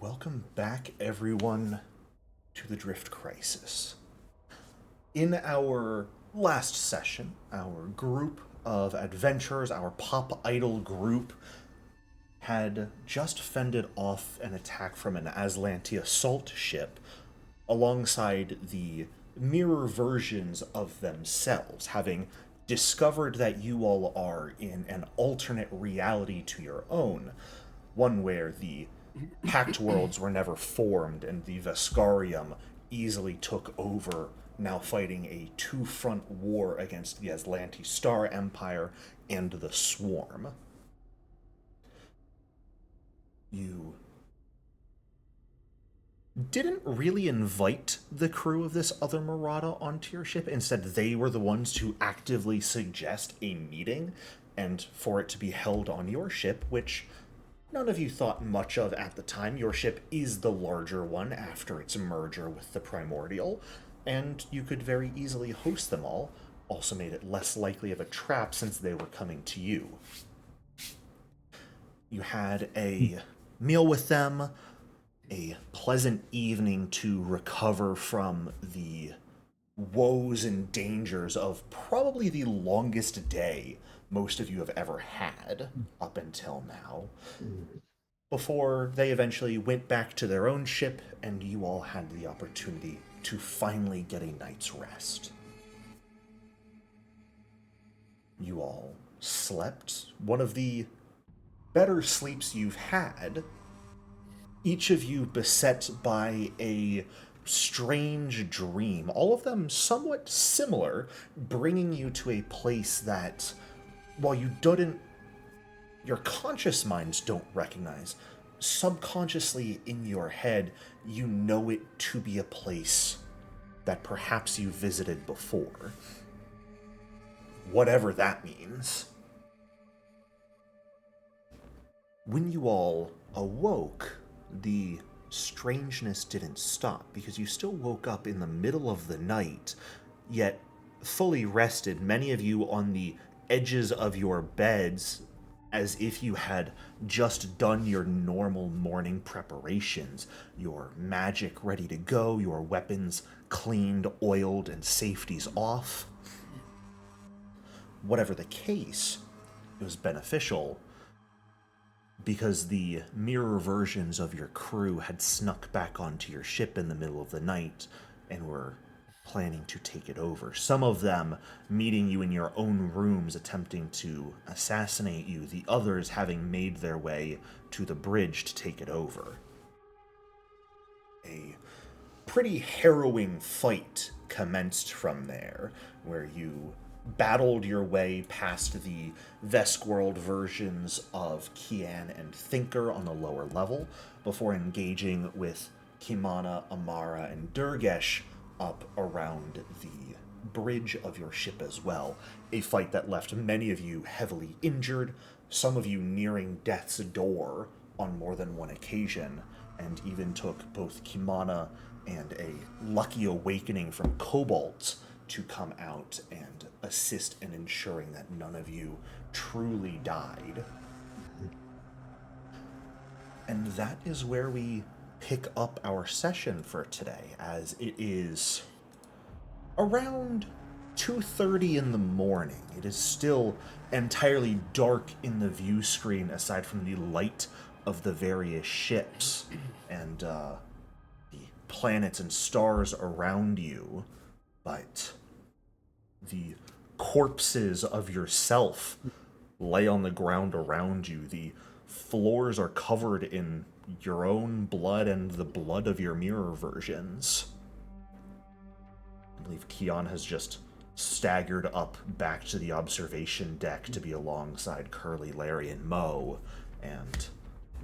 Welcome back, everyone, to the Drift Crisis. In our last session, our group of adventurers, our pop idol group, had just fended off an attack from an Aslanti assault ship alongside the mirror versions of themselves, having discovered that you all are in an alternate reality to your own, one where the Pact Worlds were never formed and the Veskarium easily took over, now fighting a two-front war against the Aslanti Star Empire and the Swarm. You didn't really invite the crew of this other Murata onto your ship. Instead, they were the ones to actively suggest a meeting and for it to be held on your ship, which none of you thought much of at the time. Your ship is the larger one after its merger with the Primordial, and you could very easily host them all. Also made it less likely of a trap since they were coming to you. You had a meal with them, a pleasant evening to recover from the woes and dangers of probably the longest day most of you have ever had up until now, before they eventually went back to their own ship and you all had the opportunity to finally get a night's rest. You all slept one of the better sleeps you've had, each of you beset by a strange dream, all of them somewhat similar, bringing you to a place that, while your conscious minds don't recognize, subconsciously in your head, you know it to be a place that perhaps you visited before. Whatever that means. When you all awoke, the strangeness didn't stop, because you still woke up in the middle of the night, yet fully rested, many of you on the edges of your beds, as if you had just done your normal morning preparations, your magic ready to go, your weapons cleaned, oiled, and safeties off. Whatever the case, it was beneficial, because the mirror versions of your crew had snuck back onto your ship in the middle of the night and were planning to take it over. Some of them meeting you in your own rooms, attempting to assassinate you, the others having made their way to the bridge to take it over. A pretty harrowing fight commenced from there, where you battled your way past the Veskworld versions of Kian and Thinker on the lower level, before engaging with Kimana, Amara, and Durgesh up around the bridge of your ship as well. A fight that left many of you heavily injured, some of you nearing death's door on more than one occasion, and even took both Kimana and a lucky awakening from Cobalt to come out and assist in ensuring that none of you truly died. And that is where we pick up our session for today, as it is around 2:30 in the morning. It is still entirely dark in the view screen, aside from the light of the various ships and the planets and stars around you. But the corpses of yourself lay on the ground around you. The floors are covered in your own blood and the blood of your mirror versions. I believe Kian has just staggered up back to the observation deck to be alongside Curly, Larry, and Mo, and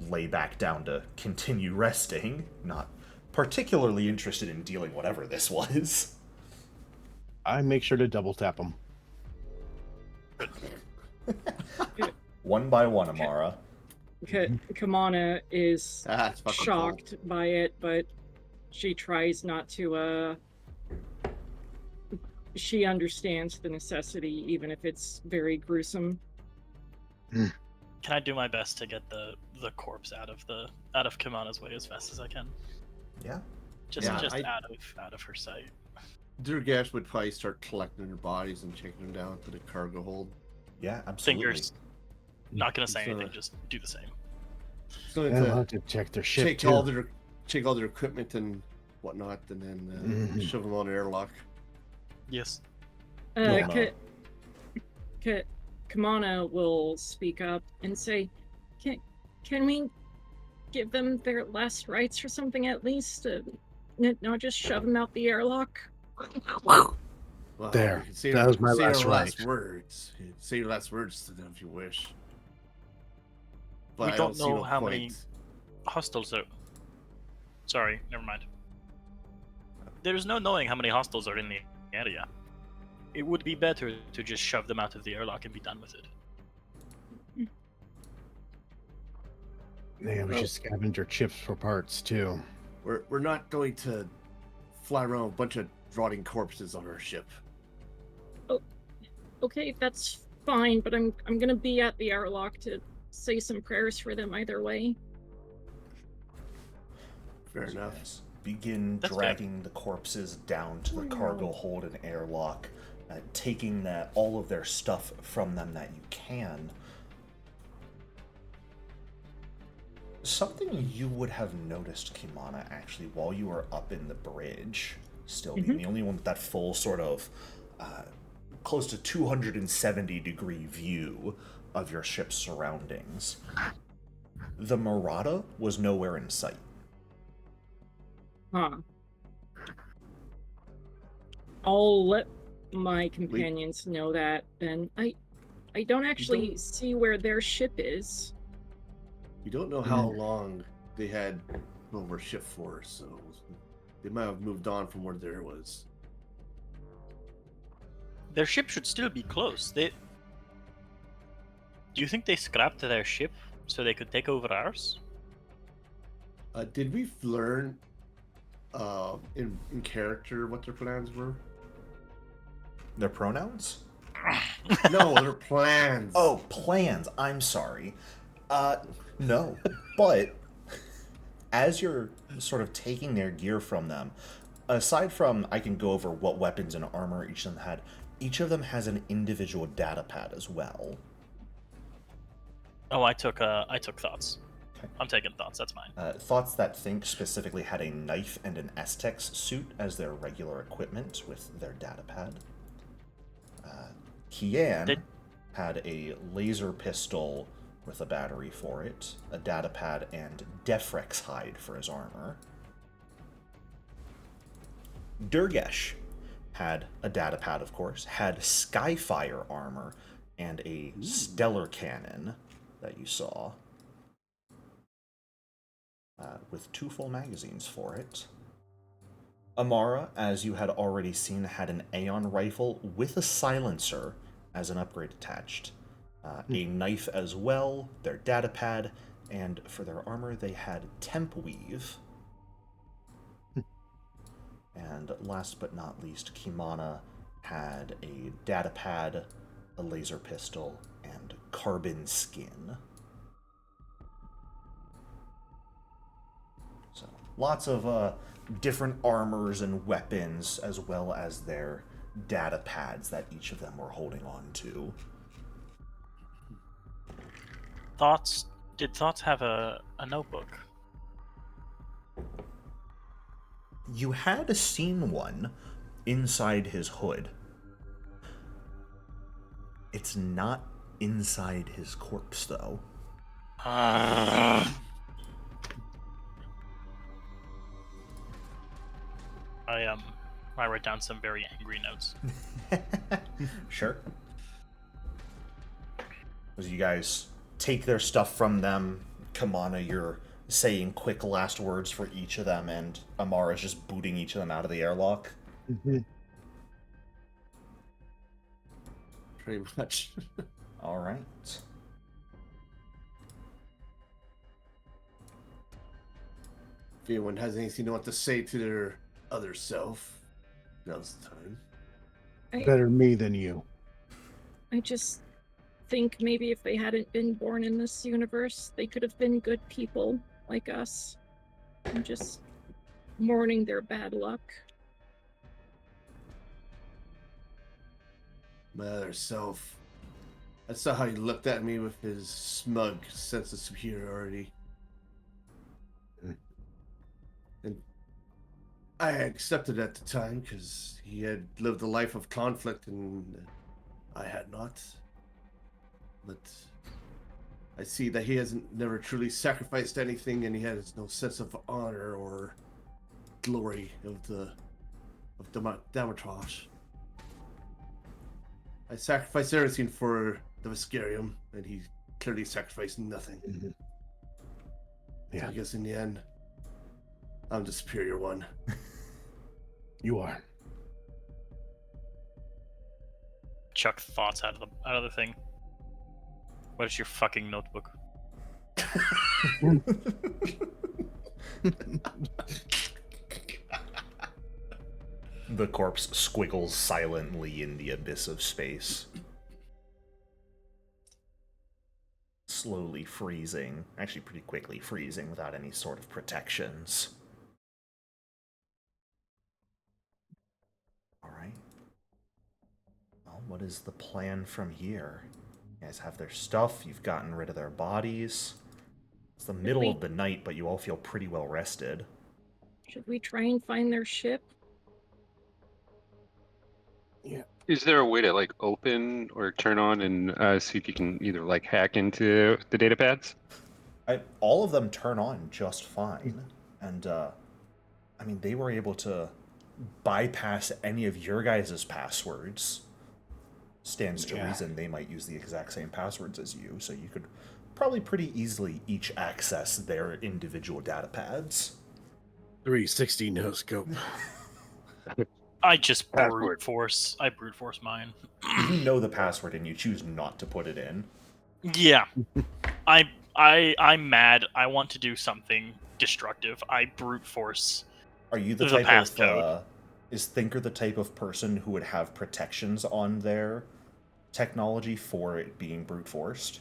lay back down to continue resting, not particularly interested in dealing whatever this was. I make sure to double tap them. One by one, Amara. Kamana is That's fucking shocked by it, but she tries not to, she understands the necessity, even if it's very gruesome. Can I do my best to get the corpse out of Kimana's way as fast as I can? Yeah. Just Yeah, out of her sight. Durgash would probably start collecting their bodies and taking them down to the cargo hold. Yeah, absolutely. Fingers. Not gonna say So- anything. Just do the same. It's going They'll to have to check their ship take too. all their equipment and whatnot, and then Mhm. shove them on an airlock. Yes. Yeah. Kamana will speak up and say, "Can we give them their last rites or something at least? Not just shove them out the airlock." Well, There. you can say That was my say last your last right. words. You can say your last words to them if you wish. But We I don't see know no how point. many hostiles are. Sorry, never mind. There's no knowing how many hostiles are in the area. It would be better to just shove them out of the airlock and be done with it. Yeah, we should scavenge our chips for parts too. We're not going to fly around with a bunch of rotting corpses on our ship. Okay, that's fine, but I'm gonna be at the airlock to say some prayers for them either way. Fair So you enough. guys begin That's dragging the corpses down to the cargo hold and airlock, taking all of their stuff from them that you can. Something you would have noticed, Kimana, actually, while you were up in the bridge, still being the only one with that full sort of close to 270-degree view of your ship's surroundings, the Marauder was nowhere in sight. Huh. I'll let my companions know that then. I don't actually see where their ship is. We don't know how long they had over ship for, so they might have moved on from where there was. Their ship should still be close. Do you think they scrapped their ship so they could take over ours? Did we learn in character what their plans were? Their pronouns? No, their plans. Oh, plans. I'm sorry. No. But as you're sort of taking their gear from them, aside from I can go over what weapons and armor each of them had, each of them has an individual datapad as well. Oh, I took thoughts. Okay. I'm taking thoughts. That's mine. Thoughts that think specifically had a knife and an Aztecs suit as their regular equipment with their datapad. Kian had a laser pistol with a battery for it, a datapad, and Defrex hide for his armor. Durgesh had a datapad, of course, had Skyfire armor, and a stellar cannon that you saw, with 2 full magazines for it. Amara, as you had already seen, had an Aeon rifle with a silencer as an upgrade attached. A knife as well, their datapad, and for their armor they had Temp Weave. And last but not least, Kimana had a datapad, a laser pistol, and carbon skin. So lots of different armors and weapons, as well as their datapads that each of them were holding on to. Thoughts? Did Thoughts have a notebook? You had seen one inside his hood. It's not inside his corpse, though. I write down some very angry notes. Sure. As you guys take their stuff from them, Kamana, you're saying quick last words for each of them, and Amara's just booting each of them out of the airlock. Pretty much. All right. If anyone has anything they want to say to their other self, now's the time. Better me than you. I just think maybe if they hadn't been born in this universe, they could have been good people like us. And just mourning their bad luck. My other self. I saw how he looked at me with his smug sense of superiority. And I accepted at the time because he had lived a life of conflict and I had not. But I see that he hasn't never truly sacrificed anything, and he has no sense of honor or glory of Damatrosh. I sacrificed everything for the Veskarium, and he clearly sacrificed nothing. Mm-hmm. So Yeah, I guess in the end, I'm the superior one. you are. Chuck thoughts out of the thing. What is your fucking notebook? The corpse squiggles silently in the abyss of space. Slowly freezing, actually pretty quickly freezing without any sort of protections. Alright. Well, what is the plan from here? You guys have their stuff, you've gotten rid of their bodies. It's the middle of the night, but you all feel pretty well rested. Should we try and find their ship? Yeah. Is there a way to like open or turn on and see if you can either like hack into the datapads? All of them turn on just fine. And, I mean, they were able to bypass any of your guys' passwords. Stands to reason they might use the exact same passwords as you, so you could probably pretty easily each access their individual datapads. 360 no scope. I just Password. brute force. I brute force mine. You know the password and you choose not to put it in. Yeah. I'm mad. I want to do something destructive. I brute force. Are you the The type of passcode. is Thinker the type of person who would have protections on their technology for it being brute forced?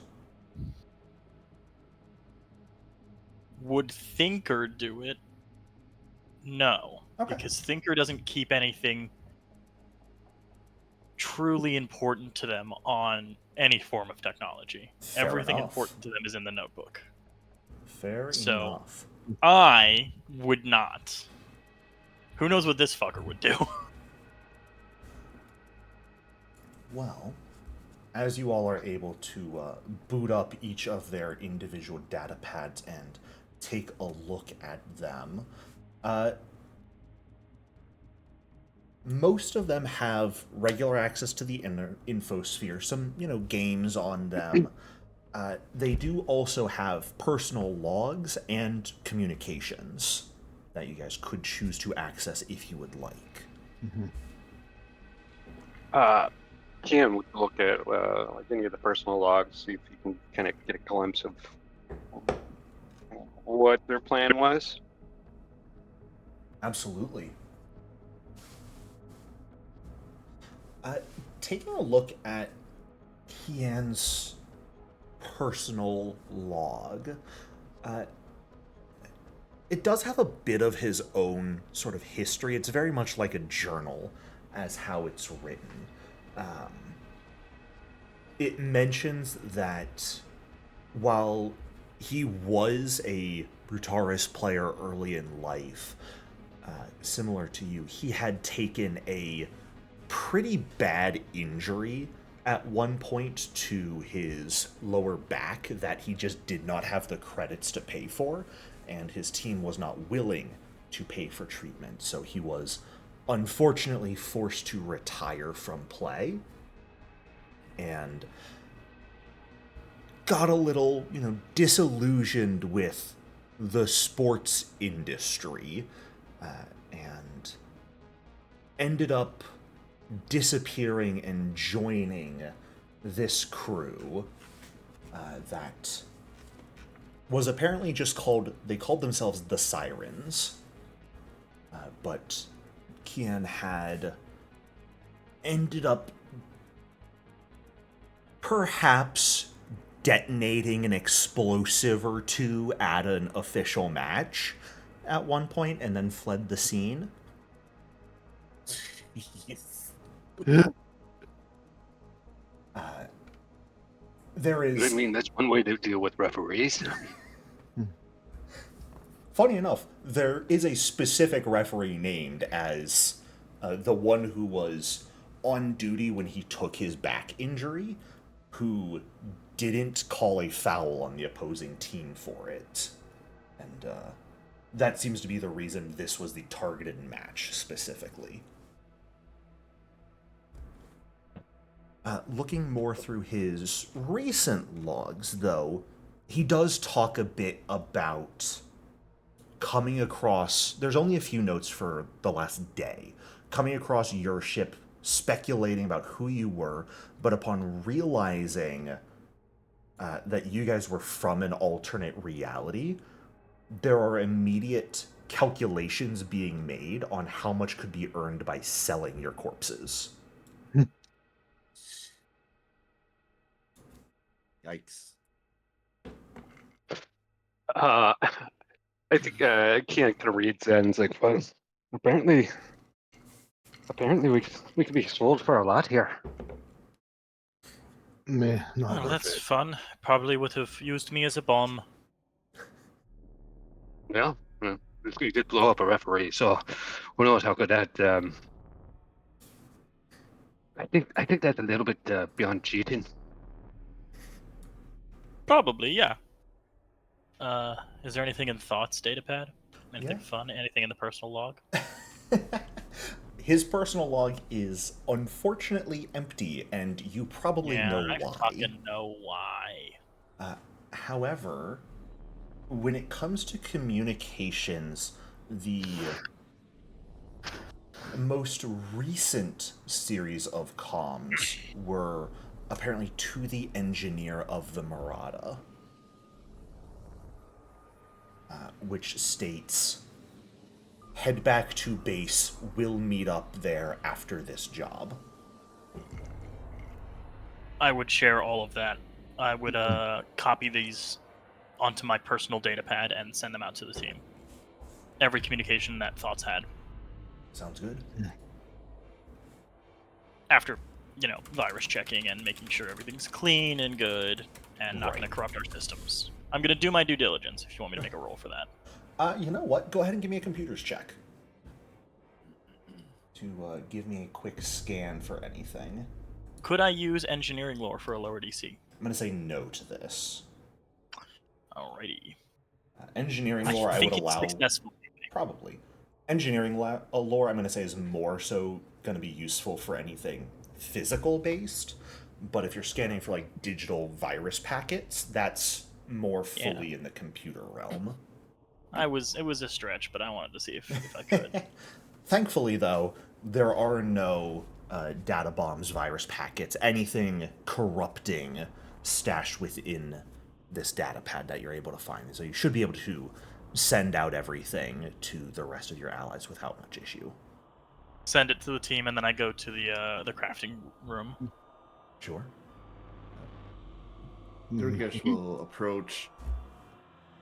Would Thinker do it? No. Okay. Because Thinker doesn't keep anything truly important to them on any form of technology. Fair Everything enough. important to them is in the notebook. Fair So- enough. I would not. Who knows what this fucker would do? Well, as you all are able to boot up each of their individual data pads and take a look at them, most of them have regular access to the infosphere, some, games on them. They do also have personal logs and communications that you guys could choose to access if you would like. Can we look at like any of the personal logs, see if you can kind of get a glimpse of what their plan was? Absolutely. Taking a look at Kian's personal log, it does have a bit of his own sort of history. It's very much like a journal as how it's written. It mentions that while he was a Brutaris player early in life, similar to you, he had taken a pretty bad injury at one point to his lower back that he just did not have the credits to pay for, and his team was not willing to pay for treatment, so he was unfortunately forced to retire from play and got a little, disillusioned with the sports industry and ended up disappearing and joining this crew that was apparently just they called themselves the Sirens, but Kian had ended up perhaps detonating an explosive or two at an official match at one point and then fled the scene. Yes. There I is, mean, that's one way to deal with referees. funny enough, there is a specific referee named as the one who was on duty when he took his back injury, who didn't call a foul on the opposing team for it. And that seems to be the reason this was the targeted match specifically. Looking more through his recent logs, though, he does talk a bit about coming across. There's only a few notes for the last day. Coming across your ship, speculating about who you were, but upon realizing that you guys were from an alternate reality, there are immediate calculations being made on how much could be earned by selling your corpses. Yikes. I think Kian kind of reads that and is like, well, apparently we could be sold for a lot here. Meh, not Oh, worth that's it. fun. Probably would have used me as a bomb. Yeah, we did blow up a referee, so who knows how good that. I think that's a little bit beyond cheating. Probably, yeah. Is there anything in thoughts datapad? Anything Yeah. fun? Anything in the personal log? His personal log is unfortunately empty, and you probably Yeah, know I why. fucking know why. However, when it comes to communications, the most recent series of comms were apparently to the engineer of the Marauder, which states, head back to base, we'll meet up there after this job. I would share all of that. I would copy these onto my personal datapad and send them out to the team. Every communication that Thoughts had. Sounds good. After, virus checking and making sure everything's clean and good and not going to Right. corrupt our systems. I'm going to do my due diligence if you want me to make a roll for that. You know what? Go ahead and give me a computers check. To give me a quick scan for anything. Could I use engineering lore for a lower DC? I'm going to say no to this. Alrighty. Engineering lore I would think it's allow... successful. Probably. Engineering lore I'm going to say is more so going to be useful for anything physical based, but if you're scanning for like digital virus packets, that's more fully in the computer realm. It was a stretch, but I wanted to see if I could. Thankfully, though, there are no data bombs, virus packets, anything corrupting stashed within this data pad that you're able to find. So you should be able to send out everything to the rest of your allies without much issue. Send it to the team, and then I go to the crafting room. Sure. Durgesh will approach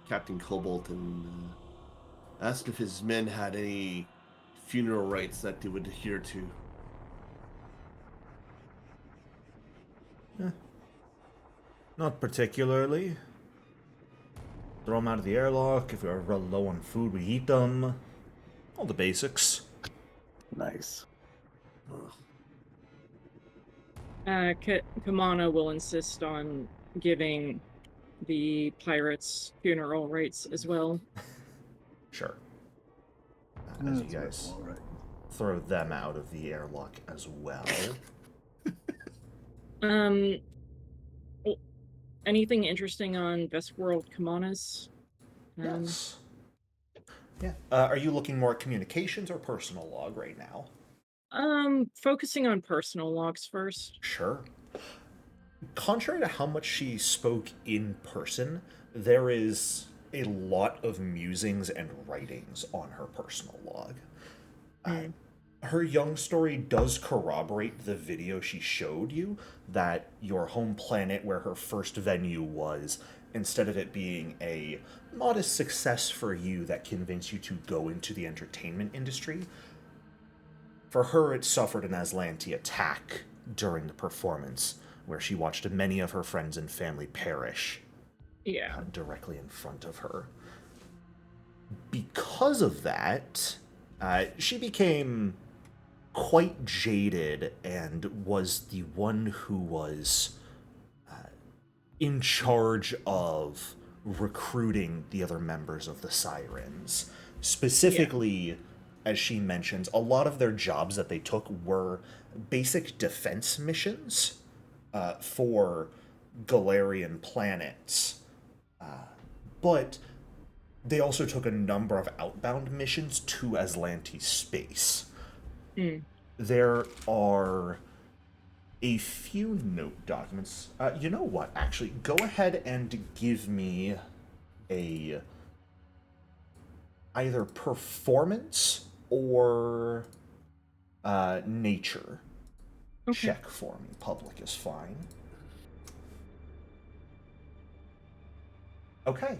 Captain Cobalt and ask if his men had any funeral rites that they would adhere to. Not particularly. Throw them out of the airlock. If we're low on food, we eat them. All the basics. Nice. Kamana will insist on giving the pirates funeral rites as well. Sure. As you guys throw them out of the airlock as well. Anything interesting on Veskworld Kamanas? Yes. Yeah. Are you looking more at communications or personal log right now? Focusing on personal logs first. Sure. Contrary to how much she spoke in person, there is a lot of musings and writings on her personal log. her young story does corroborate the video she showed you, that your home planet where her first venue was, instead of it being a modest success for you that convinced you to go into the entertainment industry, for her it suffered an Aslanti attack during the performance, where she watched many of her friends and family perish Yeah. directly in front of her. Because of that, she became quite jaded and was the one who was in charge of recruiting the other members of the Sirens. Specifically, as she mentions, a lot of their jobs that they took were basic defense missions for Galarian planets. But they also took a number of outbound missions to Aslanti space. There are a few note documents. You know what? Actually, go ahead and give me a either performance or nature check for me. Public is fine. Okay.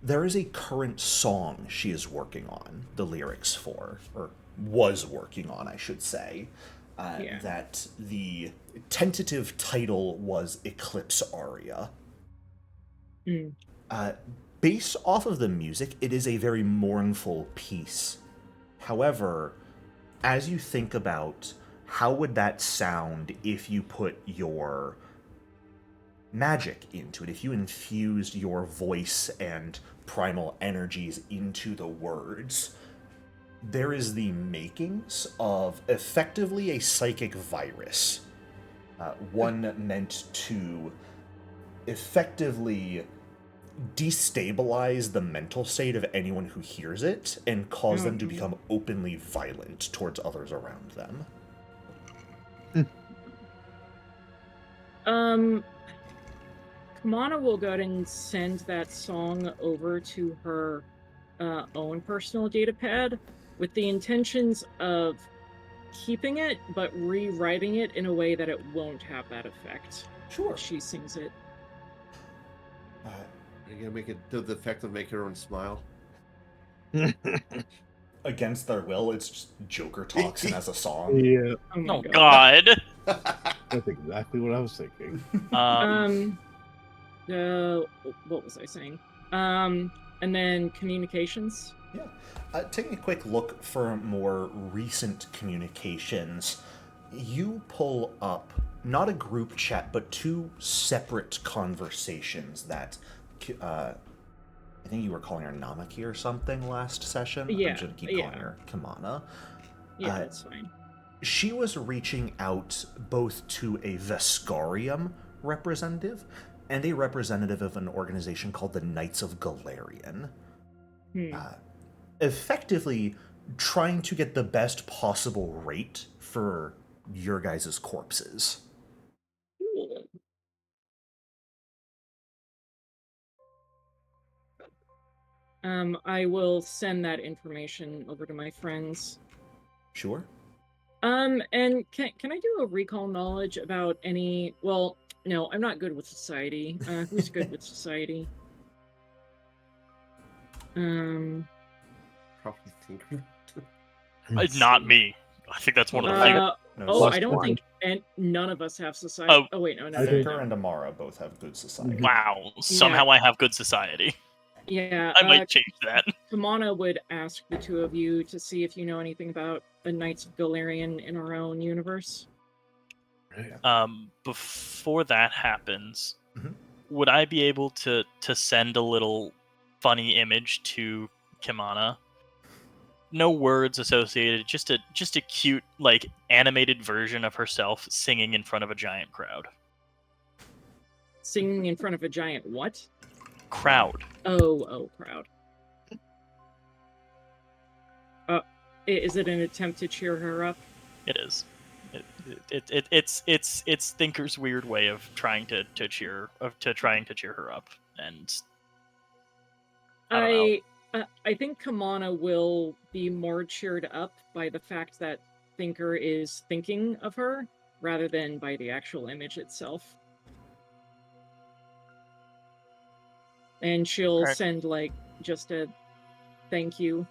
There is a current song she is working on the lyrics for, or was working on, I should say. That the tentative title was Eclipse Aria. Based off of the music, it is a very mournful piece. However, as you think about how would that sound if you put your magic into it, if you infused your voice and primal energies into the words, there is the makings of effectively a psychic virus. One meant to effectively destabilize the mental state of anyone who hears it and cause them to become openly violent towards others around them. Kamana will go ahead and send that song over to her own personal datapad with the intentions of keeping it, but rewriting it in a way that it won't have that effect. Sure. She sings it. You're gonna make it do the effect of make everyone smile. Against their will, it's just Joker talks and as a song. Yeah, Oh my Oh God. that's exactly what I was thinking. What was I saying? And then communications. Yeah. Taking a quick look for more recent communications, you pull up not a group chat, but two separate conversations that I think you were calling her Namaki or something last session. Yeah, I'm just going to keep calling her Kamana. Yeah, that's fine. She was reaching out both to a Veskarium representative and a representative of an organization called the Knights of Galarian. Effectively trying to get the best possible rate for your guys' corpses. Cool. I will send that information over to my friends. Sure. And can I do a recall knowledge about any? Well, no, I'm not good with society. Who's good with society? Probably think. It's not me. I think that's one of the things. Oh, Plus I don't one. think, and none of us have society. Oh wait, no. Tinker and Amara both have good society. Wow. Somehow I have good society. Yeah, I might change that. Kamana would ask the two of you to see if you know anything about the Knights of Galarian in our own universe. Before that happens, would I be able to send a little funny image to Kimana? No words associated, just a cute, like, animated version of herself singing in front of a giant crowd. Singing in front of a giant what? Crowd. Oh, crowd. Is it an attempt to cheer her up? It is. It's Thinker's weird way of trying to cheer her up, and I don't know. I think Kamana will be more cheered up by the fact that Thinker is thinking of her rather than by the actual image itself. And she'll Alright. send like just a thank you,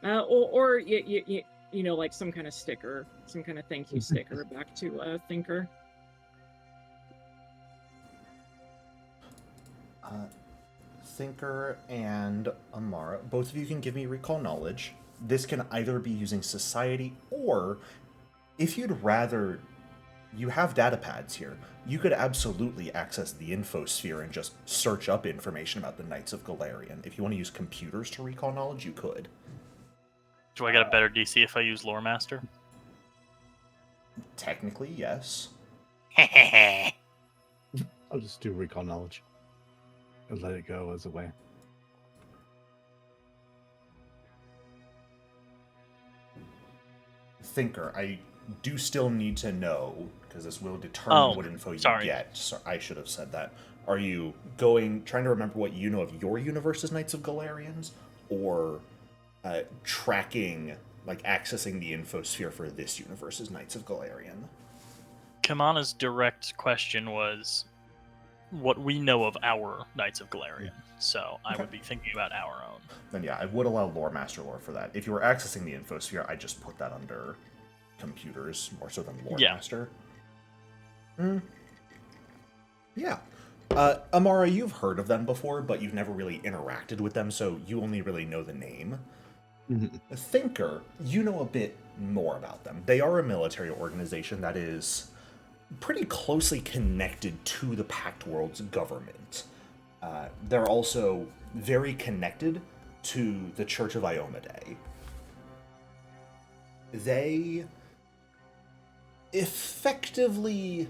or you know, like some kind of sticker, some kind of thank you sticker back to Thinker. Thinker and Amara, both of you can give me recall knowledge. This can either be using society, or if you'd rather, you have datapads here. You could absolutely access the infosphere and just search up information about the Knights of Galarian. If you want to use computers to recall knowledge, you could. Do I get a better DC if I use Lore Master? Technically, yes. I'll just do recall knowledge and let it go as a way. Thinker, I do still need to know, because this will determine what info you get. So I should have said that. Are you trying to remember what you know of your universe's Knights of Galarians, or tracking, like accessing the infosphere for this universe's Knights of Galarian? Kamana's direct question was what we know of our Knights of Galarian. So I would be thinking about our own. Then yeah, I would allow Lore Master lore for that. If you were accessing the infosphere, I just put that under computers more so than Lore Master. Yeah. Amara, you've heard of them before, but you've never really interacted with them, so you only really know the name. Thinker, you know a bit more about them. They are a military organization that is pretty closely connected to the Pact Worlds government. They're also very connected to the Church of Iomedae. They effectively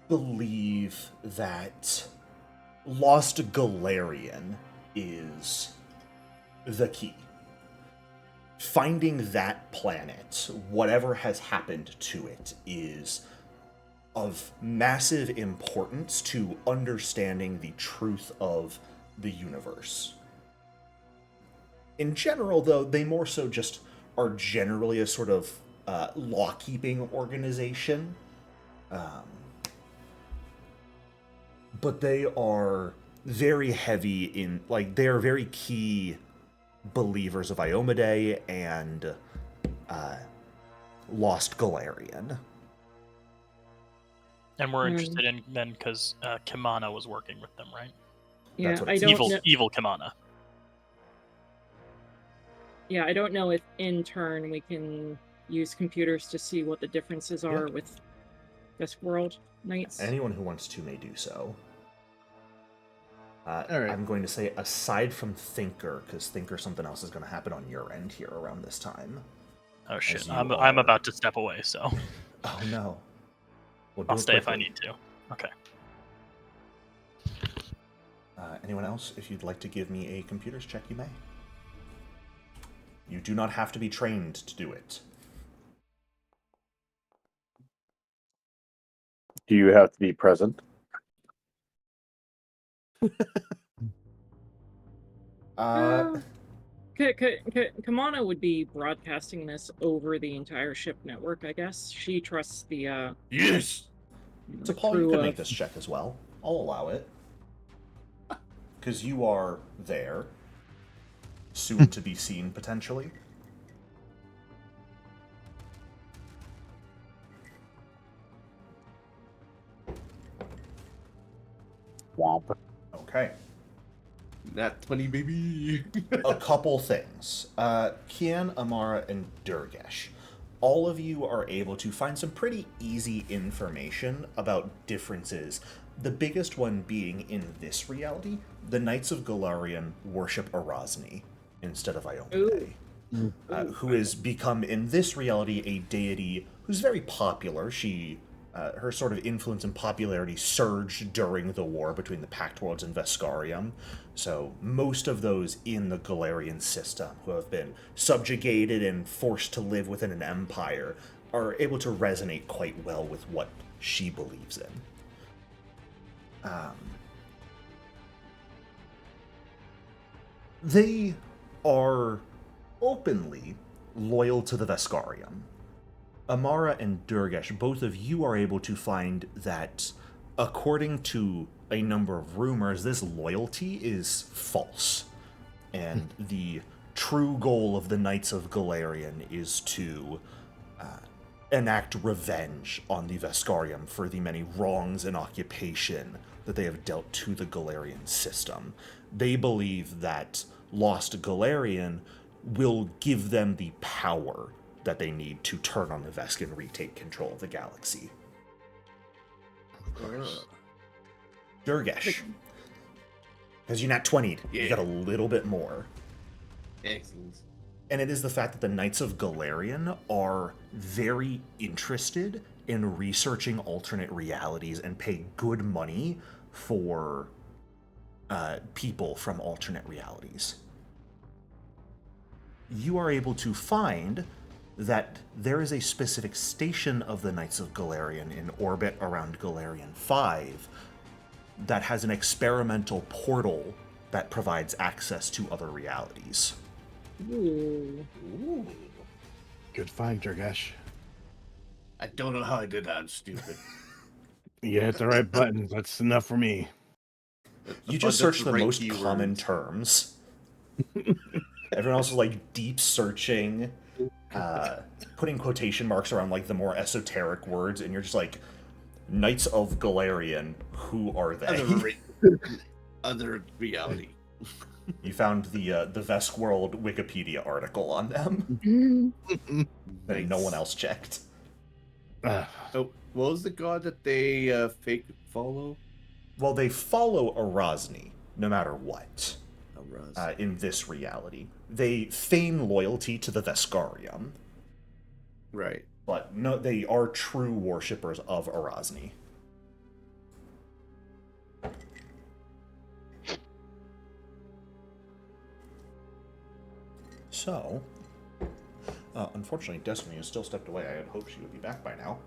believe that Lost Galarian is the key. Finding that planet, whatever has happened to it, is of massive importance to understanding the truth of the universe. In general, though, they more so just are generally a sort of law-keeping organization. But they are very heavy in, like, they are very key believers of Iomedae and Lost Galarian. And we're interested in then because Kamana was working with them, right? Yeah, That's what I it's don't know. Evil Kamana. Yeah, I don't know if in turn we can use computers to see what the differences are with Veskworld Knights. Anyone who wants to may do so. All right. I'm going to say, aside from Thinker, because Thinker, something else is going to happen on your end here around this time. Oh shit! you I'm are- about to step away, so Oh no. We'll do I'll it stay if I quickly. need to. Okay. Anyone else, if you'd like to give me a computers check, you may. You do not have to be trained to do it. Do you have to be present? Kamana would be broadcasting this over the entire ship network, I guess. She trusts the Yes! So Paul, you can make this check as well. I'll allow it. Because you are there. Soon to be seen, potentially. Womp. Okay. Nat 20, baby! A couple things. Kian, Amara, and Durgesh. All of you are able to find some pretty easy information about differences. The biggest one being, in this reality, the Knights of Galarian worship Erasni instead of Iomedae. Who has become, in this reality, a deity who's very popular. Her sort of influence and popularity surged during the war between the Pact Worlds and Veskarium. So most of those in the Galarian system who have been subjugated and forced to live within an empire are able to resonate quite well with what she believes in. They are openly loyal to the Veskarium. Amara and Durgesh, both of you are able to find that, according to a number of rumors, this loyalty is false. And the true goal of the Knights of Galarian is to enact revenge on the Veskarium for the many wrongs and occupation that they have dealt to the Galarian system. They believe that Lost Galarian will give them the power that they need to turn on the Vesk and retake control of the galaxy. Durgesh, because you nat 20'd, you got a little bit more. Excellent. And it is the fact that the Knights of Galarian are very interested in researching alternate realities and pay good money for people from alternate realities. You are able to find that there is a specific station of the Knights of Galarian in orbit around Galarian 5 that has an experimental portal that provides access to other realities. Ooh. Ooh. Good find, Durgesh. I don't know how I did that. I'm stupid. You hit the right button. That's enough for me. You just search the most common terms. Everyone else is like deep searching, putting quotation marks around like the more esoteric words, and you're just like, Knights of Galarian, who are they? Other reality. You found the Veskworld Wikipedia article on them that no one else checked. So, what was the god that they fake follow? Well, they follow Erasni, no matter what. Araz. In this reality. They feign loyalty to the Veskarium, Right. but no, they are true worshippers of Erasni. So, unfortunately, Destiny is still stepped away. I had hoped she would be back by now.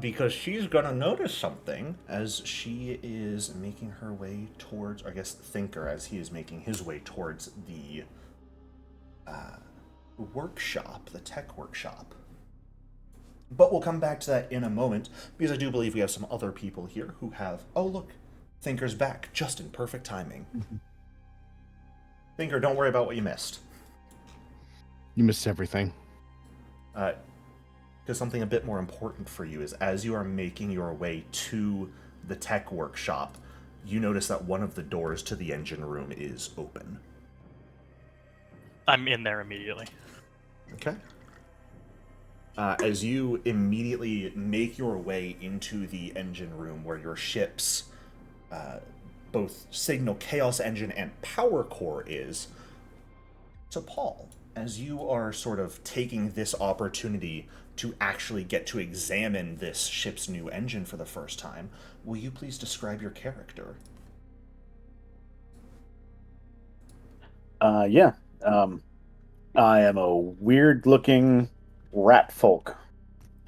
Because she's gonna notice something as she is making her way towards, or I guess Thinker, as he is making his way towards the workshop, the tech workshop. But we'll come back to that in a moment, because I do believe we have some other people here who have... Oh, look, Thinker's back, just in perfect timing. Thinker, don't worry about what you missed. You missed everything. Because something a bit more important for you is, as you are making your way to the tech workshop, you notice that one of the doors to the engine room is open. I'm in there immediately. Okay. As you immediately make your way into the engine room where your ship's both Signal Chaos Engine and Power Core is, to Paul, as you are sort of taking this opportunity to actually get to examine this ship's new engine for the first time, will you please describe your character? Yeah. I am a weird-looking rat folk,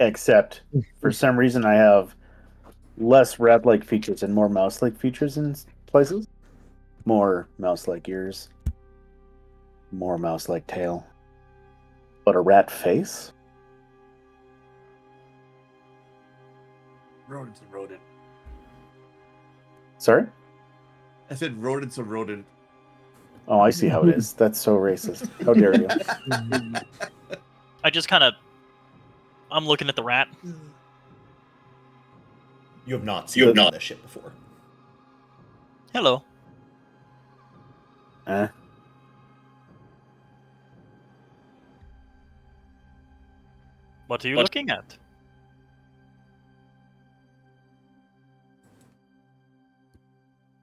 except for some reason I have less rat-like features and more mouse-like features in places. More mouse-like ears, more mouse-like tail, but a rat face. Rodent's a rodent. Sorry? I said rodent's a rodent. Oh, I see how it is. That's so racist. How dare you? I just kind of... I'm looking at the rat. You have not seen this ship before. Hello. What are you looking at?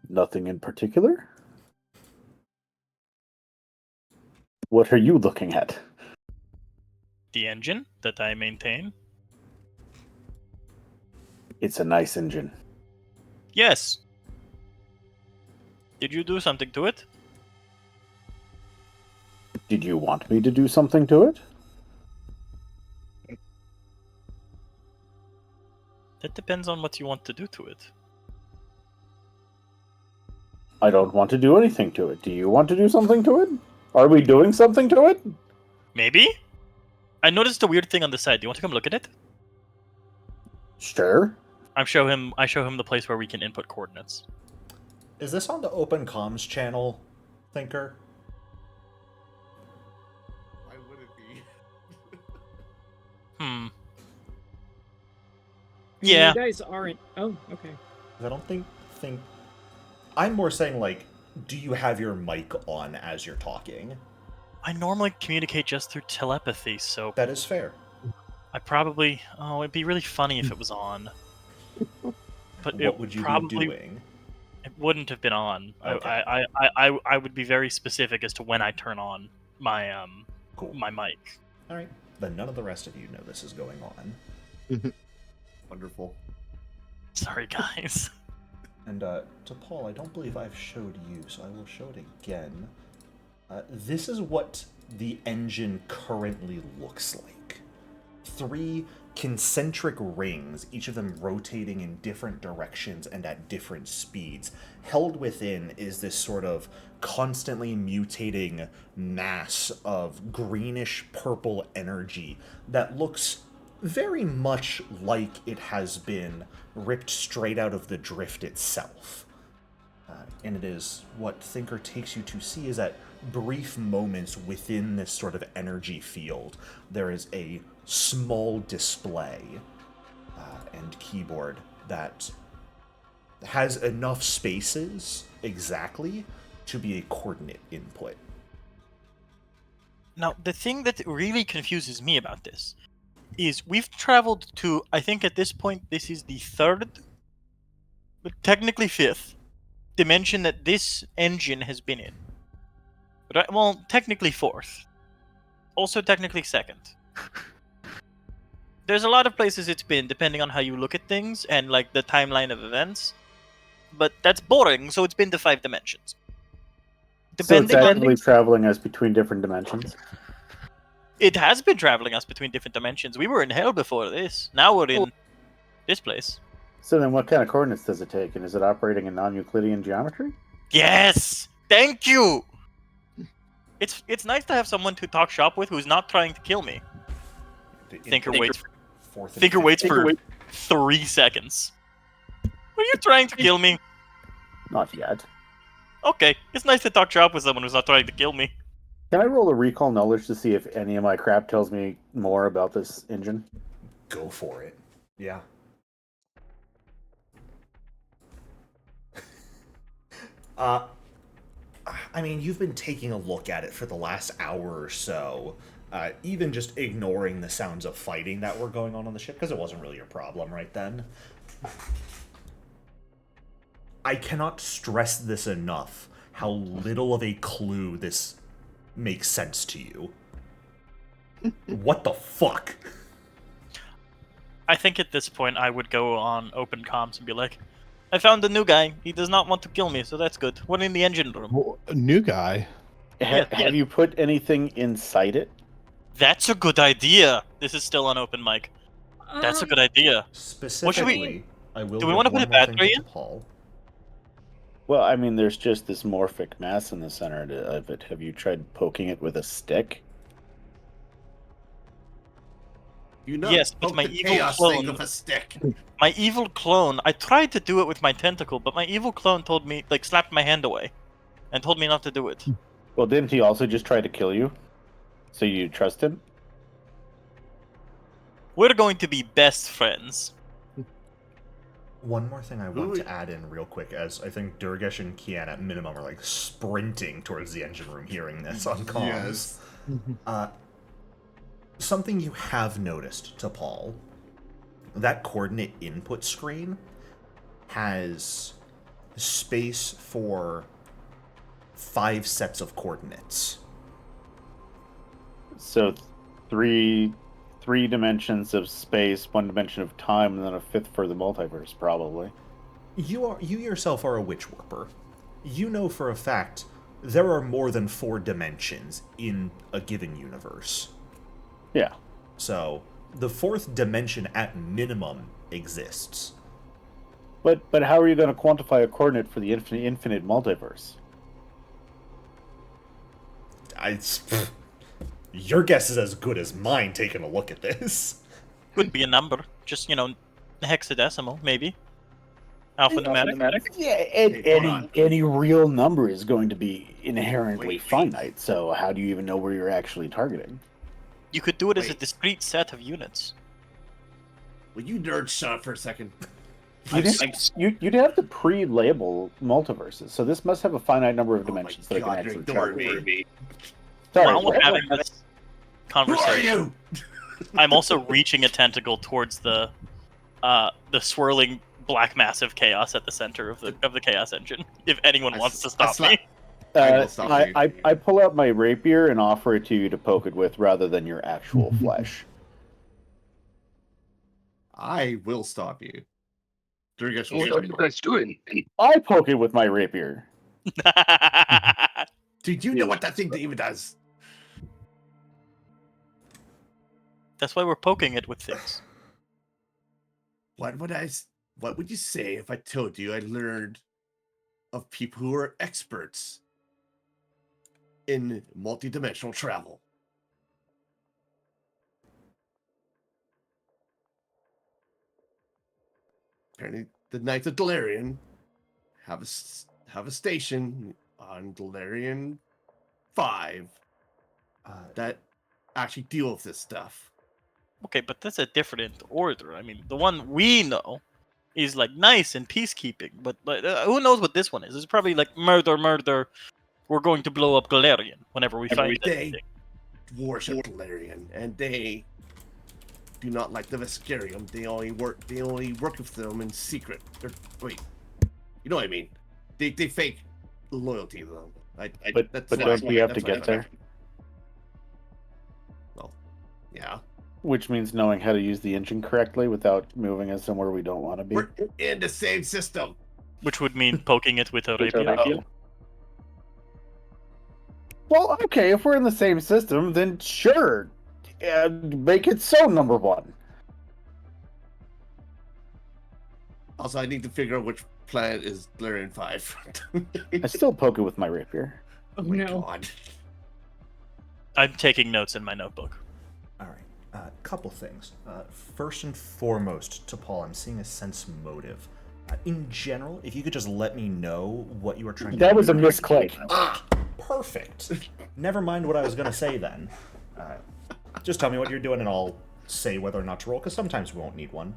Nothing in particular? What are you looking at? The engine that I maintain? It's a nice engine. Yes. Did you do something to it? Did you want me to do something to it? That depends on what you want to do to it. I don't want to do anything to it. Do you want to do something to it? Are we doing something to it? Maybe? I noticed a weird thing on the side. Do you want to come look at it? Sure. I show him the place where we can input coordinates. Is this on the open comms channel, Thinker? Why would it be? Yeah. You guys aren't. Oh, okay. I don't think. I'm more saying, like, do you have your mic on as you're talking? I normally communicate just through telepathy, so That is fair. I probably... Oh, it'd be really funny if it was on. But What would you probably, be doing? It wouldn't have been on. Okay. I would be very specific as to when I turn on my Cool. my mic. All right. Then none of the rest of you know this is going on. Wonderful. Sorry, guys. And to Paul, I don't believe I've showed you, so I will show it again. This is what the engine currently looks like. 3 concentric rings, each of them rotating in different directions and at different speeds. Held within is this sort of constantly mutating mass of greenish purple energy that looks very much like it has been ripped straight out of the drift itself. And it is what Thinker takes you to see is at brief moments within this sort of energy field, there is a small display and keyboard that has enough spaces exactly to be a coordinate input. Now, the thing that really confuses me about this is we've traveled to, I think at this point, this is the 3rd, but technically 5th, dimension that this engine has been in. But well, technically 4th. Also technically 2nd. There's a lot of places it's been, depending on how you look at things, and like the timeline of events. But that's boring, so it's been to 5 dimensions. So it's actively traveling us between different dimensions. It has been traveling us between different dimensions. We were in hell before this. Now we're in this place. So then what kind of coordinates does it take? And is it operating in non-Euclidean geometry? Yes! Thank you! It's nice to have someone to talk shop with who's not trying to kill me. Thinker waits for 3 seconds. Are you trying to kill me? Not yet. Okay, it's nice to talk shop with someone who's not trying to kill me. Can I roll a recall knowledge to see if any of my crap tells me more about this engine? Go for it. Yeah. I mean, you've been taking a look at it for the last hour or so, even just ignoring the sounds of fighting that were going on the ship, because it wasn't really your problem right then. I cannot stress this enough, how little of a clue this makes sense to you. What the fuck? I think at this point I would go on open comms and be like, I found a new guy. He does not want to kill me, so that's good. We're in the engine room. Well, a new guy. Have you put anything inside it? That's a good idea. This is still on open mic. That's a good idea. Specifically, I will. Do we want to put a battery in? Paul. Well, I mean, there's just this morphic mass in the center of it. Have you tried poking it with a stick? You know, Yes, but poke my the evil chaos clone- thing with a stick. My evil clone, I tried to do it with my tentacle, but my evil clone told me, like, slapped my hand away and told me not to do it. Well, didn't he also just try to kill you? So you trust him? We're going to be best friends. One more thing I want to add in real quick, as I think Durgesh and Kian at minimum are like sprinting towards the engine room hearing this on comms. Yes. Something you have noticed to Paul, that coordinate input screen has space for 5 sets of coordinates. So three dimensions of space, 1 dimension of time, and then a 5th for the multiverse, probably. You yourself are a witch warper. You know for a fact there are more than 4 dimensions in a given universe. Yeah. So the 4th dimension at minimum exists. But how are you going to quantify a coordinate for the infinite multiverse? Your guess is as good as mine taking a look at this. Could be a number. Just, hexadecimal, maybe. Alphanumeric. Yeah, any real number is going to be inherently finite. So how do you even know where you're actually targeting? You could do it as a discrete set of units. Will you nerd shut up for a second? You'd have to pre-label multiverses, so this must have a finite number of dimensions that it can God, actually you're ignoring travel. me. Sorry, While we're having this Who conversation, are you? I'm also reaching a tentacle towards the swirling black mass of chaos at the center of the chaos engine. If anyone wants to stop me, I will stop you. I pull out my rapier and offer it to you to poke it with, rather than your actual flesh. I will stop you. Durgesh will What stop are you you. guys doing? I poke it with my rapier. Did you know what that thing even does? that's why we're poking it with things. What would you say if I told you I learned of people who are experts in multidimensional travel? Apparently, the Knights of Galarian have a station on Galarian 5 that actually deal with this stuff. Okay, but that's a different order. I mean, the one we know is like nice and peacekeeping, but who knows what this one is? It's probably like murder. We're going to blow up Galarian whenever we find They anything. worship Galarian, and they do not like the Veskarium. They only work with them in secret. Wait, you know what I mean? They fake loyalty to them. But don't we have to get there? Well, yeah. Which means knowing how to use the engine correctly without moving us somewhere we don't want to be. We're in the same system. Which would mean poking it with a rapier. Well, okay, if we're in the same system, then sure. Make it so, number one. Also, I need to figure out which planet is Galarian 5. I still poke it with my rapier. Oh my No. god. I'm taking notes in my notebook. All right. Couple things. First and foremost, to Paul, I'm seeing a sense motive. In general, if you could just let me know what you were trying to do. That was a misclick. Perfect. Never mind what I was going to say then. Just tell me what you're doing and I'll say whether or not to roll, because sometimes we won't need one.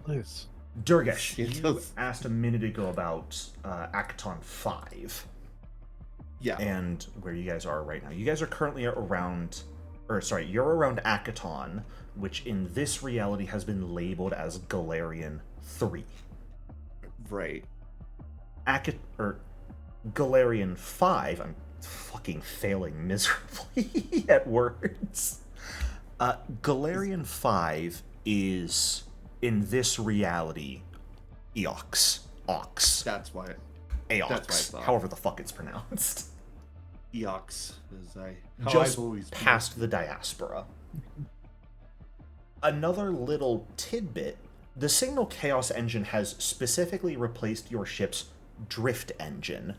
Nice. Durgesh, It you does. asked a minute ago about Acton 5 Yeah. and where you guys are right now. You guys are currently around... you're around Akaton, which in this reality has been labeled as Galarian 3. Right. Galarian 5, I'm fucking failing miserably at words. Galarian 5 is, in this reality, Eox. Ox. That's why. Aox. that's what I thought. However the fuck it's pronounced. Eox, as how Just I've always past the diaspora. Another little tidbit, the Signal Chaos engine has specifically replaced your ship's drift engine.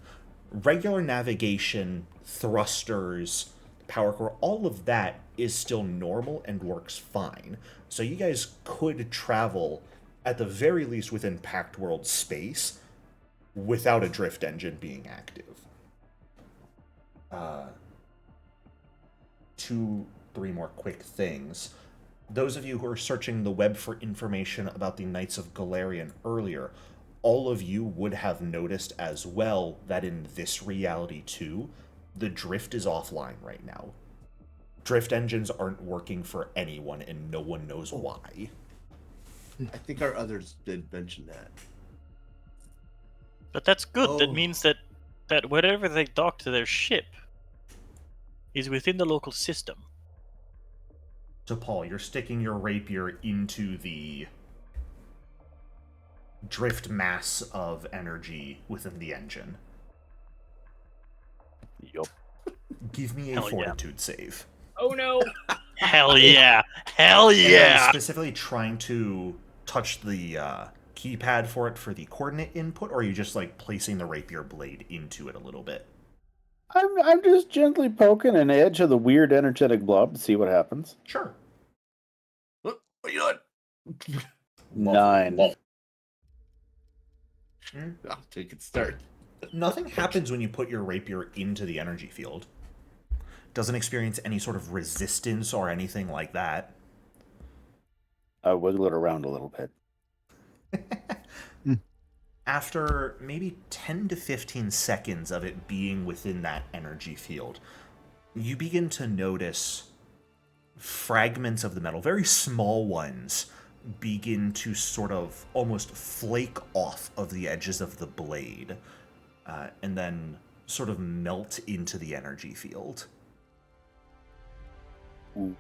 Regular navigation, thrusters, power core, all of that is still normal and works fine. So you guys could travel, at the very least within Pact Worlds space, without a drift engine being active. 2-3 more quick things. Those of you who are searching the web for information about the Knights of Galarian earlier, all of you would have noticed as well that in this reality too, the drift is offline right now. Drift engines aren't working for anyone and no one knows why. I think our others did mention that. But that's good. That Oh. means that wherever they dock to their ship is within the local system. So Paul, you're sticking your rapier into the drift mass of energy within the engine. Yup. Give me a Hell yeah. fortitude save. Oh no! Hell yeah! Hell And I'm yeah! specifically trying to touch the keypad for it for the coordinate input, or are you just like placing the rapier blade into it a little bit? I'm just gently poking an edge of the weird energetic blob to see what happens. Sure. What are you doing? 9. I'll take it. Start. Nothing happens when you put your rapier into the energy field. Doesn't experience any sort of resistance or anything like that. I wiggle it around a little bit. After maybe 10 to 15 seconds of it being within that energy field, you begin to notice fragments of the metal, very small ones, begin to sort of almost flake off of the edges of the blade, and then sort of melt into the energy field. Ooh.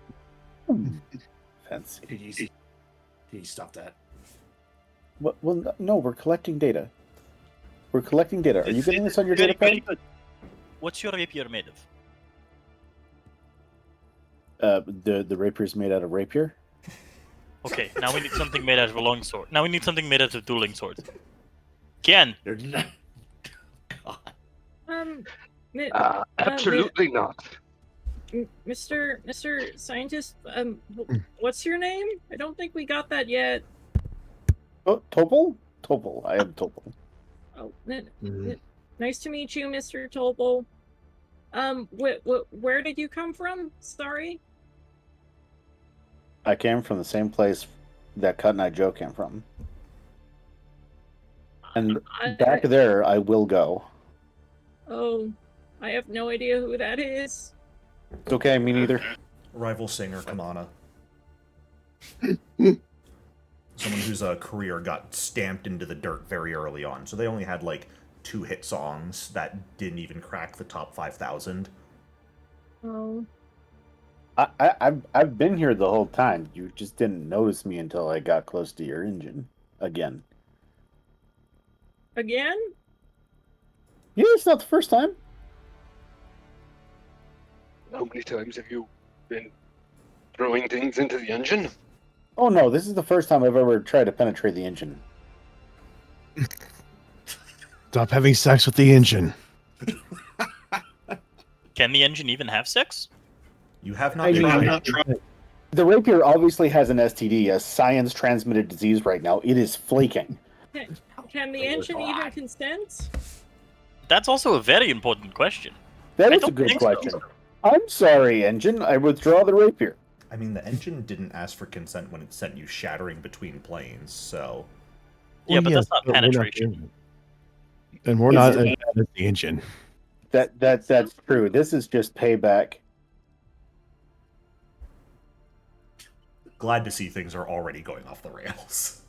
Fancy. Can you stop that? Well, no, we're collecting data. We're collecting data. Are you getting this on your Very, data very pad? good. What's your rapier made of? The rapier's made out of rapier. Okay, now we need something made out of a long sword. Now we need something made out of dueling swords. Ken! They're not. God. Absolutely not. Mr. Scientist, what's your name? I don't think we got that yet. Oh, Topol? Topol. I am Topol. Oh, nice to meet you, Mr. Topol. Where did you come from? Sorry. I came from the same place that Cut and I Joe came from. And back there, I will go. Oh, I have no idea who that is. It's okay, me neither. Rival singer Kamana. Someone whose career got stamped into the dirt very early on. So they only had like 2 hit songs that didn't even crack the top 5,000. Oh. I've been here the whole time. You just didn't notice me until I got close to your engine. Again. Again? Yeah, it's not the first time. How many times have you been throwing things into the engine? Oh no, this is the first time I've ever tried to penetrate the engine. Stop having sex with the engine. Can the engine even have sex? You have not I mean, tried. the rapier obviously has an STD, a science-transmitted disease right now. It is flaking. Can the engine even consent? That's also a very important question. That I is a don't good think so. question. I'm sorry, engine. I withdraw the rapier. I mean, the engine didn't ask for consent when it sent you shattering between planes, so... Yeah, but that's not but we're penetration. doing it. And we're not as bad as the engine. That's true. This is just payback. Glad to see things are already going off the rails.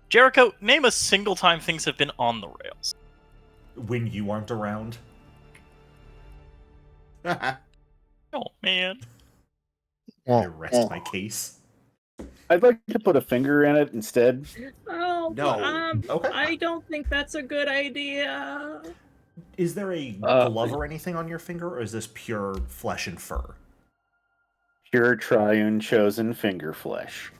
Jericho, name a single time things have been on the rails. When you aren't around. Oh, man. I rest my case. I'd like to put a finger in it instead. Oh, No. Okay. I don't think that's a good idea. Is there a glove or anything on your finger, or is this pure flesh and fur? Pure Triune chosen finger flesh.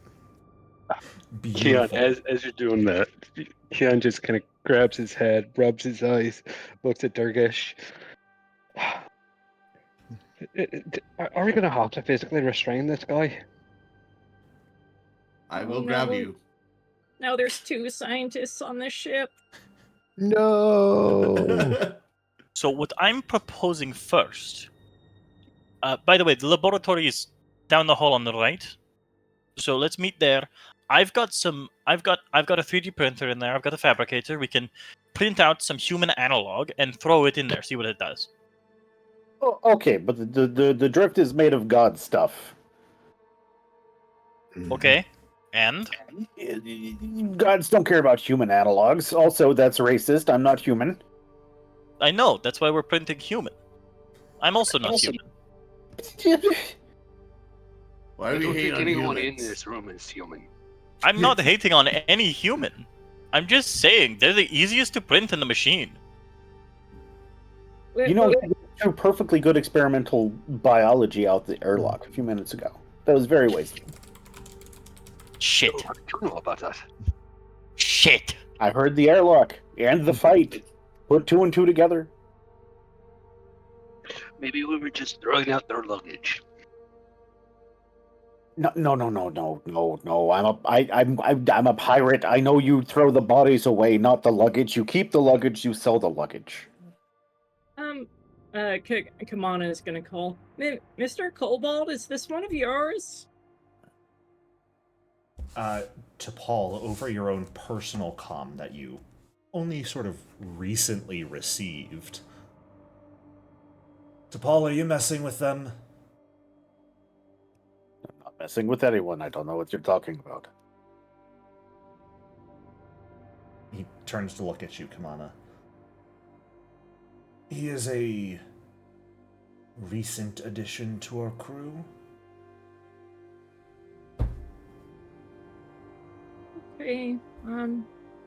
Keon, Beautiful. as you're doing that, Keon just kind of grabs his head, rubs his eyes, looks at Durgish. Are we going to have to physically restrain this guy? I will grab you. Now there's 2 scientists on this ship. No. So what I'm proposing first... by the way, the laboratory is down the hall on the right. So let's meet there. I've got a 3D printer in there. I've got a fabricator. We can print out some human analog and throw it in there. See what it does. Oh, okay, but the drift is made of God stuff. Okay. And Gods don't care about human analogs. Also, that's racist. I'm not human. I know. That's why we're printing human. I'm also not human. Why I do we don't hate think on anyone in humans? this room is human. I'm not hating on any human. I'm just saying they're the easiest to print in the machine. You know, we threw perfectly good experimental biology out the airlock a few minutes ago. That was very wasteful. Shit. Oh, how did you know about that? Shit. I heard the airlock and the fight. Put 2 and 2 together. Maybe we were just throwing out their luggage. No. I'm a pirate. I know you throw the bodies away, not the luggage. You keep the luggage. You sell the luggage. Kamana is gonna call. Mr. Cobalt, is this one of yours? To Paul, over your own personal comm that you only sort of recently received. To Paul, are you messing with them? I'm not messing with anyone. I don't know what you're talking about. He turns to look at you, Kamana. He is a recent addition to our crew. Okay.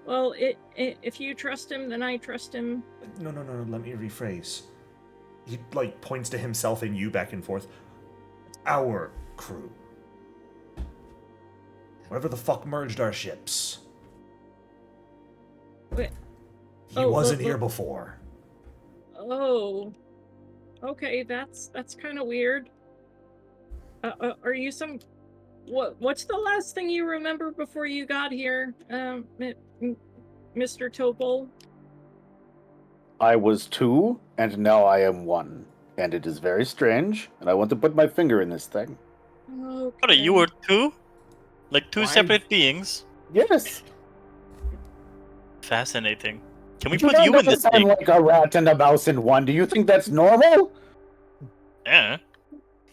Well, if you trust him, then I trust him. No, let me rephrase. He, points to himself and you back and forth. Our crew. Whatever the fuck merged our ships. Wait. He wasn't here before. Oh. Okay, that's kind of weird. Are you some... What's the last thing you remember before you got here, Mr. Topol? I was 2, and now I am 1. And it is very strange, and I want to put my finger in this thing. Okay. What are you were 2? Like 2 Why? separate beings? Yes. Fascinating. Can we Do put you in never this sound thing? like a rat and a mouse in one. Do you think that's normal? Yeah.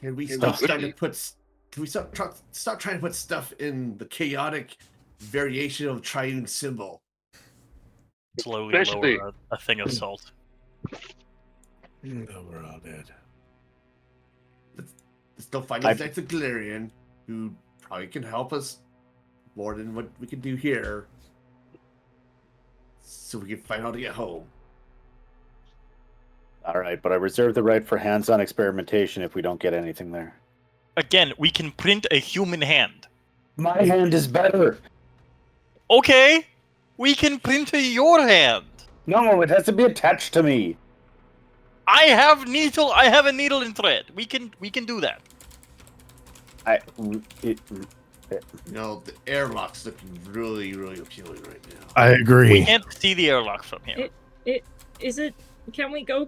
Can we stop trying to put? Can we stop trying to put stuff in the chaotic variation of Triune symbol? Slowly Especially- lower a thing of salt. No, we're all dead. Let's still find I've- Knights of Galarian, who probably can help us more than what we can do here, so we can find out to get home. All right, but I reserve the right for hands-on experimentation if we don't get anything there. Again, we can print a human hand. My hand is better. Okay, we can print your hand. No, it has to be attached to me. I have a needle and thread. We can do that. You know, the airlock's looking really, really appealing right now. I We agree. can't see the airlock from here. Can we go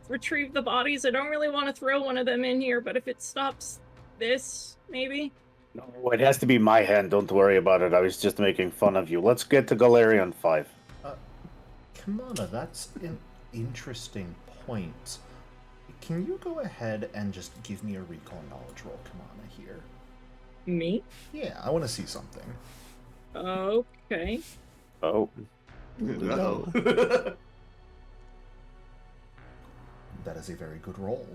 retrieve the bodies? I don't really want to throw one of them in here, but if it stops this, maybe? No, it has to be my hand. Don't worry about it. I was just making fun of you. Let's get to Galarian 5. Kamana, that's an interesting point. Can you go ahead and just give me a recall knowledge roll, Kamana, here? Me? Yeah, I want to see something. Okay. Oh. Uh-oh. That is a very good roll.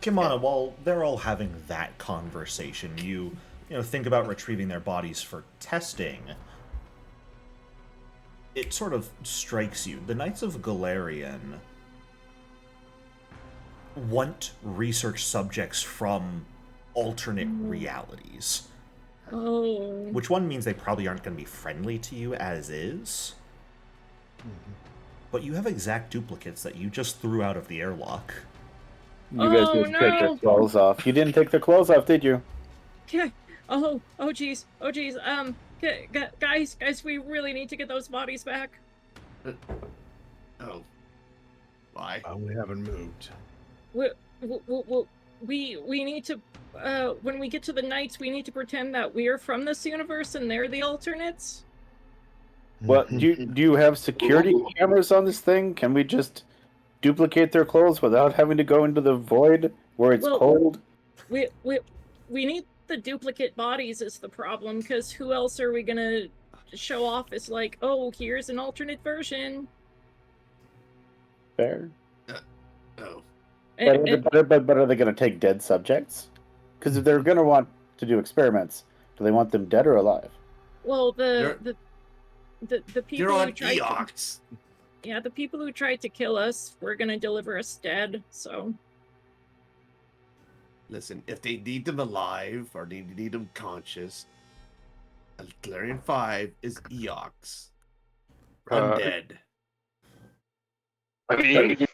Kamana, while they're all having that conversation, you think about retrieving their bodies for testing. It sort of strikes you. The Knights of Galarian want research subjects from alternate realities. Oh. Which one means they probably aren't going to be friendly to you as is. But you have exact duplicates that you just threw out of the airlock. You guys Oh, didn't take no. their clothes off. You didn't take their clothes off, did you? Yeah. Oh geez. Guys, we really need to get those bodies back. Oh. Why? We haven't moved. We need to, when we get to the Knights, we need to pretend that we're from this universe and they're the alternates. What? Do you have security cameras on this thing? Can we just duplicate their clothes without having to go into the void where it's Well, cold? We need the duplicate bodies is the problem, because who else are we gonna show off as like, oh, here's an alternate version. Fair. Oh. But are they going to take dead subjects? Because if they're going to want to do experiments, do they want them dead or alive? Well, the people You're on who tried Eox. the people who tried to kill us were gonna deliver us dead. So Listen, if they need them alive or they need them conscious, Galarian 5 is Eox. Undead. I mean,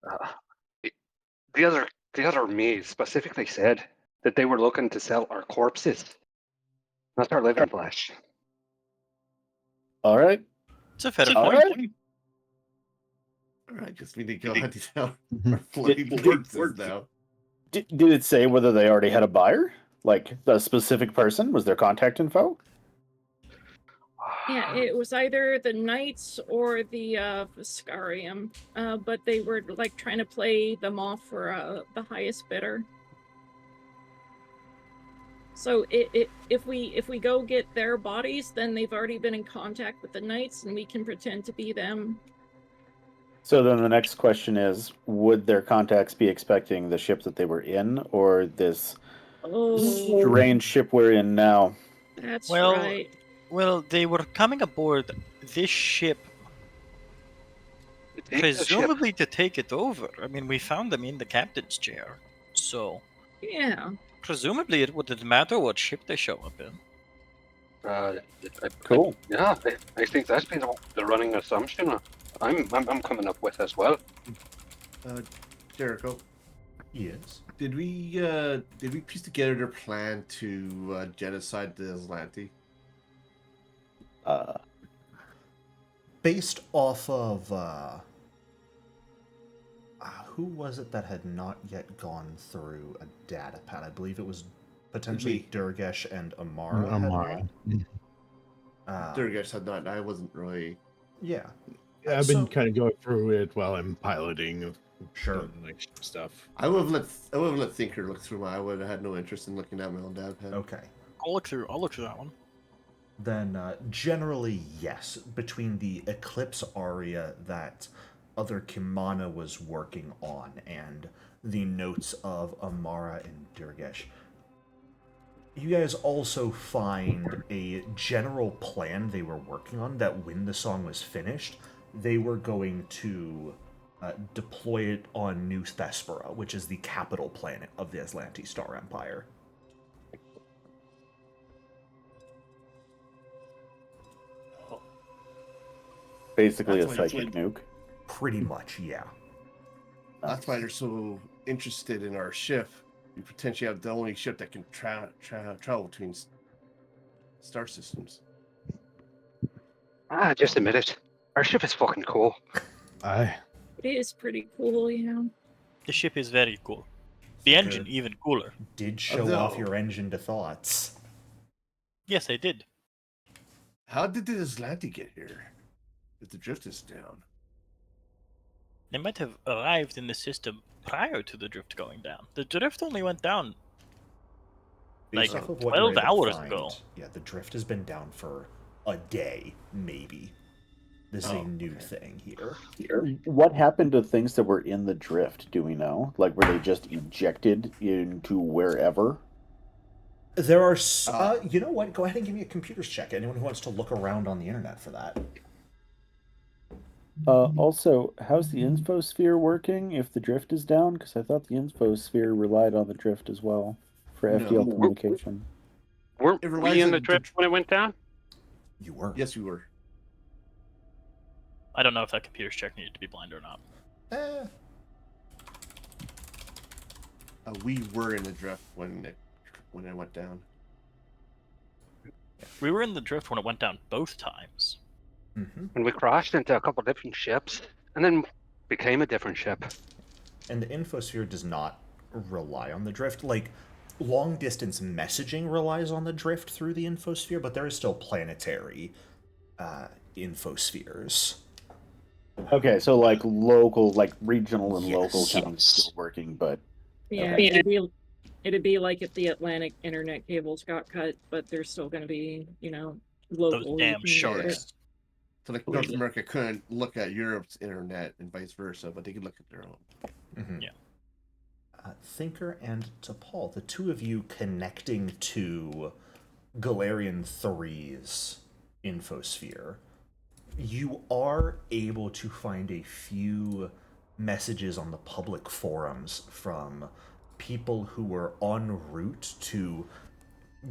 uh, the other me specifically said that they were looking to sell our corpses, not our living flesh. All right. It's a fair All point. right. Alright, guess we need to go hunting down Mhm. our floating corpses now. Did it say whether they already had a buyer? Like the specific person? Was their contact info? Yeah, it was either the Knights or the Veskarium, but they were like trying to play them off for the highest bidder. So if we go get their bodies, then they've already been in contact with the Knights, and we can pretend to be them. So then the next question is, would their contacts be expecting the ship that they were in, or this strange ship we're in now? That's Well, right. Well, they were coming aboard this ship, Take the ship. presumably to take it over. I mean, we found them in the captain's chair, so Yeah. presumably it wouldn't matter what ship they show up in. Cool. Yeah, I think that's been the running assumption I'm coming up with as well. Jericho, Yes. did we piece together their plan to genocide the Aslanti? Based off of who was it that had not yet gone through a datapad? I believe it was potentially Durgesh and Amara. Amara. Durgesh had not. I wasn't really. Yeah. Yeah, I've been So- kind of going through it while I'm piloting. Sure. doing, like stuff. I would have let Thinker look through my. I would have had no interest in looking at my own datapad. Okay. I'll look through that one. Then generally, yes. Between the Eclipse aria that other Kimana was working on and the notes of Amara and Durgesh, you guys also find a general plan they were working on that when the song was finished, they were going to deploy it on New Thespera, which is the capital planet of the Aslanti Star Empire. Basically That's a why it's psychic nuke. Pretty much, yeah. That's why they're so interested in our ship. We potentially have the only ship that can travel between star systems. Just admit it. Our ship is fucking cool. It is pretty cool, yeah. The ship is very cool. The engine even cooler. Did show off your engine to thoughts. Yes, I did. How did the Aslanti get here? If the drift is down. They might have arrived in the system prior to the drift going down. The drift only went down like Based off of what you're 12 able to hours find, ago. Yeah, the drift has been down for a day, maybe. This is a new thing here. What happened to things that were in the drift? Do we know? Like, were they just ejected into wherever? There are... you know what? Go ahead and give me a computers check. Anyone who wants to look around on the internet for that. Also, how's the infosphere working if the drift is down? Because I thought the infosphere relied on the drift as well for No. FDL communication. Weren't It we relies in the on drift when it went down? You were. Yes, we were. I don't know if that computer's check needed to be blind or not. We were in the drift when it went down. We were in the drift when it went down both times. Mm-hmm. And we crashed into a couple different ships, and then became a different ship. And the infosphere does not rely on the drift. Like, long-distance messaging relies on the drift through the infosphere, but there is still planetary infospheres. Okay, so like local, like regional and Yes. local kind of still working, but Yeah, Okay. it'd be like if the Atlantic internet cables got cut, but there's still going to be, local. Those damn you can get it. sharks. So like North America couldn't look at Europe's internet and vice versa, but they could look at their own. Mm-hmm. Yeah. Thinker and T'Pol, the two of you connecting to Galarian 3's infosphere, you are able to find a few messages on the public forums from people who were en route to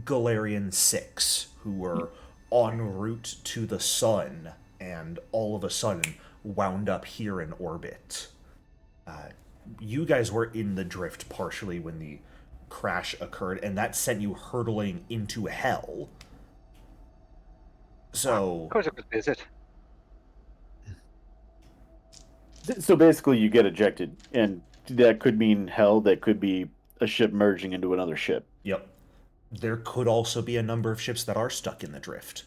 Galarian 6, who were en route to the sun, and all of a sudden wound up here in orbit. You guys were in the drift partially when the crash occurred, and that sent you hurtling into hell. So, Of course, it was visit. So basically, you get ejected, and that could mean hell. That could be a ship merging into another ship. yep. There could also be a number of ships that are stuck in the drift.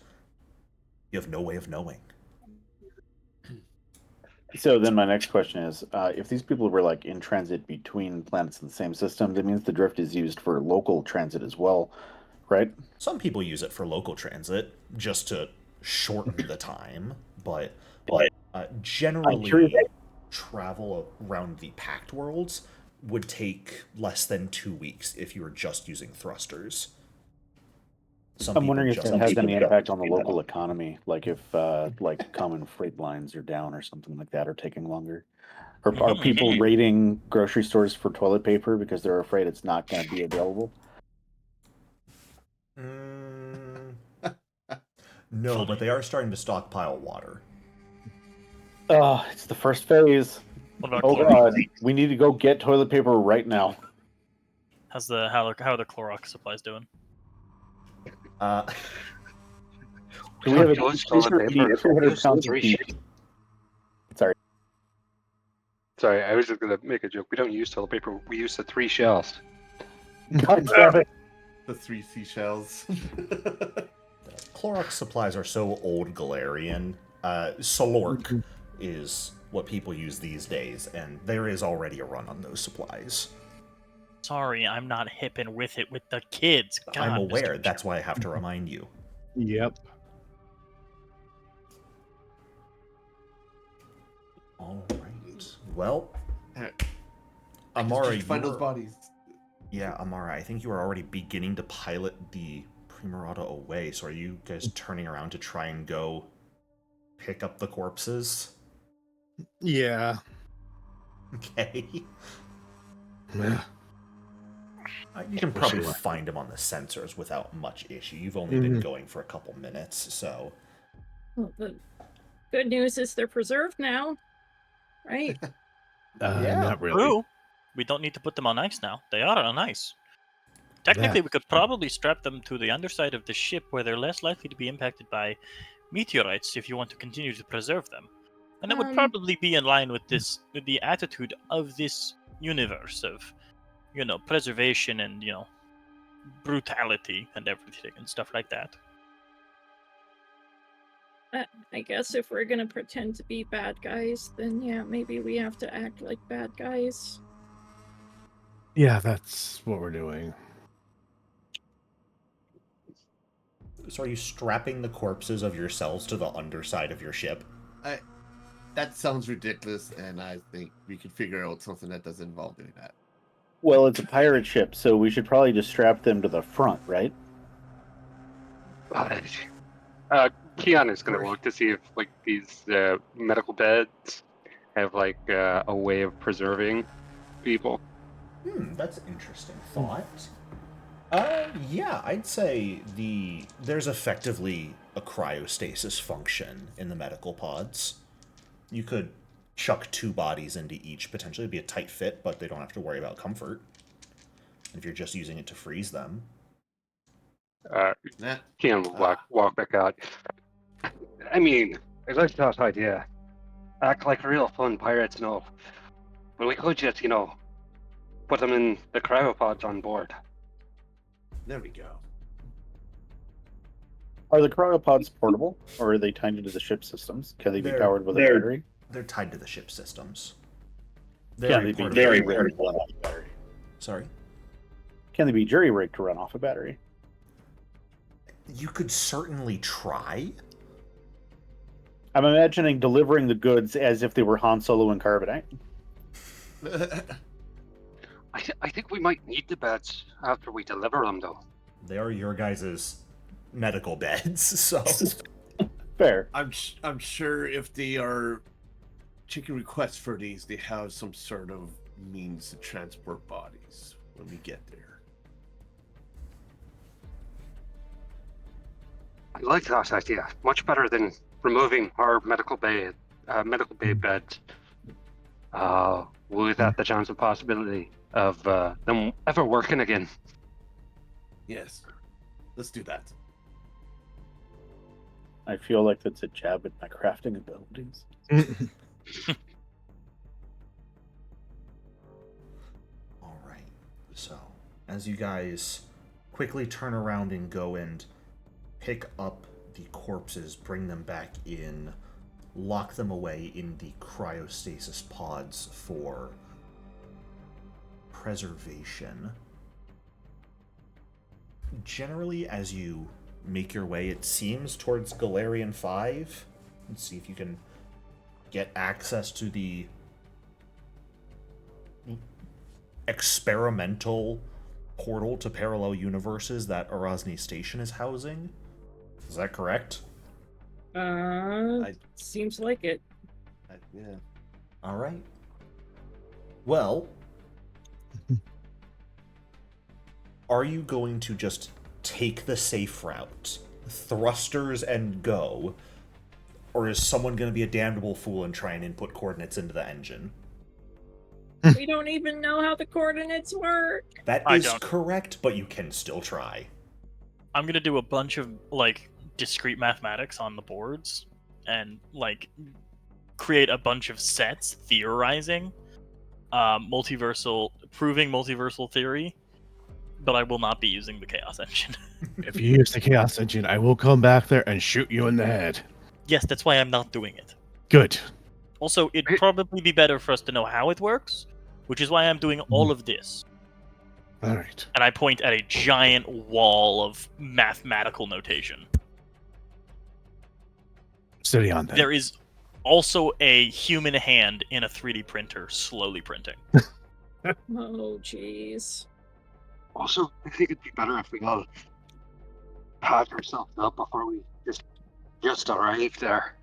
You have no way of knowing. So then my next question is, if these people were like in transit between planets in the same system, that means the drift is used for local transit as well, right? Some people use it for local transit just to shorten the time, but generally, travel around the Pact Worlds would take less than 2 weeks if you were just using thrusters. I'm wondering if that has any impact on the local economy, like if like common freight lines are down or something like that, or taking longer. Or are people raiding grocery stores for toilet paper because they're afraid it's not going to be available? No, but they are starting to stockpile water. Oh, it's the first phase. What about Oh Clorox? god, we need to go get toilet paper right now. How are the Clorox supplies doing? Uh, Do we have a Use toilet paper. 200 pounds of beef? Sorry. Sorry, I was just gonna make a joke. We don't use toilet paper. We use the 3 shells. God damn it. The 3 seashells. Clorox supplies are so old Galarian. Solork is what people use these days, and there is already a run on those supplies. Sorry, I'm not hip and with it with the kids. God, I'm aware. That's why I have to remind you. Yep. All right. Well, Amara, Amara, find those bodies. Yeah, Amara, I think you are already beginning to pilot the Primorata away. So are you guys turning around to try and go pick up the corpses? Yeah. Okay. Yeah. You can probably find them on the sensors without much issue. You've only been going for a couple minutes, so... Well, the good news is they're preserved now, right? Not really. True. We don't need to put them on ice now. They are on ice. Technically, we could probably strap them to the underside of the ship where they're less likely to be impacted by meteorites if you want to continue to preserve them. And that would probably be in line with the attitude of this universe of, preservation and, brutality and everything and stuff like that. I guess if we're gonna pretend to be bad guys, then yeah, maybe we have to act like bad guys. Yeah, that's what we're doing. So are you strapping the corpses of yourselves to the underside of your ship? That sounds ridiculous, and I think we could figure out something that doesn't involve doing that. Well, it's a pirate ship, so we should probably just strap them to the front, right? Keon is gonna look to see if these medical beds have a way of preserving people. That's an interesting thought. Yeah, I'd say there's effectively a cryostasis function in the medical pods. You could chuck 2 bodies into each, potentially. It'd be a tight fit, but they don't have to worry about comfort if you're just using it to freeze them. Keon will walk back out. I mean, I like that idea. Act like real fun pirates, no. But we could just, put them in the cryopods on board. There we go. Are the cryopods portable, or are they tied into the ship systems? Can they be powered with a battery? They're tied to the ship systems. Can they be very rigged to run off a battery? Sorry? Can they be jury rigged to run off a battery? You could certainly try. I'm imagining delivering the goods as if they were Han Solo and Carbonite. I think we might need the beds after we deliver them, though. They are your guys' medical beds, so... Fair. I'm sure if they are taking requests for these, they have some sort of means to transport bodies. when we get there. I like that idea. Much better than removing our medical bay bed. Without the chance of possibility of them ever working again. Yes. Let's do that. I feel like that's a jab at my crafting abilities. All right. So, as you guys quickly turn around and go and pick up the corpses, bring them back in, lock them away in the cryostasis pods for preservation. Generally, as you make your way, it seems, towards Galarian 5. Let's see if you can get access to the experimental portal to parallel universes that Erasni Station is housing. Is that correct? Seems like it. Yeah. All right. Well, are you going to just take the safe route, thrusters and go, or is someone going to be a damnable fool and try and input coordinates into the engine? We don't even know how the coordinates work. That I is don't. correct, but you can still try. I'm gonna do a bunch of like discrete mathematics on the boards and like create a bunch of sets theorizing proving multiversal theory, but I will not be using the chaos engine. If you use the chaos engine, I will come back there and shoot you in the head. Yes, that's why I'm not doing it. Good. Also, it'd probably be better for us to know how it works, which is why I'm doing all of this. All right. And I point at a giant wall of mathematical notation. Steady on that. There is also a human hand in a 3D printer slowly printing. Oh, jeez. Also, I think it'd be better if we all pack ourselves up before we just arrive there.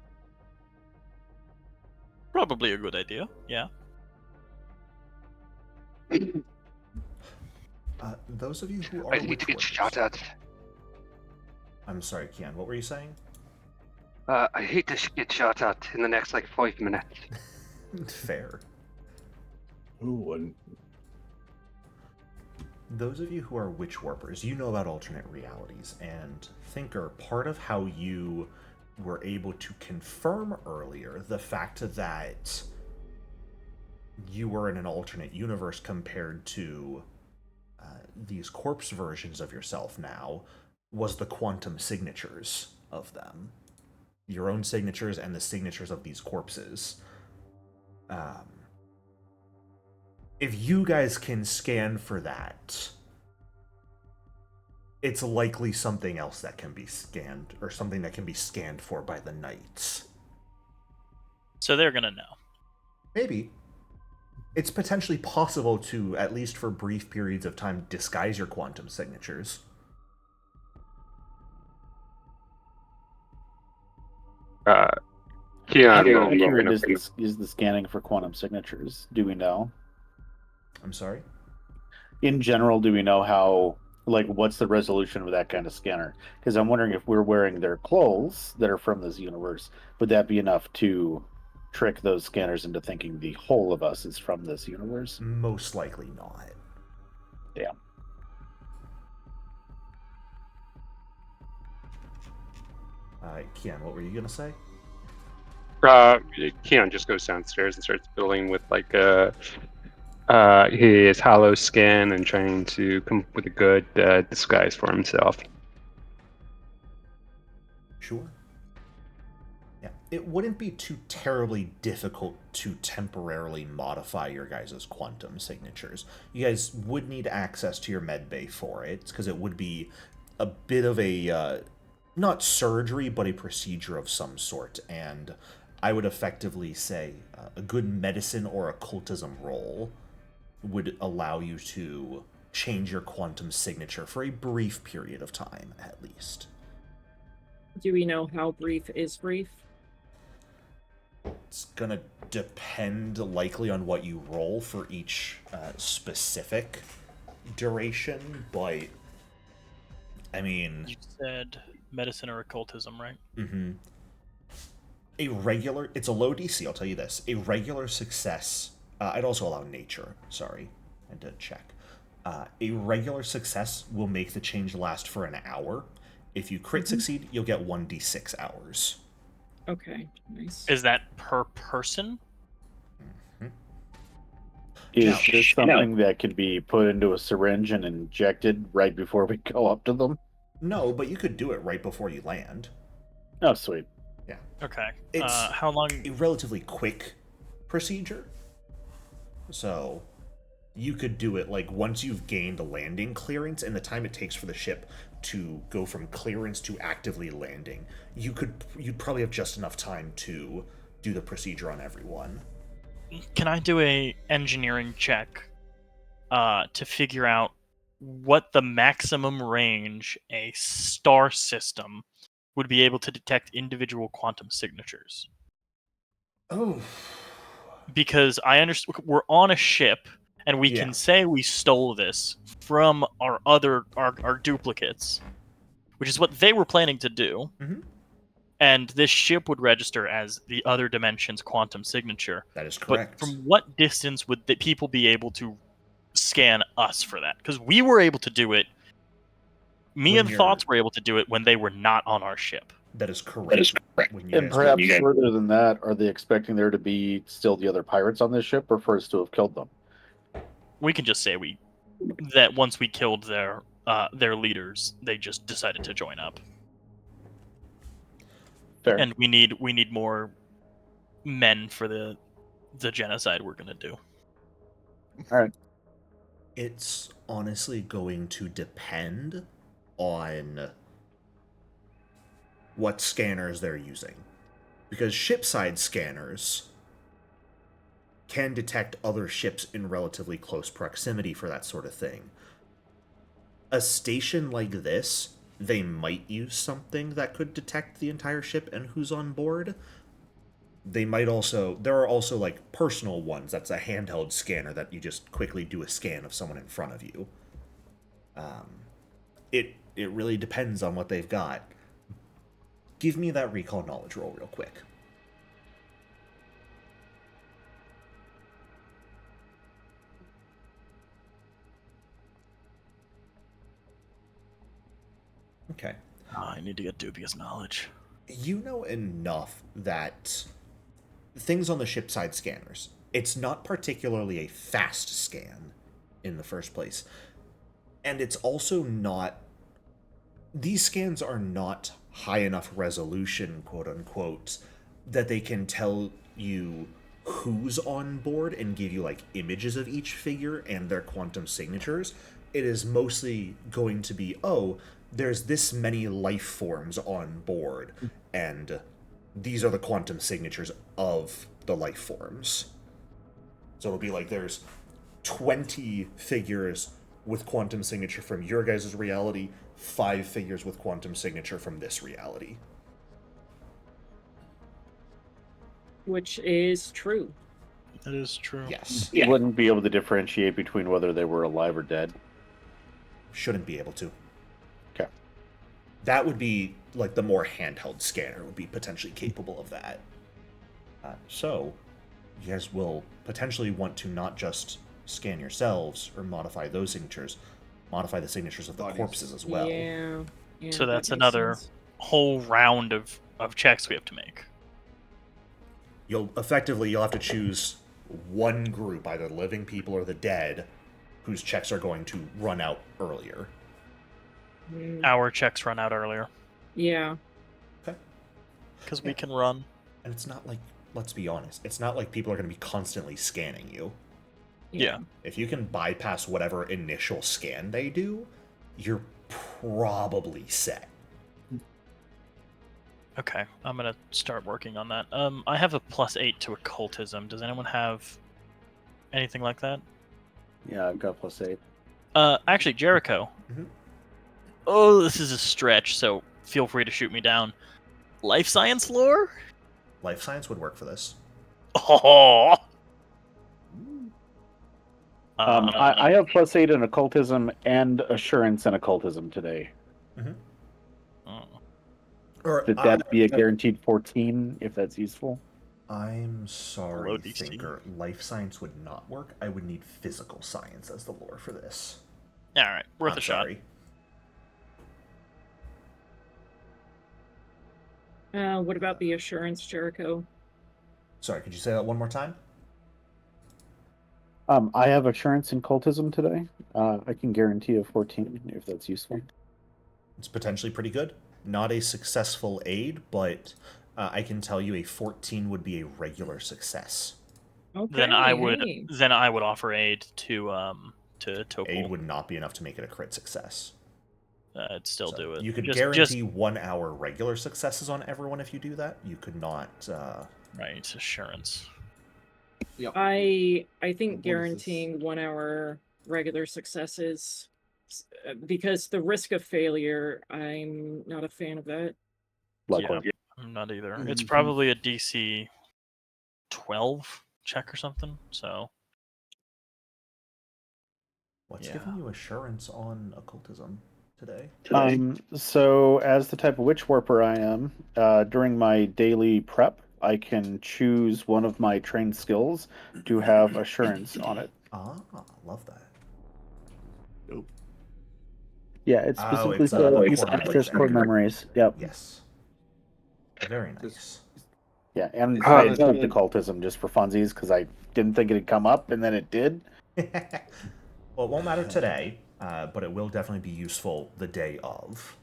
Probably a good idea, yeah. Those of you who are I need to get witch shot workers- at. I'm sorry, Kian, what were you saying? I hate to get shot at in the next 5 minutes. Fair. Who wouldn't? Those of you who are witch warpers, you know about alternate realities, and Thinker, part of how you were able to confirm earlier the fact that you were in an alternate universe compared to these corpse versions of yourself now was the quantum signatures of them. Your own signatures and the signatures of these corpses. If you guys can scan for that, it's likely something else that can be scanned, or something that can be scanned for by the knights. So they're gonna know. Maybe. It's potentially possible to, at least for brief periods of time, disguise your quantum signatures. How Keon, accurate is the scanning for quantum signatures? Do we know? I'm sorry? In general, do we know how, what's the resolution of that kind of scanner? Because I'm wondering if we're wearing their clothes that are from this universe, would that be enough to trick those scanners into thinking the whole of us is from this universe? Most likely not. Damn. Kian, what were you gonna say? Keon just goes downstairs and starts building with his hollow skin and trying to come up with a good disguise for himself. Sure. Yeah, it wouldn't be too terribly difficult to temporarily modify your guys' quantum signatures. You guys would need access to your medbay for it, because it would be a bit of a, not surgery, but a procedure of some sort, and I would effectively say a good medicine or occultism roll would allow you to change your quantum signature for a brief period of time, at least. Do we know how brief is brief? It's gonna depend likely on what you roll for each specific duration, but I mean, You said medicine or occultism, right? it's a low DC, I'll tell you this. A regular success, I'd also allow nature, sorry, I did check. A regular success will make the change last for an hour. If you crit succeed, you'll get 1d6 hours. Okay, nice. Is that per person? Is Now- this something that could be put into a syringe and injected right before we go up to them? No, but you could do it right before you land. Oh, sweet. Yeah. Okay. It's how long? a relatively quick procedure. So you could do it like once you've gained a landing clearance, and the time it takes for the ship to go from clearance to actively landing, you'd probably have just enough time to do the procedure on everyone. Can I do a engineering check to figure out what the maximum range a star system would be able to detect individual quantum signatures? Oh. Because I understand we're on a ship, and we Yeah. can say we stole this from our duplicates, which is what they were planning to do. Mhm. And this ship would register as the other dimension's quantum signature. That is correct. But from what distance would the people be able to scan us for that? Because we were able to do it. Me When and you're- Thoughts were able to do it when they were not on our ship. That is correct. When you And guys- perhaps further than that, are they expecting there to be still the other pirates on this ship, or for us to have killed them? We can just say that once we killed their leaders, they just decided to join up. Fair. And we need more men for the genocide we're gonna do. All right. It's honestly going to depend on what scanners they're using. Because shipside scanners can detect other ships in relatively close proximity for that sort of thing. A station like this, they might use something that could detect the entire ship and who's on board. There are also like personal ones. That's a handheld scanner that you just quickly do a scan of someone in front of you. It really depends on what they've got. Give me that recall knowledge roll real quick. Okay. I need to get dubious knowledge. You know enough that things on the shipside scanners, it's not particularly a fast scan in the first place. And it's also not... These scans are not high enough resolution, quote-unquote, that they can tell you who's on board and give you, like, images of each figure and their quantum signatures. It is mostly going to be, oh, there's this many life forms on board, and these are the quantum signatures of the life forms. So it'll be like there's 20 figures with quantum signature from your guys' reality, 5 figures with quantum signature from this reality. Which is true. That is true. Yes. You wouldn't be able to differentiate between whether they were alive or dead. Shouldn't be able to. Okay. That would be, like, the more handheld scanner would be potentially capable of that. So, you guys will potentially want to not just scan yourselves or modify those signatures, modify the signatures of the Bodies. corpses as well. Yeah. So that's that makes another sense. whole round of checks we have to make. You'll have to choose one group, either the living people or the dead, whose checks are going to run out earlier. Mm, Our checks run out earlier yeah. Okay. because we can run. And it's not like, let's be honest, it's not like people are going to be constantly scanning you. Yeah. If you can bypass whatever initial scan they do, you're probably set. Okay, I'm gonna start working on that. I have a +8 to occultism. Does anyone have anything like that? Yeah, I've got +8. Actually, Jericho. Mhm. Oh, this is a stretch, so feel free to shoot me down. Life science lore? Life science would work for this. Oh, I have +8 in occultism and assurance in occultism today. Or Should that be a guaranteed 14 if that's useful? I'm sorry, Low DC. Thinker. Life science would not work. I would need physical science as the lore for this. All right, worth I'm a shot. sorry. What about the assurance, Jericho? Sorry, could you say that one more time? I have assurance in cultism today. I can guarantee a 14 if that's useful. It's potentially pretty good. Not a successful aid, but I can tell you a 14 would be a regular success. Okay. Then I would hey. offer aid to Topol. Aid would not be enough to make it a crit success. I'd still So do it. You could Just- guarantee 1 hour regular successes on everyone if you do that. You could not. Right, assurance. Yep. I think What is this? guaranteeing 1 hour regular successes, because the risk of failure, I'm not a fan of that. Likewise. Yeah, I'm not either. It's Mhm. probably a DC 12 check or something. So What's Yeah. giving you assurance on occultism today? So as the type of witch warper I am, during my daily prep, I can choose one of my trained skills to have assurance on it. Ah, love that. Nope. Yeah, it's Oh, specifically it's, for core these memories. access There core we go. memories. Yep. Yes. Very nice. Yeah, and It's I not- took the cultism just for funsies because I didn't think it'd come up, and then it did. Well, it won't matter today, but it will definitely be useful the day of.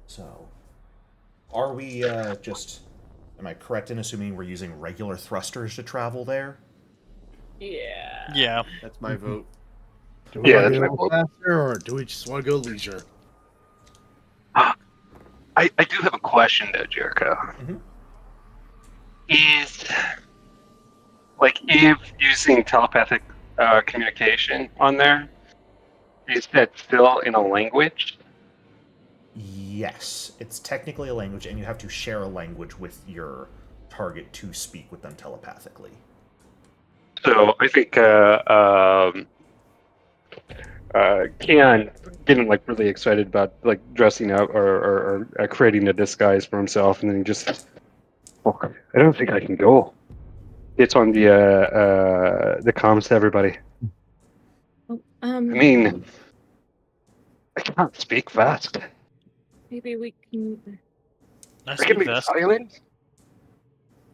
So, are we just... Am I correct in assuming we're using regular thrusters to travel there? Yeah. yeah, That's my vote. Do we Yeah, want that's to my go vote. faster, or do we just want to go leisure? I do have a question though, Jericho. Mhm. Is like if using telepathic communication on there, is that still in a language? Yes, it's technically a language, and you have to share a language with your target to speak with them telepathically. So I think Keon getting like really excited about like dressing up or creating a disguise for himself, and then he just, oh, I don't think I can go. It's on the comms to everybody. Well, I mean, I can't speak fast. maybe we can. I I speak can be Vesk. silent.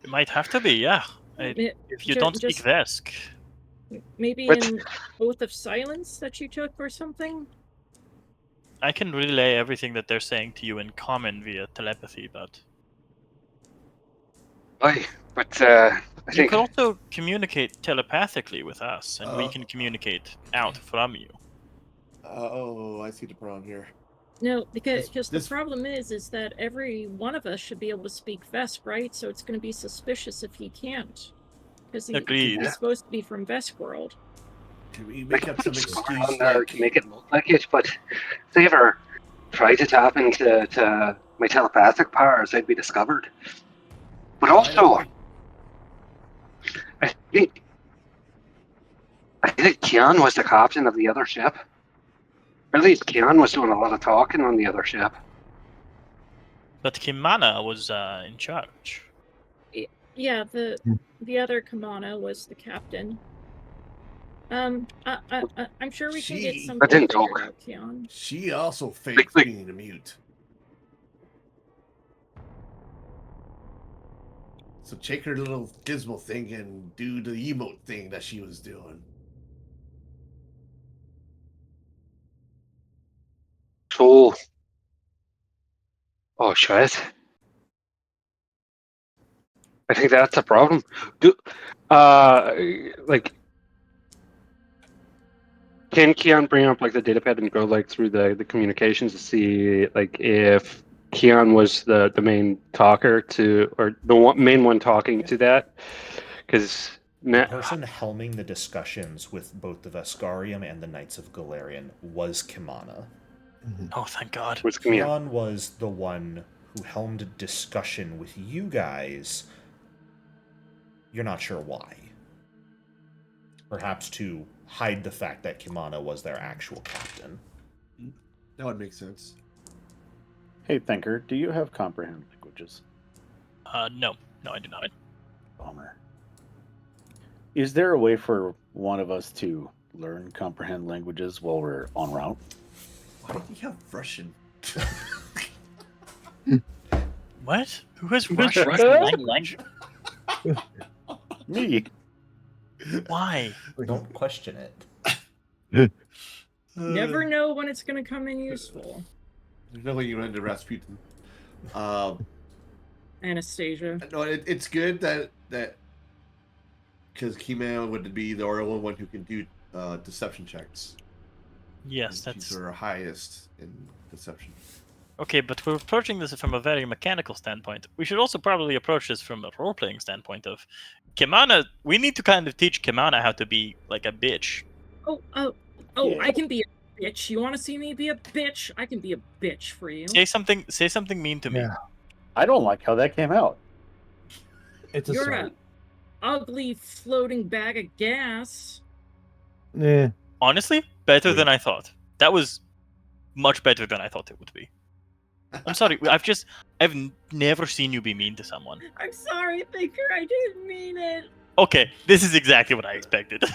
It might have to be, yeah. If you don't speak Vesk, Maybe But- an oath of silence that you took or something. I can relay everything that they're saying to you in common via telepathy, but I you think could also communicate telepathically with us, and we Oh. can communicate out from you. Oh, I see the problem here. No, because This- the problem is that every one of us should be able to speak Vesk, right? So it's going to be suspicious if he can't, because Agreed. he's supposed to be from Veskworld. Can we I make can up put some a scar excuse on there like to make it look like it, but if they ever try to tap into my telepathic powers, I'd be discovered. But also, I think Keon was the captain of the other ship. Or at least Keon was doing a lot of talking on the other ship. But Kimana was in charge. Yeah, the other Kamana was the captain. I'm sure we can get She- something didn't figured talk. out, Keon. she also faked Like- being a mute. So take her little gizmo thing and do the emote thing that she was doing. So, oh shit. I think that's a problem. Like, can Keon bring up like the datapad and go like through the communications to see like if Keon was the main talker to, or the main one talking to that? Because The person helming the discussions with both the Veskarium and the Knights of Galarian was Kimana. Oh, thank God. was Keon. Keon was the one who helmed a discussion with you guys. You're not sure why. perhaps to hide the fact that Kimana was their actual captain. That would make sense. Hey, Thinker, do you have comprehend languages? No, I do not. Bummer. Is there a way for one of us to learn comprehend languages while we're en route? Why do you have Russian? What? Who has Russian language? Me. Why? Don't question it. Never know when it's going to come in useful. There's no way you run into Rasputin. Anastasia. No, it's good that because Kima would be the only one who can do deception checks. Yes, And that's she's our highest in deception. okay. But we're approaching this from a very mechanical standpoint. We should also probably approach this from a role-playing standpoint of Kimana. We need to kind of teach Kimana how to be like a bitch. Oh, Yeah. I can be a bitch. You want to see me be a bitch? I can be a bitch for you. Say something mean to me. Yeah. I don't like how that came out. It's a You're start. a ugly floating bag of gas. Yeah. Honestly, better Wait. than I thought. That was much better than I thought it would be. I'm sorry. I've never seen you be mean to someone. I'm sorry, Thinker. I didn't mean it. Okay, this is exactly what I expected.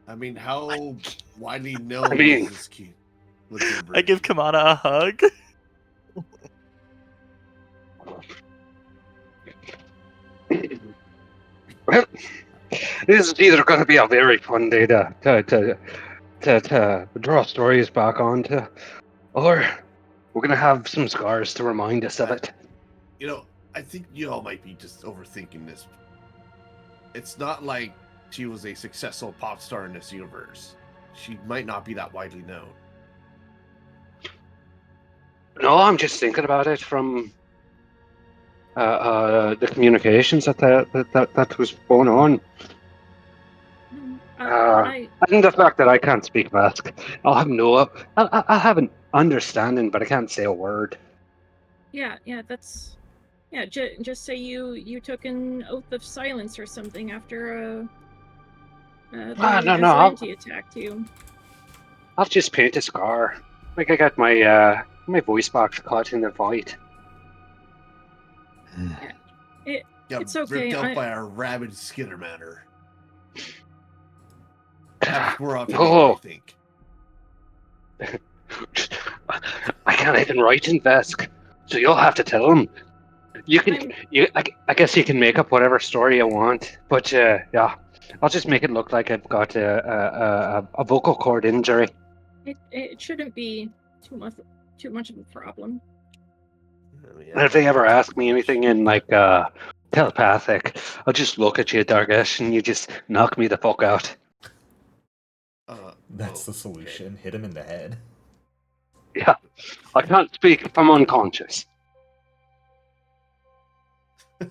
I mean, how widely known I mean- is this kid? What's your I give version? Kamana a hug. Well, this is either going to be a very fun day to draw stories back onto, or we're going to have some scars to remind us of it. You know, I think you all might be just overthinking this. It's not like she was a successful pop star in this universe. She might not be that widely known. No, I'm just thinking about it from the communications that was going on. And the fact that I can't speak Basque. I'll have an understanding, but I can't say a word. Yeah, that's. Yeah, just say you took an oath of silence or something after the No, Aslanti attacked you. I'll just paint a scar. Like I got my my voice box caught in the void. Got It's okay, ripped out I- by a rabid Skinner matter. That's we're off to Oh. I think. I can't even write in Vesk, so you'll have to tell him. You can, I guess you can make up whatever story you want, but yeah, I'll just make it look like I've got a vocal cord injury. It shouldn't be too much of a problem. And if they ever ask me anything in like telepathic, I'll just look at you, Dargesh, and you just knock me the fuck out. That's the solution. Hit him in the head. Yeah, I can't speak if I'm unconscious.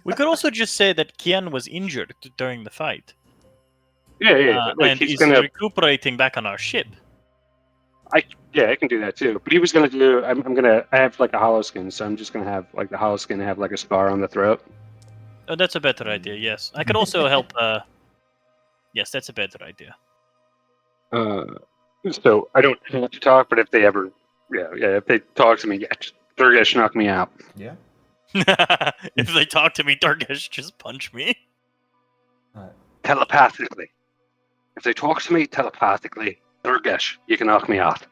We could also just say that Kian was injured during the fight. Yeah, like and he's is gonna. recuperating back on our ship. I can do that too. But he was gonna do. I have like a hollow skin, so I'm just gonna have like the hollow skin have like a scar on the throat. Oh, that's a better idea. Yes, I could also help. Yes, that's a better idea. So I don't have to talk, but if they ever, if they talk to me, they're gonna knock me out. Yeah. If they talk to me, Dargesh, just punch me. Telepathically. If they talk to me telepathically, Durgesh, you can knock me out.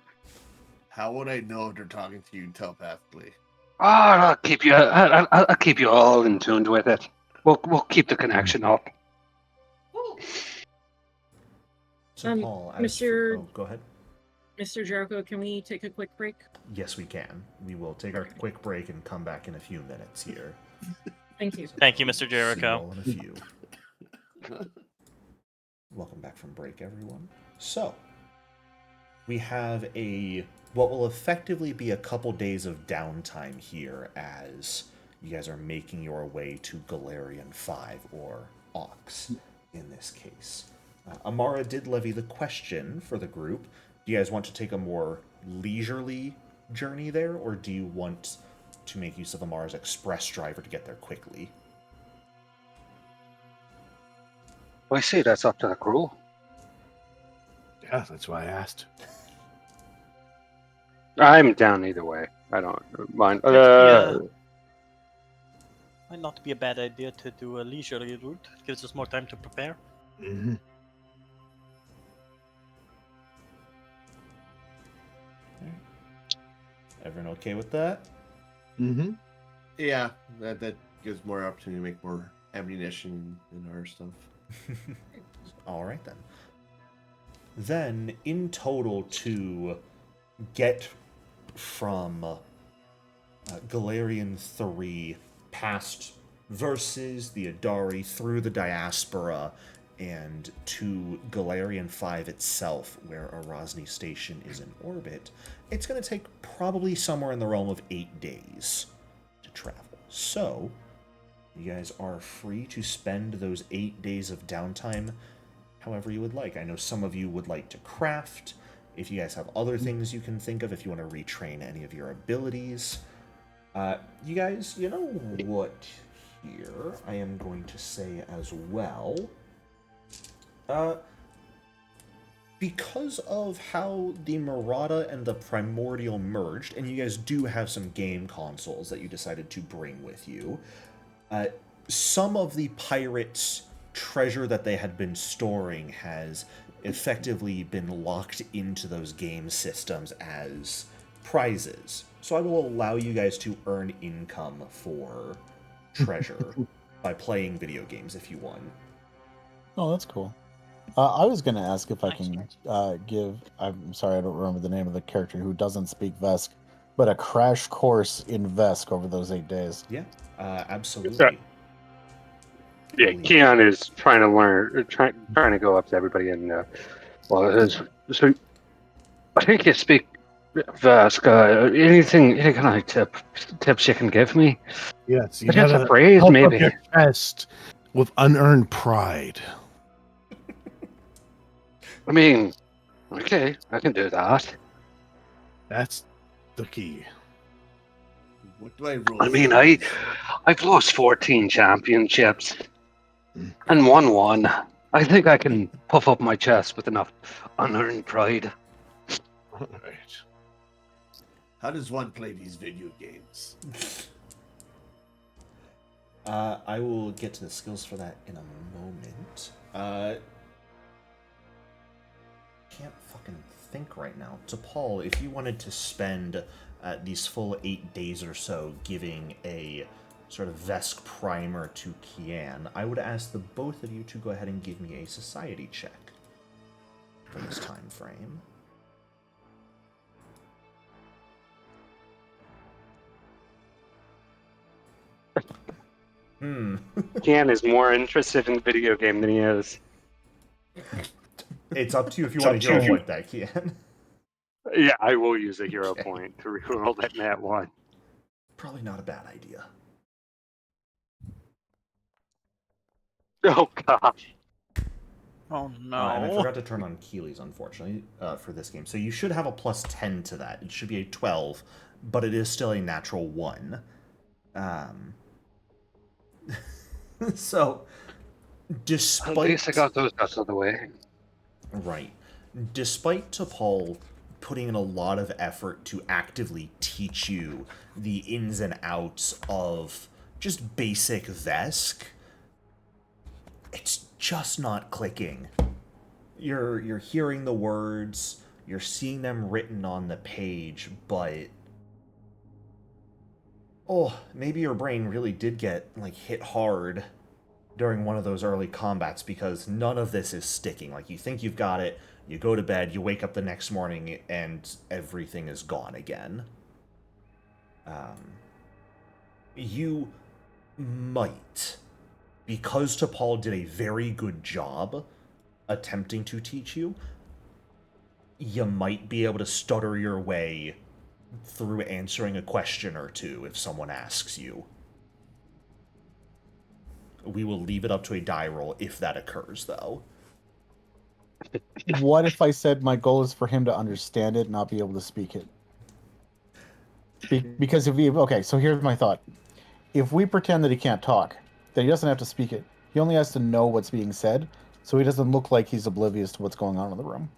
How would I know if they're talking to you telepathically? I'll keep you all in tune with it. We'll keep the connection up. So, Paul, go ahead. Mr. Jericho, can we take a quick break? Yes, we can. We will take our quick break and come back in a few minutes here. Thank you. Thank you, Mr. See you Jericho. all in a few. Welcome back from break, everyone. So, we have what will effectively be a couple days of downtime here as you guys are making your way to Galarian 5, or Ox in this case. Amara did levy the question for the group. Do you guys want to take a more leisurely journey there, or do you want to make use of Amara's express driver to get there quickly? Well, I see that's up to the crew. Yeah, that's why I asked. I'm down either way. I don't mind. Yeah. Might not be a bad idea to do a leisurely route. It gives us more time to prepare. Mm-hmm. Everyone okay with that? Mm-hmm. Yeah, that gives more opportunity to make more ammunition in our stuff. All right, then. Then, in total, to get from Galarian 3 past Versus, the Adari, through the Diaspora, and to Galarian 5 itself, where Arosni Station is in orbit, it's going to take probably somewhere in the realm of 8 days to travel. So, you guys are free to spend those 8 days of downtime however you would like. I know some of you would like to craft. If you guys have other things you can think of, if you want to retrain any of your abilities. You guys, you know what here I am going to say as well. Because of how the Marauder and the Primordial merged, and you guys do have some game consoles that you decided to bring with you, some of the pirates' treasure that they had been storing has effectively been locked into those game systems as prizes. So I will allow you guys to earn income for treasure by playing video games if you want. Oh, that's cool. I was going to ask if I can give... I'm sorry, I don't remember the name of the character who doesn't speak Vesk, but a crash course in Vesk over those 8 days. Yeah, absolutely. Yeah, Keon is trying to learn, trying to go up to everybody and, so I think you speak Vesk. Any kind of tips you can give me? Yes, you I guess gotta a phrase, help maybe. up your chest with unearned pride. I mean, okay, I can do that. That's the key. What do I roll? I mean, I've lost 14 championships Mm. and won one. I think I can puff up my chest with enough unearned pride. All right. How does one play these video games? I will get to the skills for that in a moment. Can't fucking think right now. To Paul, if you wanted to spend these full 8 days or so giving a sort of Vesk primer to Kian, I would ask the both of you to go ahead and give me a society check for this time frame. Ken is more interested in the video game than he is. It's up to you if you want to hero point that, Kian. Yeah, I will use a hero Okay. point to reroll that nat one. Probably not a bad idea. Oh gosh. Oh no. And I forgot to turn on Keely's, unfortunately, for this game. So you should have a plus 10 to that. It should be a 12, but it is still a natural 1. So, despite... At least I got those out of the way. Right. Despite T'Pol putting in a lot of effort to actively teach you the ins and outs of just basic Vesk, it's just not clicking. You're hearing the words, you're seeing them written on the page, but maybe your brain really did get hit hard during one of those early combats, because none of this is sticking. You think you've got it, you go to bed, you wake up the next morning, and everything is gone again. You might, because T'Pol did a very good job attempting to teach you, you might be able to stutter your way through answering a question or two if someone asks you. We will leave it up to a die roll if that occurs, though. What if I said my goal is for him to understand it, not be able to speak it? Because if we... Okay, so here's my thought. If we pretend that he can't talk, then he doesn't have to speak it. He only has to know what's being said. So he doesn't look like he's oblivious to what's going on in the room.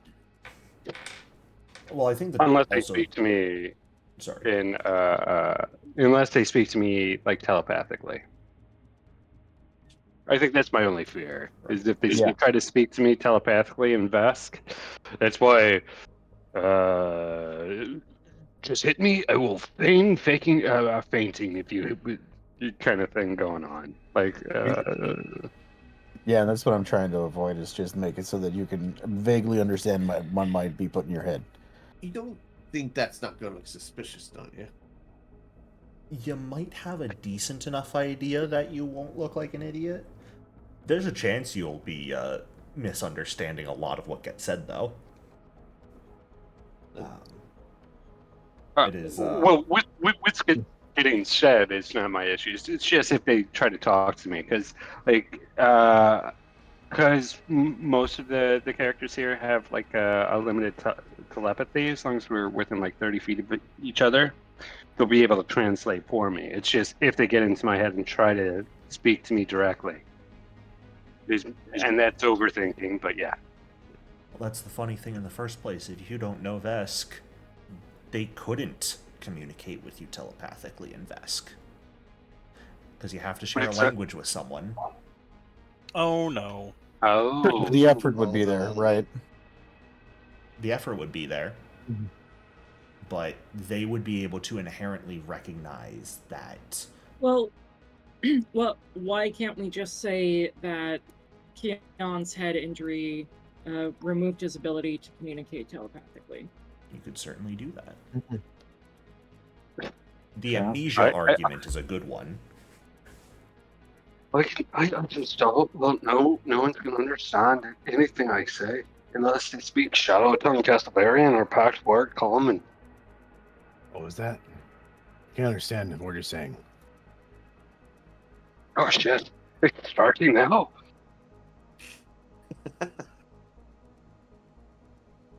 Well, I think that Unless they also... speak to me Sorry. in unless they speak to me like telepathically. I think that's my only fear is if they Yeah. try to speak to me telepathically in Vesk. That's why just hit me. I will feign fainting if you kind of thing going on. Like Yeah, that's what I'm trying to avoid, is just make it so that you can vaguely understand what one might be put in your head. You don't think that's not going to look suspicious, don't you? You might have a decent enough idea that you won't look like an idiot. There's a chance you'll be misunderstanding a lot of what gets said, though. It is... well, what's getting said is not my issue. It's just if they try to talk to me, because like most of the characters here have like a limited telepathy. As long as we're within like 30 feet of each other, they'll be able to translate for me. It's just if they get into my head and try to speak to me directly. And that's overthinking, but yeah. Well, that's the funny thing in the first place. If you don't know Vesk, they couldn't communicate with you telepathically in Vesk. Because you have to share a language with someone. Oh no. Oh. The effort would be there, right? The effort would be there. But they would be able to inherently recognize that. Well, why can't we just say that Keon's head injury removed his ability to communicate telepathically? You could certainly do that. The Yeah. amnesia argument is a good one. I just don't. Well, no one's gonna understand anything I say unless they speak Shadow Tongue, Castellarian, or Pact Word Common. What was that? I can't understand what you're saying. Oh shit! It's starting now.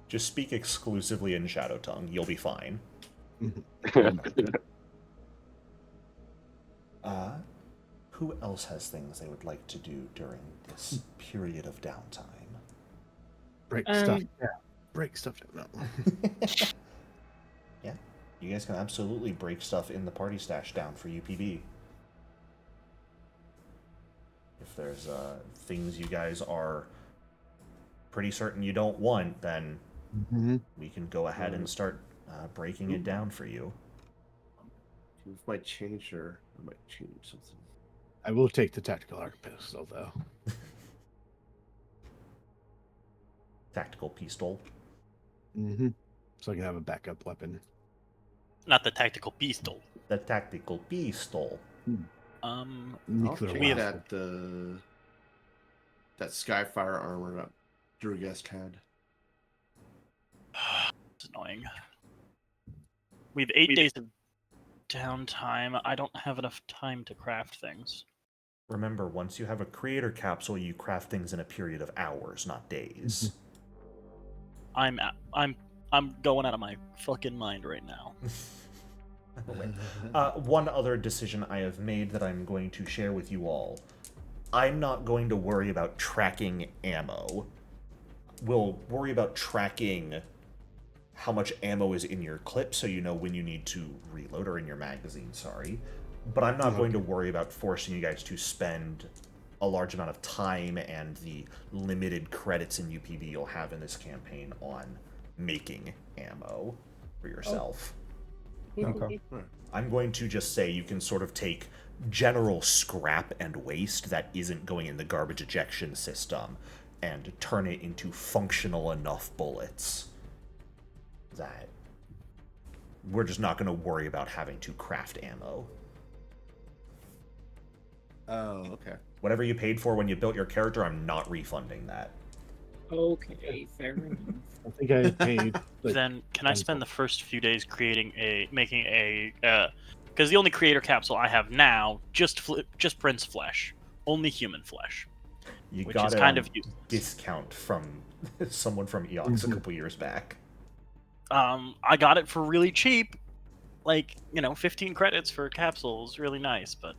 Just speak exclusively in Shadow Tongue. You'll be fine. Who else has things they would like to do during this period of downtime? Break stuff. Yeah. Break stuff down. Yeah, you guys can absolutely break stuff in the party stash down for UPB. If there's things you guys are pretty certain you don't want, then we can go ahead and start breaking it down for you. It might change, or I might change something. I will take the tactical arc pistol, though. Tactical pistol. So I can have a backup weapon. Not the tactical pistol. The tactical pistol. I'll Nuclear take weapon. that Skyfire armor that Drew Guest had. It's annoying. We have 8 days of downtime. I don't have enough time to craft things. Remember, once you have a creator capsule, you craft things in a period of hours, not days. I'm going out of my fucking mind right now. One other decision I have made that I'm going to share with you all. I'm not going to worry about tracking ammo. We'll worry about tracking how much ammo is in your clip so you know when you need to reload, or in your magazine, sorry. But I'm not going to worry about forcing you guys to spend a large amount of time and the limited credits in UPB you'll have in this campaign on making ammo for yourself. Okay. I'm going to just say you can sort of take general scrap and waste that isn't going in the garbage ejection system and turn it into functional enough bullets that we're just not going to worry about having to craft ammo. Oh, okay. Whatever you paid for when you built your character, I'm not refunding that. Okay, fair enough. I think I paid. Then can I spend the first few days making a because the only creator capsule I have now just prints flesh, only human flesh, You which got is it kind on of useless. discount from someone from EOX a couple years back. I got it for really cheap, like 15 credits for a capsule is really nice, but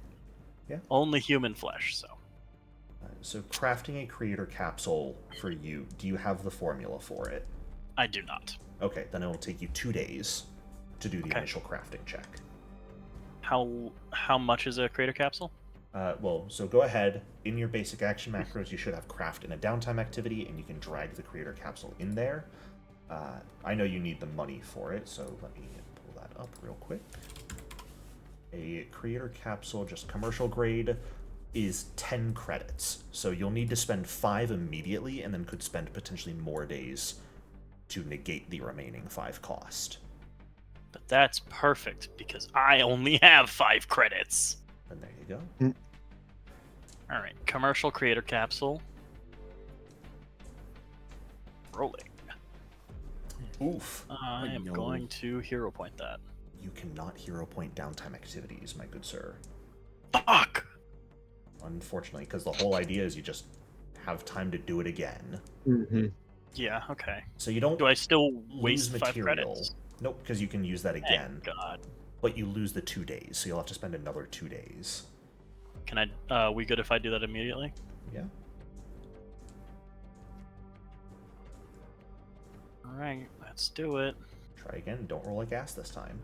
Yeah. only human flesh. So So crafting a creator capsule for you, do you have the formula for it? I do not. Okay, then it'll take you 2 days to do the Okay. initial crafting check. How much is a creator capsule? So go ahead. In your basic action macros, you should have craft in a downtime activity, and you can drag the creator capsule in there. I know you need the money for it, so let me pull that up real quick. A creator capsule, just commercial grade, is 10 credits. So you'll need to spend 5 immediately, and then could spend potentially more days to negate the remaining 5 cost. But that's perfect, because I only have 5 credits. And there you go. Alright, commercial creator capsule. Rolling. Oof. I am no. going to hero point that. You cannot hero point downtime activities, my good sir. Fuck! Unfortunately, because the whole idea is you just have time to do it again. Mm-hmm. Yeah, okay. So you don't Do I still lose waste 5 material. credits? Nope, because you can use that again. Thank God. But you lose the 2 days, so you'll have to spend another 2 days. Can I, we good if I do that immediately? Yeah. Alright, let's do it. Try again. Don't roll a gas this time.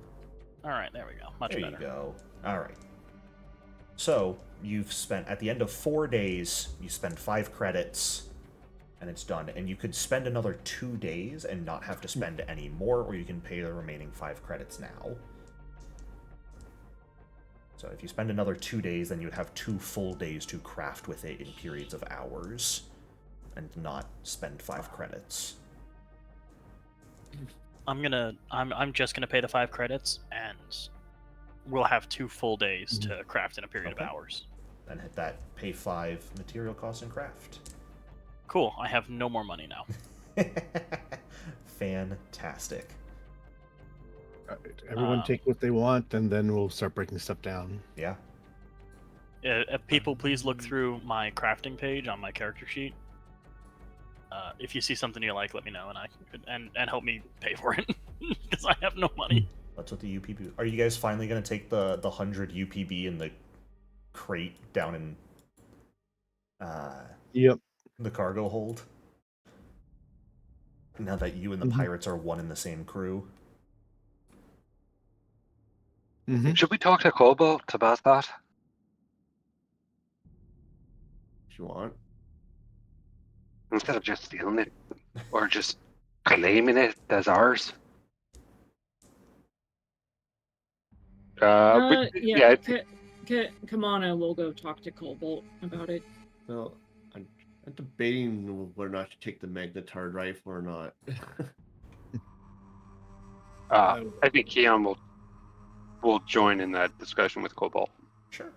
Alright, there we go. Much There better. you go. All right. So you've spent, at the end of 4 days, you spend 5 credits, and it's done. And you could spend another 2 days and not have to spend any more, or you can pay the remaining 5 credits now. So if you spend another 2 days, then you'd have 2 full days to craft with it in periods of hours, and not spend 5 credits. I'm just gonna pay the 5 credits, and we'll have 2 full days to craft in a period Okay. of hours. Then hit that pay 5 material cost and craft. Cool, I have no more money now. Fantastic. Everyone take what they want, and then we'll start breaking stuff down. Yeah. People, please look through my crafting page on my character sheet. If you see something you like, let me know, and I and help me pay for it, because I have no money. That's what the UPB. Are you guys finally gonna take the 100 UPB in the crate down in Yep. the cargo hold? Now that you and the pirates are one in the same crew. Mm-hmm. Should we talk to Cobalt about that? If you want. Instead of just stealing it, or just claiming it as ours. Yeah. Come on, and we'll go talk to Cobalt about it. Well, I'm debating whether or not to take the magnetard rifle or not. I think Keon will join in that discussion with Cobalt. Sure.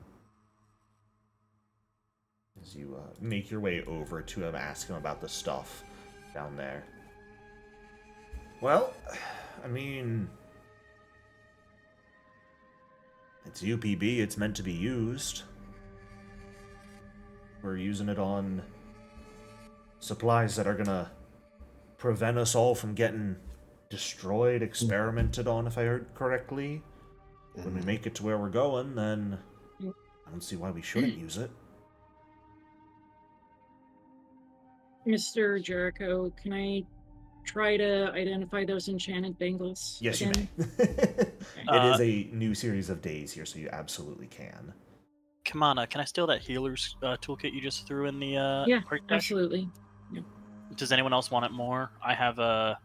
As you make your way over to him, ask him about the stuff down there. Well, I mean, it's UPB, it's meant to be used. We're using it on supplies that are gonna prevent us all from getting destroyed, experimented on, if I heard correctly. When we make it to where we're going, then I don't see why we shouldn't use it. Mr. Jericho, can I try to identify those enchanted bangles? Yes, again? you may. It is a new series of days here, so you absolutely can. Kamana, can I steal that healer's toolkit you just threw in the Yeah, party cache? absolutely. Yeah. Does anyone else want it more? I have a.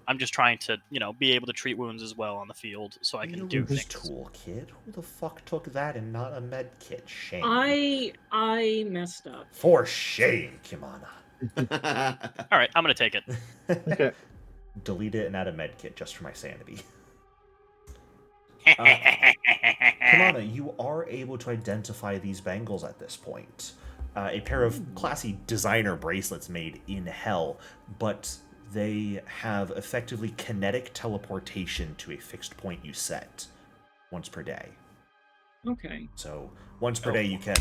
I'm just trying to, be able to treat wounds as well on the field, so I can do Healer's things. toolkit? Who the fuck took that and not a med kit? Shame. I messed up. For shame, Kimana. All right, I'm gonna take it. Okay. Delete it and add a med kit just for my sanity. Kimana, you are able to identify these bangles at this point. A pair of classy designer bracelets made in hell, but they have effectively kinetic teleportation to a fixed point you set once per day. Okay. So once per day you can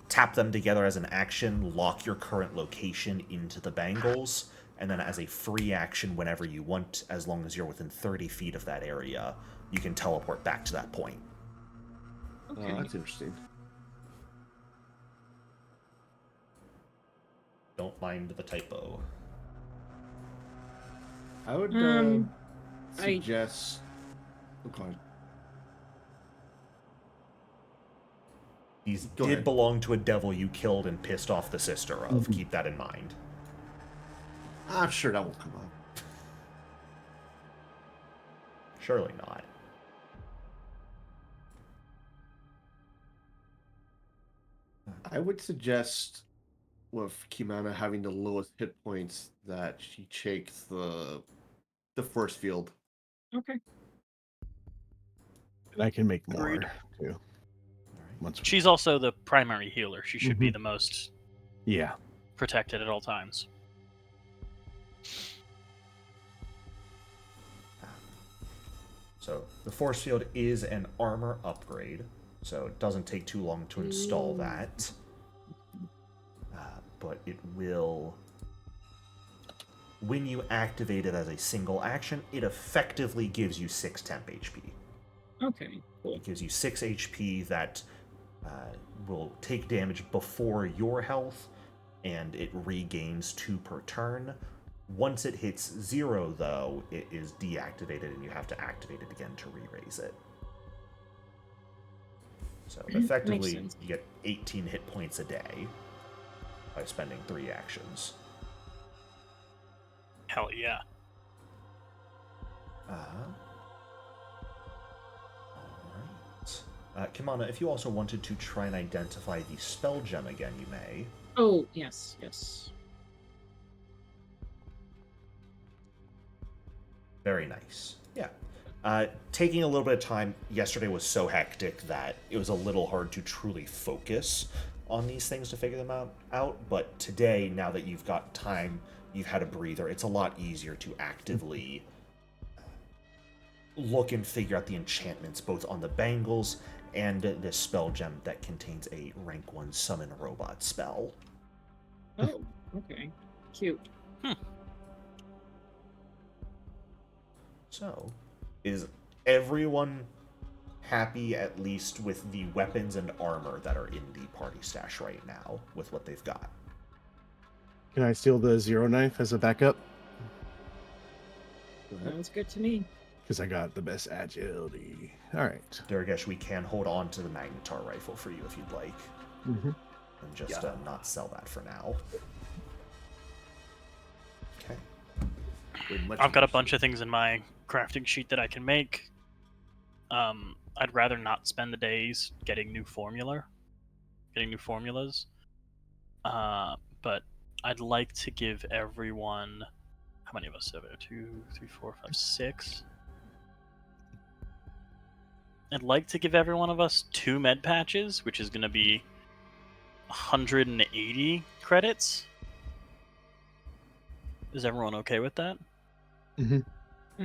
tap them together as an action, lock your current location into the bangles, and then as a free action whenever you want, as long as you're within 30 feet of that area, you can teleport back to that point. Okay. Oh, that's interesting. find the typo. I would I suggest. Okay. These Go did ahead. belong to a devil you killed and pissed off the sister of. Keep that in mind. I'm sure that will come up. Surely not. I would suggest, with Kimana having the lowest hit points, that she takes the force field. okay. And I can make more Agreed. too. Once we- She's also the primary healer. She should be Mhm. the most yeah. protected at all times. So the force field is an armor upgrade, so it doesn't take too long to install that. But it will, when you activate it as a single action, it effectively gives you 6 temp HP. Okay, cool. It gives you 6 HP that will take damage before your health, and it regains 2 per turn. Once it hits 0, though, it is deactivated, and you have to activate it again to re-raise it. So effectively, sense. you get 18 hit points a day by spending 3 actions. Hell yeah. Alright. Kimana, if you also wanted to try and identify the spell gem again, you may. Oh, yes, yes. Very nice. Yeah. Taking a little bit of time, yesterday was so hectic that it was a little hard to truly focus on these things to figure them out. But today, now that you've got time, you've had a breather, it's a lot easier to actively look and figure out the enchantments both on the bangles and this spell gem that contains a rank 1 summon robot spell. Oh, okay. Cute. So, is everyone happy at least with the weapons and armor that are in the party stash right now with what they've got? Can I steal the zero knife as a backup? Sounds good to me. Because I got the best agility. All right. Durgesh, we can hold on to the Magnetar rifle for you if you'd like. Mm-hmm. And just not sell that for now. Okay. I've got a bunch of things in my crafting sheet that I can make. I'd rather not spend the days getting new formulas. But I'd like to give everyone, how many of us have there? 2, 3, 4, 5, 6. I'd like to give every one of us 2 med patches, which is going to be 180 credits. Is everyone okay with that? Mm-hmm.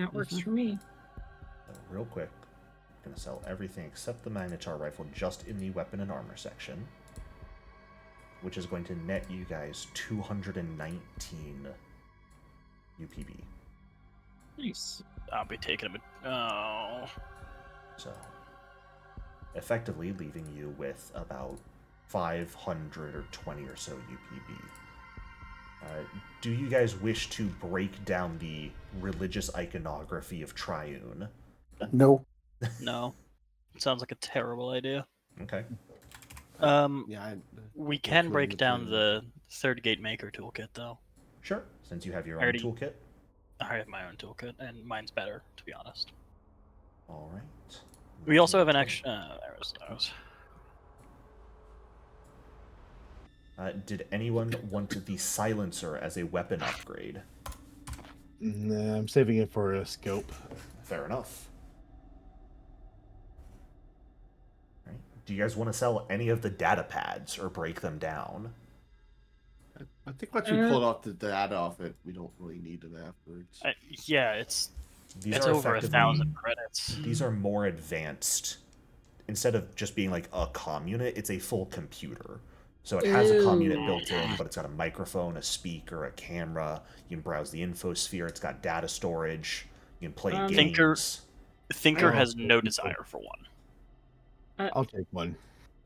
That works for me. Real quick, I'm going to sell everything except the Magnetar rifle just in the weapon and armor section, which is going to net you guys 219 UPB. Nice. I'll be taking a... Oh... So, effectively leaving you with about 520 or so UPB. Do you guys wish to break down the religious iconography of Triune? No. No. It sounds like a terrible idea. Okay. We can break down the third gate maker toolkit, though. Sure, since you have your own Already- toolkit. I have my own toolkit, and mine's better, to be honest. All right. We also have an extra... Did anyone want the silencer as a weapon upgrade? Nah, I'm saving it for a scope. Fair enough. All right. Do you guys want to sell any of the datapads or break them down? I think once we pulled off the data off it, we don't really need it afterwards. Yeah, it's These are over effectively- 1,000 credits. These are more advanced. Instead of just being like a comm unit, it's a full computer. So it has a comm unit built in, but it's got a microphone, a speaker, a camera. You can browse the infosphere. It's got data storage. You can play games. Thinker has no desire for one. I'll take one.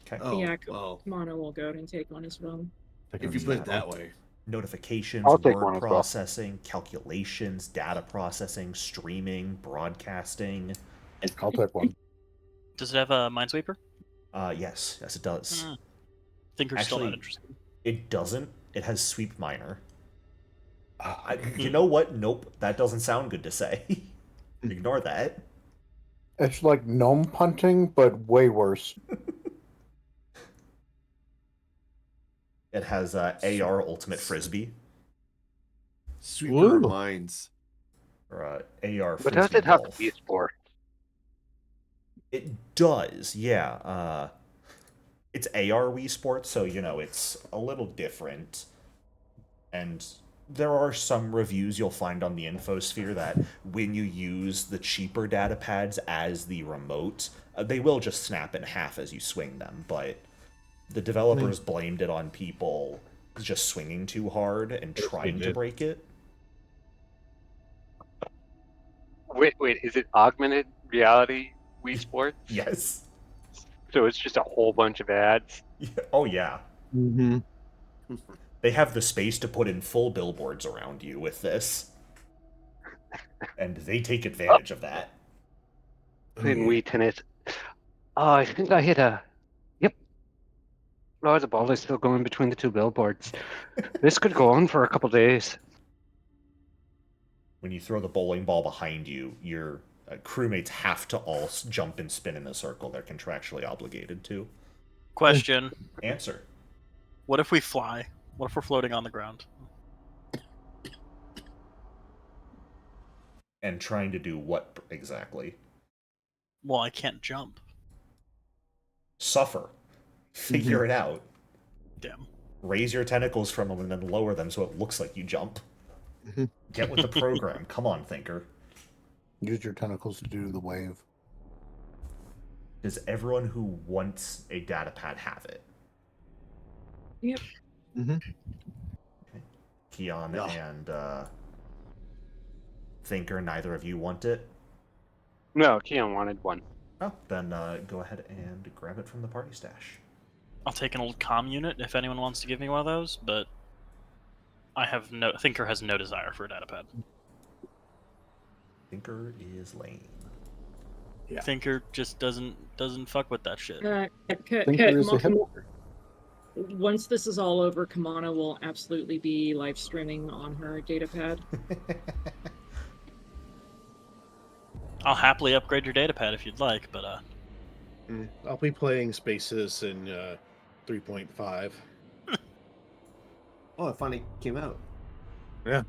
Okay. Oh, Yeah, well, Mono will go and take one as well. if you put it that way. Notifications, I'll take word one as well. processing, calculations, data processing, streaming, broadcasting. I'll take one. Does it have a Minesweeper? Yes, it does. Thinker's still not Actually, interested. it doesn't. It has Sweep Miner. Ah, You know what? Nope, that doesn't sound good to say. Ignore that. It's like gnome punting, but way worse. It has AR Ultimate Frisbee, Sweeper Ooh. mines. or AR But Frisbee does it have Golf. Wii Sport? It does, yeah. It's AR Wii Sports, so it's a little different. And there are some reviews you'll find on the infosphere that when you use the cheaper data pads as the remote, they will just snap in half as you swing them. But the developers blamed it on people just swinging too hard and Yes, they trying to did. break it. Wait, is it augmented reality Wii Sports? Yes. So it's just a whole bunch of ads? Oh, yeah. Mm-hmm. They have the space to put in full billboards around you with this. And they take advantage of that. Playing Wii Tennis. Oh, I think I hit a... Yep. Oh, the ball is still going between the two billboards. This could go on for a couple days. When you throw the bowling ball behind you, your crewmates have to all jump and spin in a circle. They're contractually obligated to. Question. Answer. What if we fly? What if we're floating on the ground? And trying to do what exactly? Well, I can't jump. Suffer. Figure it out. Damn. Raise your tentacles from them and then lower them so it looks like you jump. Get with the program. Come on, Thinker. Use your tentacles to do the wave. Does everyone who wants a data pad have it? Yep. Mm-hmm. Keon No. and Thinker, neither of you want it? No, Keon wanted one. Oh, then go ahead and grab it from the party stash. I'll take an old comm unit if anyone wants to give me one of those, but Thinker has no desire for a datapad. Thinker is lame. Yeah. Thinker just doesn't fuck with that shit. Thinker is a hipster. Once this is all over, Kamana will absolutely be live streaming on her datapad. I'll happily upgrade your datapad if you'd like, but I'll be playing Spaces in 3.5. Oh, it finally came out. Yeah.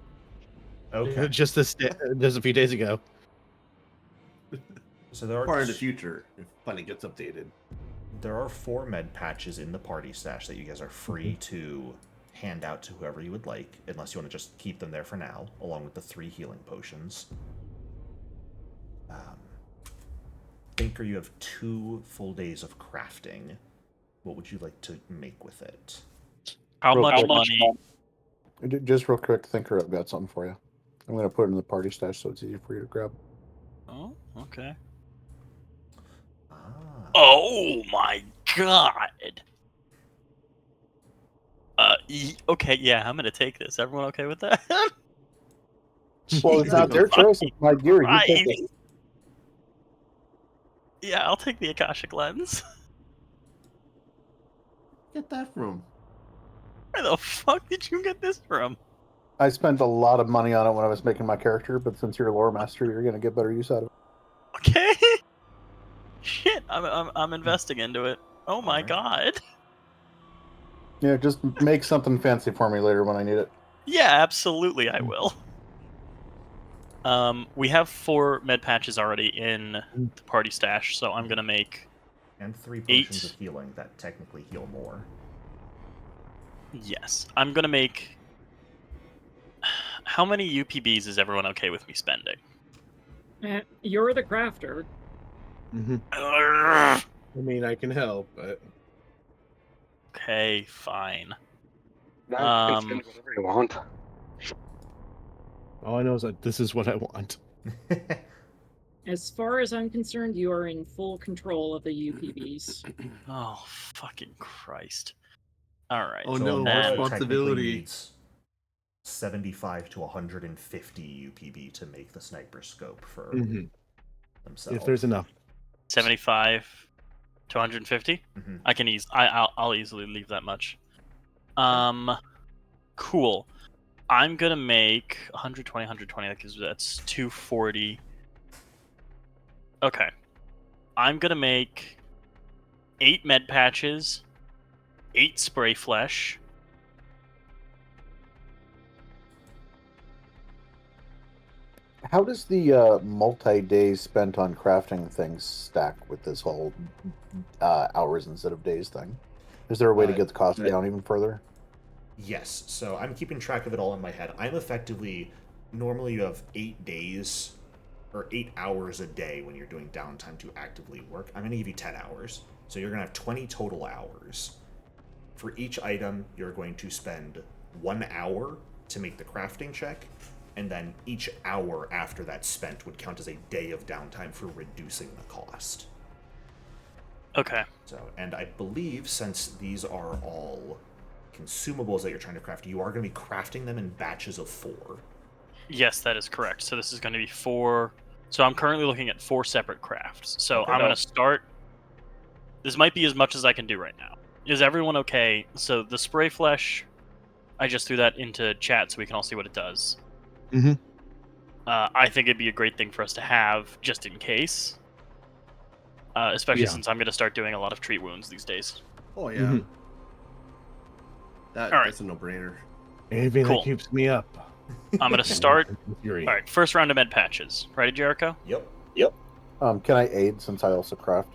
Okay. Just a few days ago. So there are Far in the future, if finally gets updated. There are 4 med patches in the party stash that you guys are free to hand out to whoever you would like, unless you want to just keep them there for now, along with the 3 healing potions. Thinker, you have 2 full days of crafting. What would you like to make with it? how much quick. money? Just real quick, Thinker, I've got something for you. I'm going to put it in the party stash so it's easy for you to grab. Oh, okay. Ah. Oh my god. Okay, yeah, I'm gonna take this. Everyone okay with that? Well, it's not their choice. It's my gear. You Christ. pick it. Yeah, I'll take the Akashic Lens. Get that from? Where the fuck did you get this from? I spent a lot of money on it when I was making my character, but since you're a lore master, you're going to get better use out of it. Okay. Shit, I'm investing into it. Oh my Alright. god. Yeah, just make something fancy for me later when I need it. Yeah, absolutely, I will. We have 4 med patches already in the party stash, so I'm gonna make. And 3 potions 8. of healing that technically heal more. Yes, I'm gonna make. How many UPBs is everyone okay with me spending? You're the crafter. Mm-hmm. Urgh. I mean, I can help, but Okay, fine. Now you can spend whatever you want. all I know is that this is what I want. As far as I'm concerned, you are in full control of the UPBs. Oh, fucking Christ. Alright. Oh So no, Amara responsibility. technically needs 75 to 150 UPB to make the sniper scope for Mhm. themselves. If there's enough. 75 to 150. Mhm. I can I'll easily leave that much. Cool. I'm gonna make 120, 120. That's 240. Okay. I'm gonna make 8 med patches, 8 spray flesh. How does the multi-days spent on crafting things stack with this whole hours instead of days thing? Is there a way to get the cost down even further? Yes, so I'm keeping track of it all in my head. I'm effectively, normally you have 8 days or 8 hours a day when you're doing downtime to actively work. I'm going to give you 10 hours. So you're going to have 20 total hours. For each item, you're going to spend 1 hour to make the crafting check, and then each hour after that's spent would count as a day of downtime for reducing the cost. Okay. So, and I believe since these are all consumables that you're trying to craft, you are going to be crafting them in batches of 4. Yes, that is correct. So this is going to be 4. So I'm currently looking at 4 separate crafts. So Okay. I'm going to start. This might be as much as I can do right now. Is everyone okay? So the spray flesh, I just threw that into chat so we can all see what it does. Mhm. I think it'd be a great thing for us to have just in case. Especially Yeah. since I'm going to start doing a lot of treat wounds these days. Oh yeah. Mhm. All right. That's a no-brainer. Anything Cool. that keeps me up. I'm going to start. Fury. All right, first round of med patches. Ready, Jericho? Yep. Can I aid since I also craft?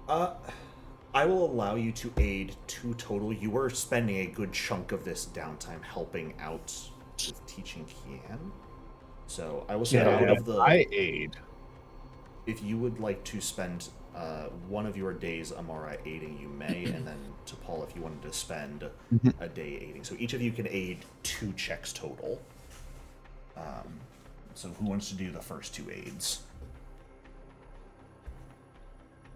I will allow you to aid 2 total. You were spending a good chunk of this downtime helping out with teaching Kian. So I will say out of the... I aid. If you would like to spend one of your days Amara aiding, you may, and then to Paul if you wanted to spend a day aiding. So each of you can aid 2 checks total. So who wants to do the first 2 aids?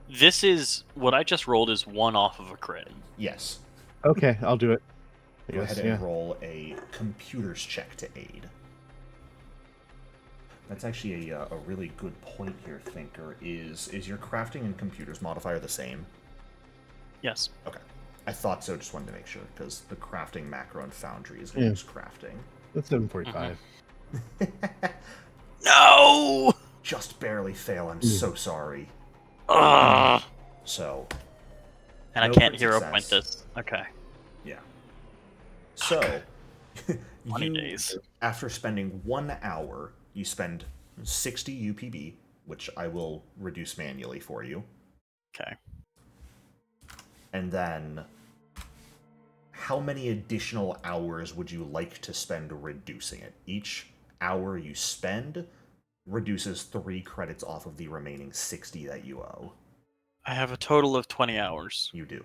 This is what I just rolled is 1 off of a crit. Yes. Okay, I'll do it. Go ahead and roll a computers check to aid. That's actually a really good point here, Thinker. Is your crafting and computers modifier the same? Yes. Okay. I thought so, just wanted to make sure, because the crafting macro in Foundry is going to use crafting. That's 745. No! Just barely fail, I'm so sorry. Ugh. So... And I no can't crit hero success. point this. Okay. Yeah. So, 20 you, days. after spending 1 hour, you spend 60 UPB, which I will reduce manually for you. Okay. And then, how many additional hours would you like to spend reducing it? Each hour you spend reduces 3 credits off of the remaining 60 that you owe. I have a total of 20 hours. You do.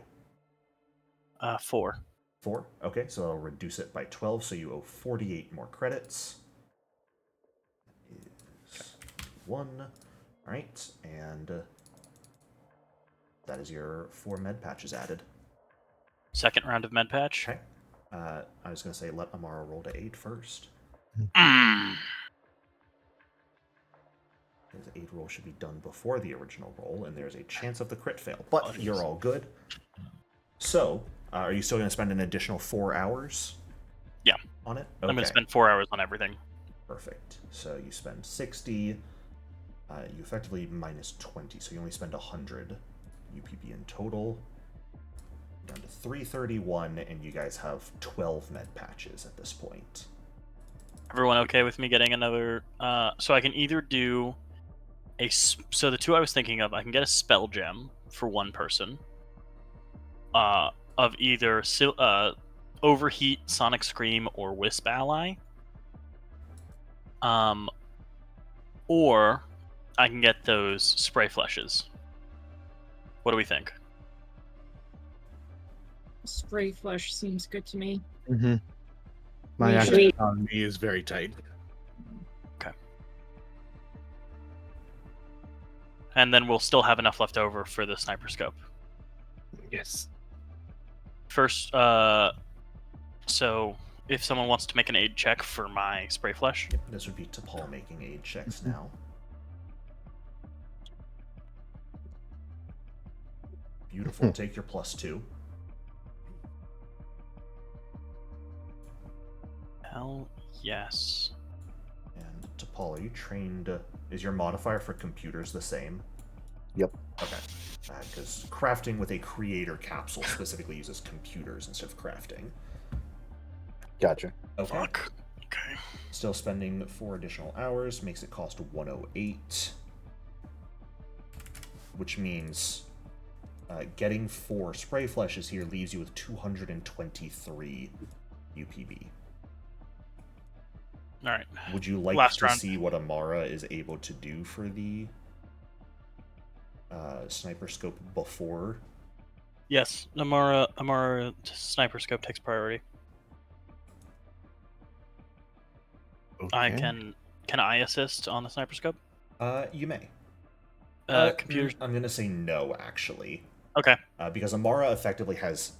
4. 4? Okay, so I'll reduce it by 12, so you owe 48 more credits. That is 1. Alright, and that is your 4 med patches added. Second round of med patch. Okay. I was going to say let Amara roll to aid first. His aid roll should be done before the original roll, and there's a chance of the crit fail. But you're all good. So, are you still going to spend an additional 4 hours? Yeah. On it? I'm going to spend 4 hours on everything. Perfect. So you spend 60. You effectively minus 20, so you only spend 100 UPB in total. Down to 331, and you guys have 12 med patches at this point. Everyone okay with me getting another? So I can either do so the 2 I was thinking of, I can get a spell gem for 1 person. Of either Overheat, Sonic Scream, or Wisp Ally. Or I can get those spray flushes. What do we think? Spray flush seems good to me. My We action should- on me is very tight. Okay. And then we'll still have enough left over for the sniper scope. First, so if someone wants to make an aid check for my spray flesh. Yep, this would be T'Pol making aid checks now. Beautiful. Take your +2. Hell yes. And T'Pol, are you trained? Is your modifier for computers the same? Yep. Okay. Because crafting with a creator capsule specifically uses computers instead of crafting. Gotcha. Okay. Fuck. Okay. Still spending 4 additional hours makes it cost 108, which means getting 4 spray fleshes here leaves you with 223 UPB. All right. Would you like Last to round. see what Amara is able to do for the sniper scope before? Yes, Amara sniper scope takes priority. Okay. Can I assist on the sniper scope? You may. Computers. I'm gonna say no, actually. Okay. Because Amara effectively has.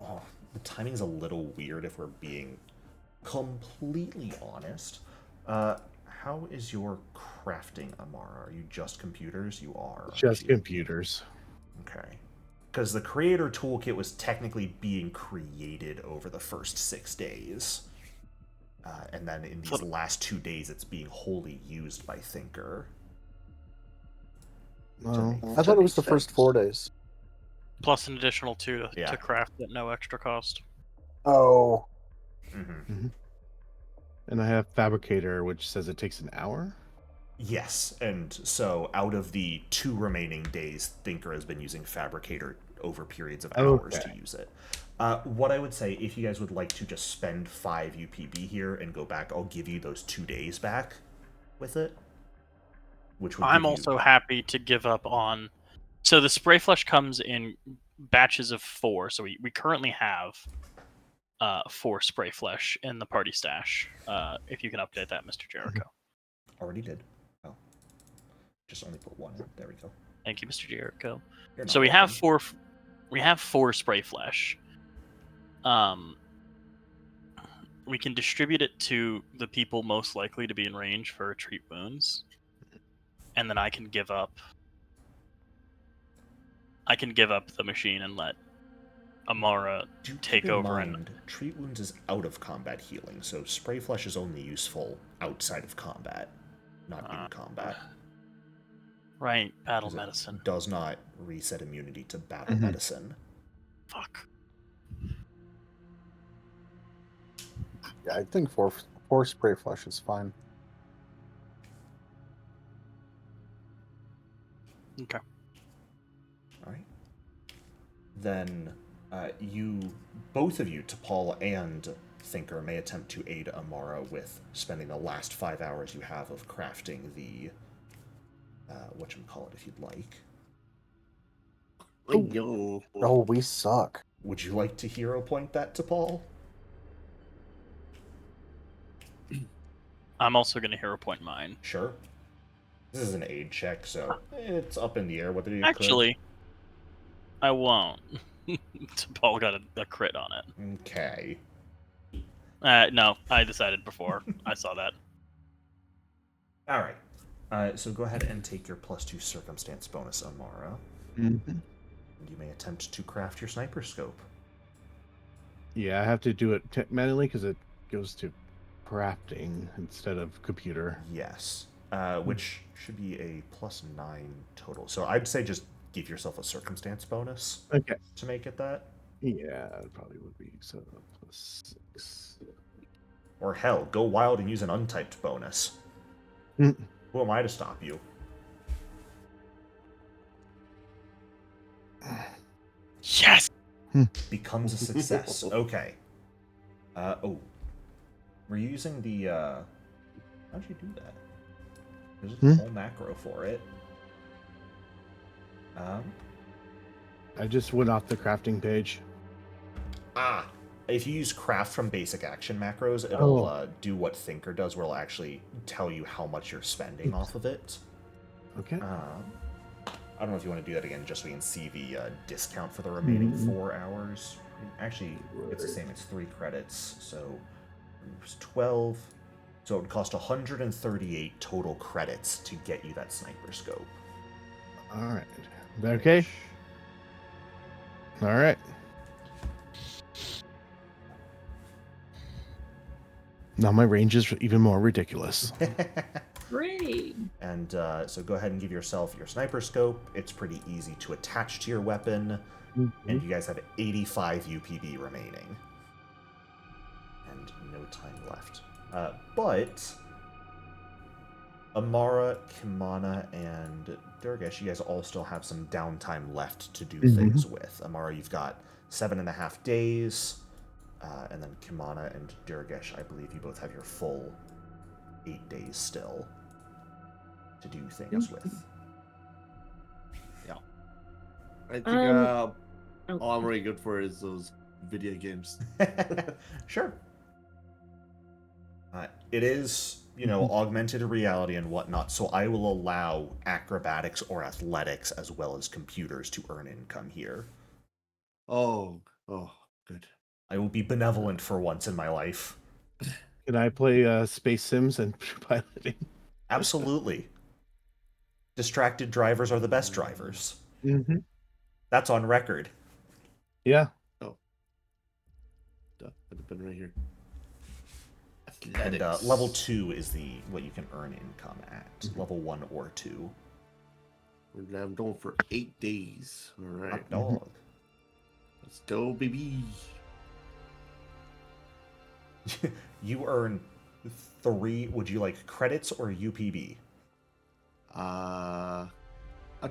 Oh, the timing's a little weird if we're being completely honest. How is your crafting, Amara? Are you just computers? You are. Just you? computers. Okay. Because the creator toolkit was technically being created over the first 6 days. And then in these last 2 days, it's being wholly used by Thinker. Well, I thought it was the first 4 days. Plus an additional 2 Yeah. to craft at no extra cost. Oh. Mm-hmm. and I have Fabricator, which says it takes an hour. Yes, and so out of the 2 remaining days, Thinker has been using Fabricator over periods of hours to use it. What I would say, if you guys would like to just spend 5 UPB here and go back, I'll give you those 2 days back with it. Which would I'm also happy to give up on. So the spray flesh comes in batches of 4. So we currently have 4 spray flesh in the party stash. If you can update that, Mr. Jericho. Already did. Oh, just only put 1 in. There we go. Thank you, Mr. Jericho. You're not So we have welcome. 4. We have 4 spray flesh. We can distribute it to the people most likely to be in range for treat wounds, and then I can give up the machine and let Amara take over. And treat wounds is out of combat healing, so spray flesh is only useful outside of combat, not in combat. Right, battle 'Cause medicine it does not reset immunity to battle medicine. Fuck. Yeah, I think four spray flush is fine. Okay. All right. Then both of you, T'Pol and Thinker, may attempt to aid Amara with spending the last 5 hours you have of crafting the whatchamacallit, if you'd like. Oh, we suck. Would you like to hero point that, T'Pol? I'm also going to hero point mine. Sure. This is an aid check, so it's up in the air whether you Actually, I won't. Paul got a crit on it. Okay. No, I decided before I saw that. All right. So go ahead and take your +2 circumstance bonus, Amara. Mm-hmm. You may attempt to craft your sniper scope. Yeah, I have to do it manually because it goes to crafting instead of computer. Yes. Which should be a +9 total. So I'd say just give yourself a circumstance bonus to make it that. Yeah, it probably would be. So +6. Or hell, go wild and use an untyped bonus. Mm. Who am I to stop you? Yes! Becomes a success. Okay. Oh. We're using the, how'd you do that? There's a whole macro for it. I just went off the crafting page. If you use craft from basic action macros, it'll do what Thinker does, where it'll actually tell you how much you're spending off of it. Okay. I don't know if you want to do that again, just so we can see the discount for the remaining 4 hours Actually, it's the same. It's 3 credits, so it's 12. So it would cost 138 total credits to get you that sniper scope. All right. Is that okay? All right. Now my range is even more ridiculous. Great. And so go ahead and give yourself your sniper scope. It's pretty easy to attach to your weapon. And you guys have 85 UPB remaining. And no time left. But Amara, Kimana, and Durgesh, you guys all still have some downtime left to do things with. Amara, you've got 7.5 days. And then Kimana and Durgesh, I believe you both have your full 8 days still to do things with. Yeah. I think Oh, all I'm really good for is those video games. Sure. It is, augmented reality and whatnot, so I will allow acrobatics or athletics as well as computers to earn income here. Oh, good. I will be benevolent for once in my life. Can I play Space Sims and piloting? Absolutely. Distracted drivers are the best drivers. Mm-hmm. That's on record. Yeah. Oh. Duh, would have been right here. And Athletics. level 2 is what you can earn income at. Level 1 or 2. I'm going for 8 days. All right. Hot dog. Let's go, baby. You earn 3. Would you like credits or UPB? I'll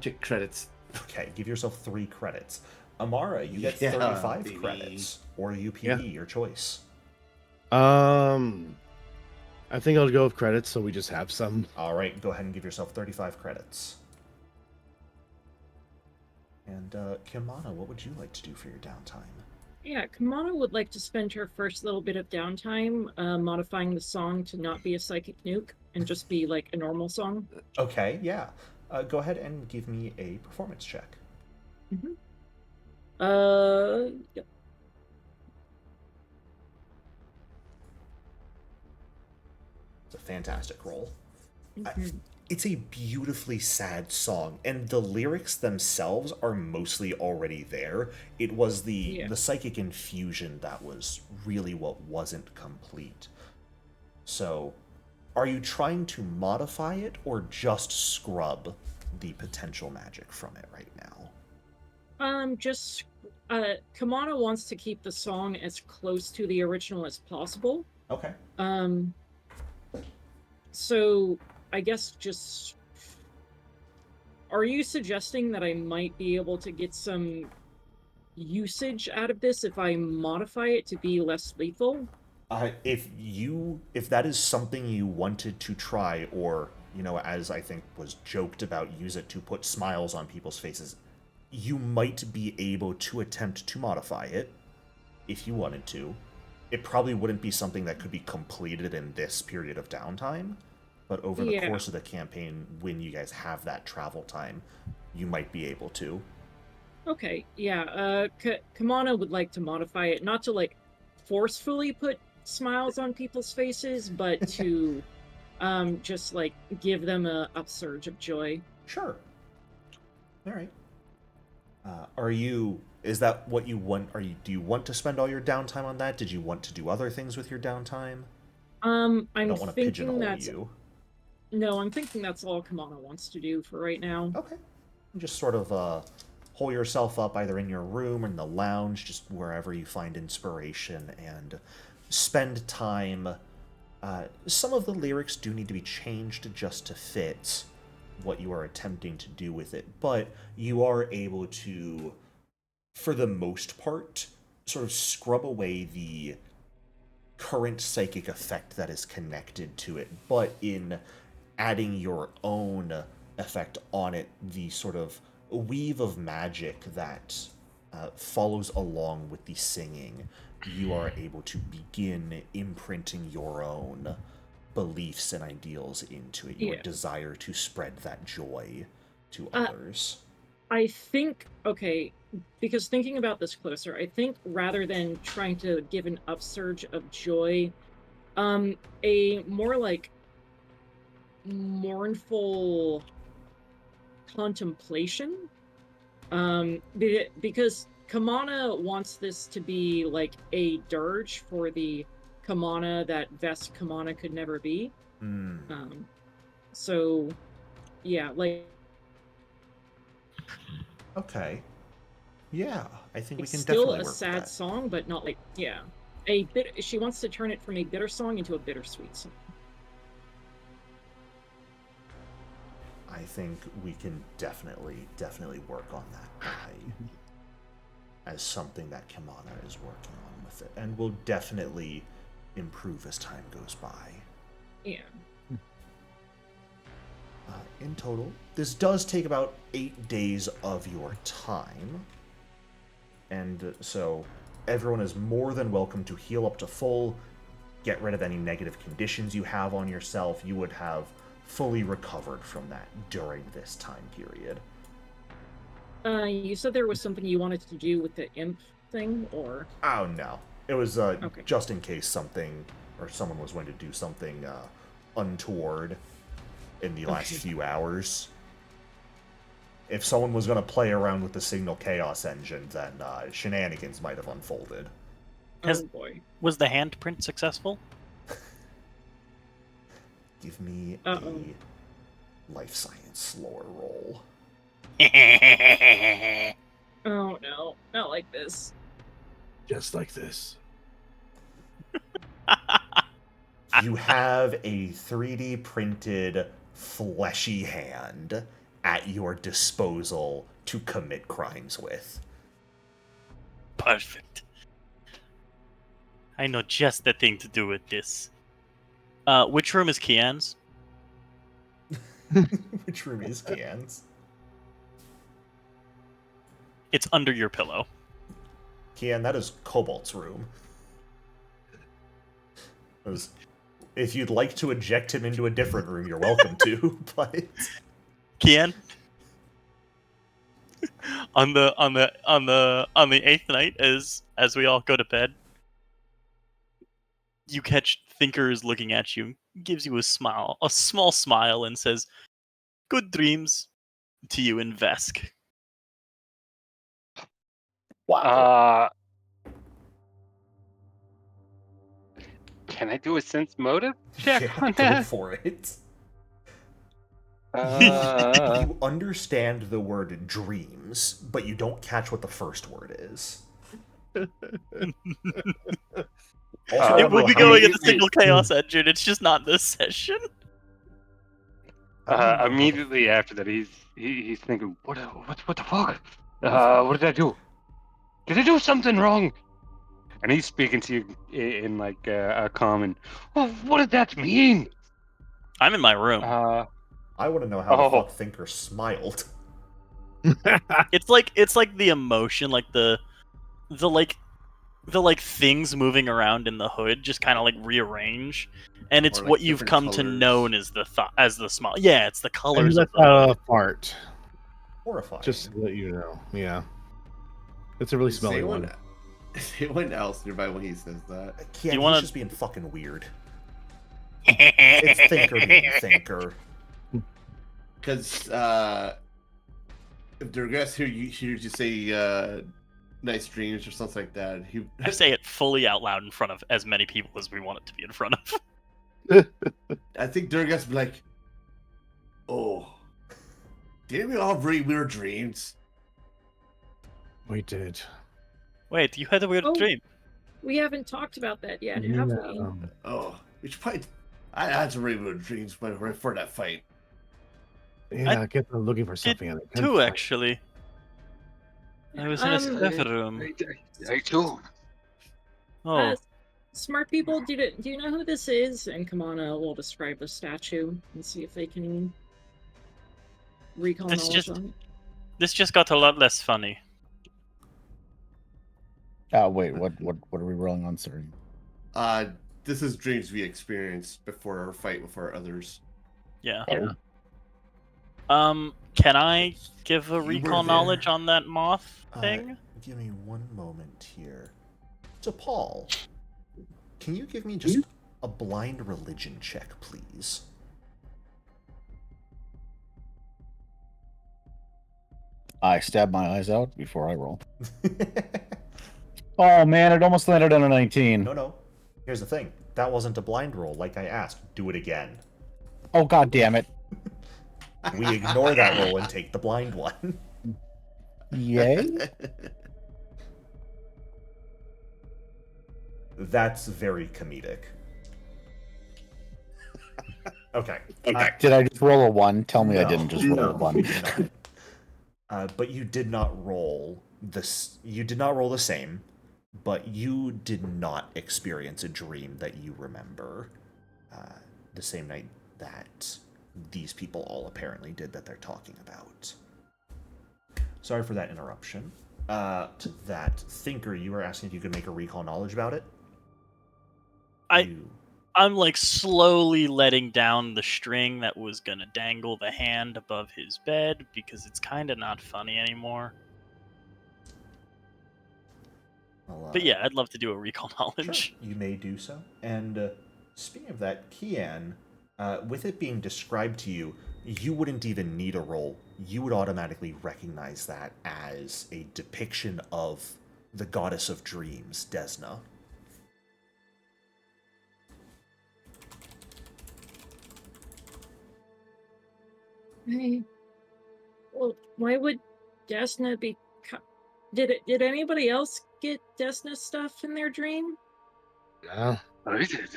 check credits. Okay, give yourself 3 credits. Amara, you get Yeah, 35 baby. credits or UPB, Yeah. your choice. I think I'll go with credits, so we just have some. All right, go ahead and give yourself 35 credits. And Kimana, what would you like to do for your downtime? Yeah, Kamana would like to spend her first little bit of downtime modifying the song to not be a psychic nuke and just be like a normal song. Okay, yeah. Go ahead and give me a performance check. Yep. It's a fantastic roll. Mhm. It's a beautifully sad song, and the lyrics themselves are mostly already there. It was the psychic infusion that was really what wasn't complete. So, are you trying to modify it or just scrub the potential magic from it right now? Kamana wants to keep the song as close to the original as possible. Okay. So I guess just... Are you suggesting that I might be able to get some usage out of this if I modify it to be less lethal? If that is something you wanted to try, or, as I think was joked about, use it to put smiles on people's faces, you might be able to attempt to modify it if you wanted to. It probably wouldn't be something that could be completed in this period of downtime. But over the course of the campaign, when you guys have that travel time, you might be able to. Okay, yeah. Kamana would like to modify it, not to, like, forcefully put smiles on people's faces, but to just, like, give them a upsurge of joy. Sure. All right. Is that what you want? Do you want to spend all your downtime on that? Did you want to do other things with your downtime? I'm I don't want to pigeonhole that's... you. No, I'm thinking that's all Kamana wants to do for right now. Okay. Just sort of hole yourself up either in your room or in the lounge, just wherever you find inspiration, and spend time. Some of the lyrics do need to be changed just to fit what you are attempting to do with it, but you are able to, for the most part, sort of scrub away the current psychic effect that is connected to it, but in adding your own effect on it, the sort of weave of magic that follows along with the singing, you are able to begin imprinting your own beliefs and ideals into it, your desire to spread that joy to others. I think, okay, because thinking about this closer, I think rather than trying to give an upsurge of joy, a more like mournful contemplation, because Kamana wants this to be like a dirge for the Kamana that Vesk Kamana could never be. So yeah, like, Okay. Yeah, I think we it's can still definitely a work with sad that. song, but not like, yeah, she wants to turn it from a bitter song into a bittersweet song. I think we can definitely work on that as something that Kamana is working on with it, and will definitely improve as time goes by. Yeah. In total, this does take about 8 days of your time, and so everyone is more than welcome to heal up to full, get rid of any negative conditions you have on yourself. You would have fully recovered from that during this time period. You said there was something you wanted to do with the imp thing, or? Oh no, it was Okay. just in case something or someone was going to do something untoward in the last few hours. If someone was going to play around with the Signal Chaos engine, then shenanigans might have unfolded. Oh boy. Was the handprint successful? Give me Uh-oh. a life science lore roll. Oh no, not like this. Just like this. You have a 3D printed fleshy hand at your disposal to commit crimes with. Perfect. I know just the thing to do with this. Which room is Kian's? Which room is Kian's? It's under your pillow. Kian, that is Cobalt's room. If you'd like to eject him into a different room, you're welcome to, but... Kian? on the 8th night, as we all go to bed, you catch Thinkers looking at you, gives you a smile, a small smile, and says, "Good dreams to you in Vesk." Wow. Can I do a sense motive check Yeah, on go that? for it. Uh, You understand the word dreams, but you don't catch what the first word is. Also, It will be how going many in the Signal Chaos engine. It's just not this session. immediately after that, he's thinking, what the fuck? What did I do? Did I do something wrong? And he's speaking to you in like a common. Well, what did that mean? I'm in my room. I want to know how the fuck Thinker smiled. It's like the emotion, like the things moving around in the hood just kind of like rearrange, and it's Or, like, what you've different come to colors. know as the smile. Yeah, it's the And colors of that's the hood. a fart. Horrifying. Just to let you know. Yeah. It's a really Is smelly anyone, one. is anyone else nearby when he says that? Kian, you wanna- he's just being fucking weird. It's Thinker being Thinker. Because if Durgas hears you say nice dreams or something like that, I say it fully out loud in front of as many people as we want it to be in front of. I think Durgas would be like, oh, didn't we all have really weird dreams? We did. Wait, you had a weird Oh. dream. We haven't talked about that yet, have we? Oh, which fight? I had some really weird dreams right for that fight. Yeah, I kept on looking for something on it. Couldn't Two, find it. actually. I was in a stuff room. I too. Oh, Smart people, do you know who this is? And Kamana will describe the statue and see if they can recall This knowledge just- on it. this just got a lot less funny. Wait, what are we rolling on, sir? This is dreams we experienced before our fight with our others. Yeah. Oh. Can I give a were recall there. knowledge on that moth thing? Give me one moment here. So, Paul, can you give me just a blind religion check, please? I stab my eyes out before I roll. Oh man, it almost landed on a 19. No. Here's the thing. That wasn't a blind roll, like I asked. Do it again. Oh god damn it. We ignore that roll and take the blind one. Yay? That's very comedic. Okay. Did I just roll a 1? Tell me I No. didn't just roll a 1. No. But you did not roll this. You did not roll the same, but you did not experience a dream that you remember the same night that these people all apparently did that they're talking about. Sorry for that interruption. To that thinker, you were asking if you could make a recall knowledge about it. I'm like slowly letting down the string that was gonna dangle the hand above his bed because it's kind of not funny anymore. But yeah, I'd love to do a recall knowledge. Sure, you may do so. And speaking of that, Kian, with it being described to you, you wouldn't even need a roll. You would automatically recognize that as a depiction of the goddess of dreams, Desna. Well, why would Desna be... Did anybody else get Desna stuff in their dream? Yeah. I did.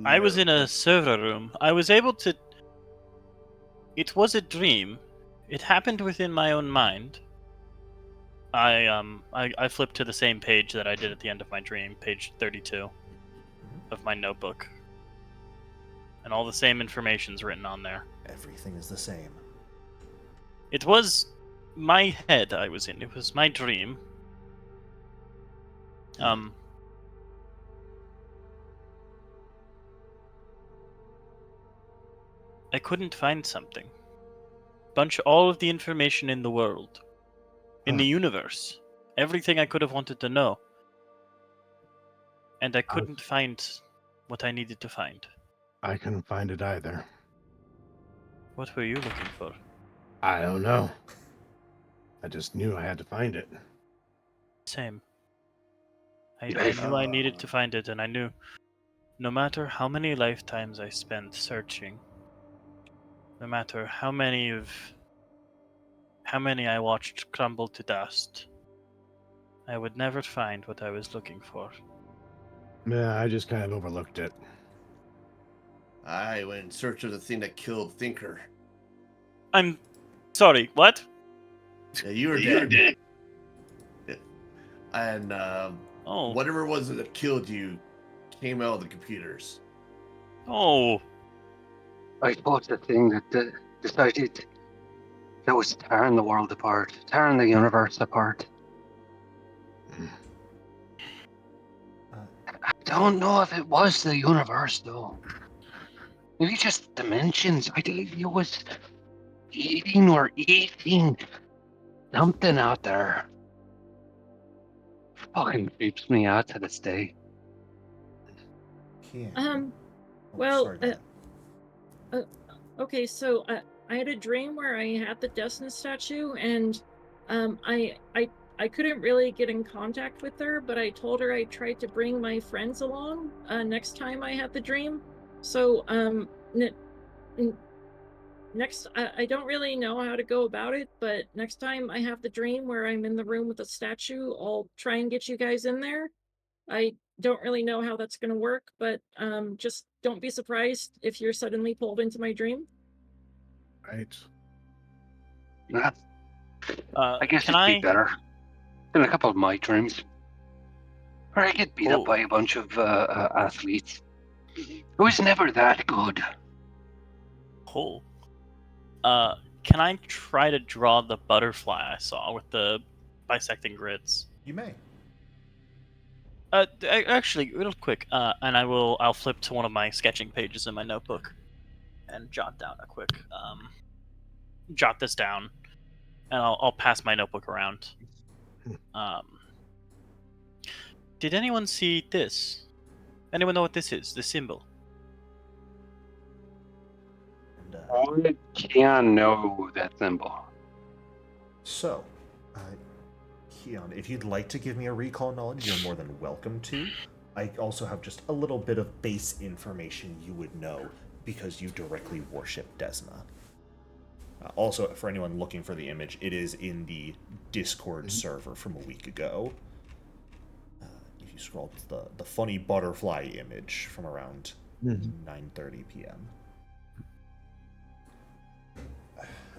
I was in a server room. I was able to... It was a dream. It happened within my own mind. I flipped to the same page that I did at the end of my dream, page 32 of my notebook. And all the same information's written on there. Everything is the same. It was my head I was in. It was my dream. I couldn't find something. All of the information in the world. In the universe. Everything I could have wanted to know. And I couldn't find what I needed to find. I couldn't find it either. What were you looking for? I don't know. I just knew I had to find it. Same. I knew I needed to find it, and I knew no matter how many lifetimes I spent searching, no matter how many I watched crumble to dust, I would never find what I was looking for. Yeah, I just kind of overlooked it. I went in search of the thing that killed Thinker. I'm sorry, what? Yeah, you were dead. And Oh. whatever it was that killed you came out of the computers. Oh. I thought the thing that decided that was tearing the world apart, tearing the universe apart. I don't know if it was the universe, though. Maybe just dimensions. I think it was eating something out there. Fucking creeps me out to this day. Okay, so I had a dream where I had the Desna statue, and I couldn't really get in contact with her, but I told her I tried to bring my friends along next time I had the dream. So next, I don't really know how to go about it, but next time I have the dream where I'm in the room with the statue, I'll try and get you guys in there. I don't really know how that's going to work, but just don't be surprised if you're suddenly pulled into my dream. Right. I guess it'd be better than a couple of my dreams. Or I get beat up by a bunch of athletes. It was never that good. Cool. Can I try to draw the butterfly I saw with the bisecting grids? You may. Actually, real quick, and I'll flip to one of my sketching pages in my notebook and jot down a quick jot this down, and I'll pass my notebook around. Did anyone see this? Anyone know what this is? The symbol? And, I can know that symbol. so, Keon, if you'd like to give me a recall knowledge, you're more than welcome to. I also have just a little bit of base information you would know because you directly worship Desna. Also, for anyone looking for the image, it is in the Discord server from a week ago. If you scroll to the funny butterfly image from around 9:30 p.m.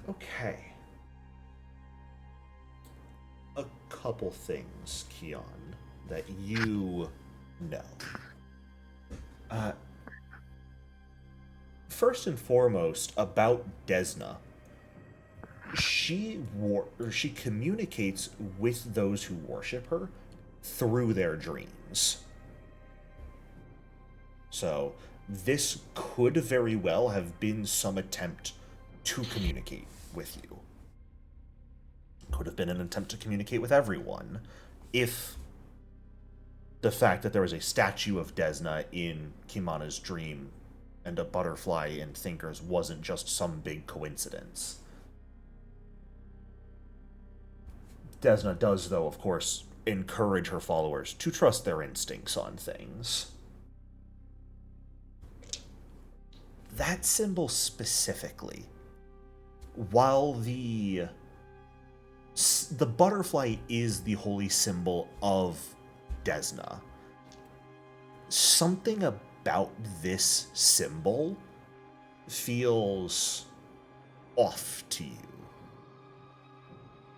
Okay. A couple things, Keon, that you know. First and foremost, about Desna. She communicates with those who worship her through their dreams. So this could very well have been some attempt to communicate with you. Could have been an attempt to communicate with everyone if the fact that there was a statue of Desna in Kimana's dream and a butterfly in Thinker's wasn't just some big coincidence. Desna does, though, of course, encourage her followers to trust their instincts on things. That symbol specifically, while the butterfly is the holy symbol of Desna, something about this symbol feels off to you.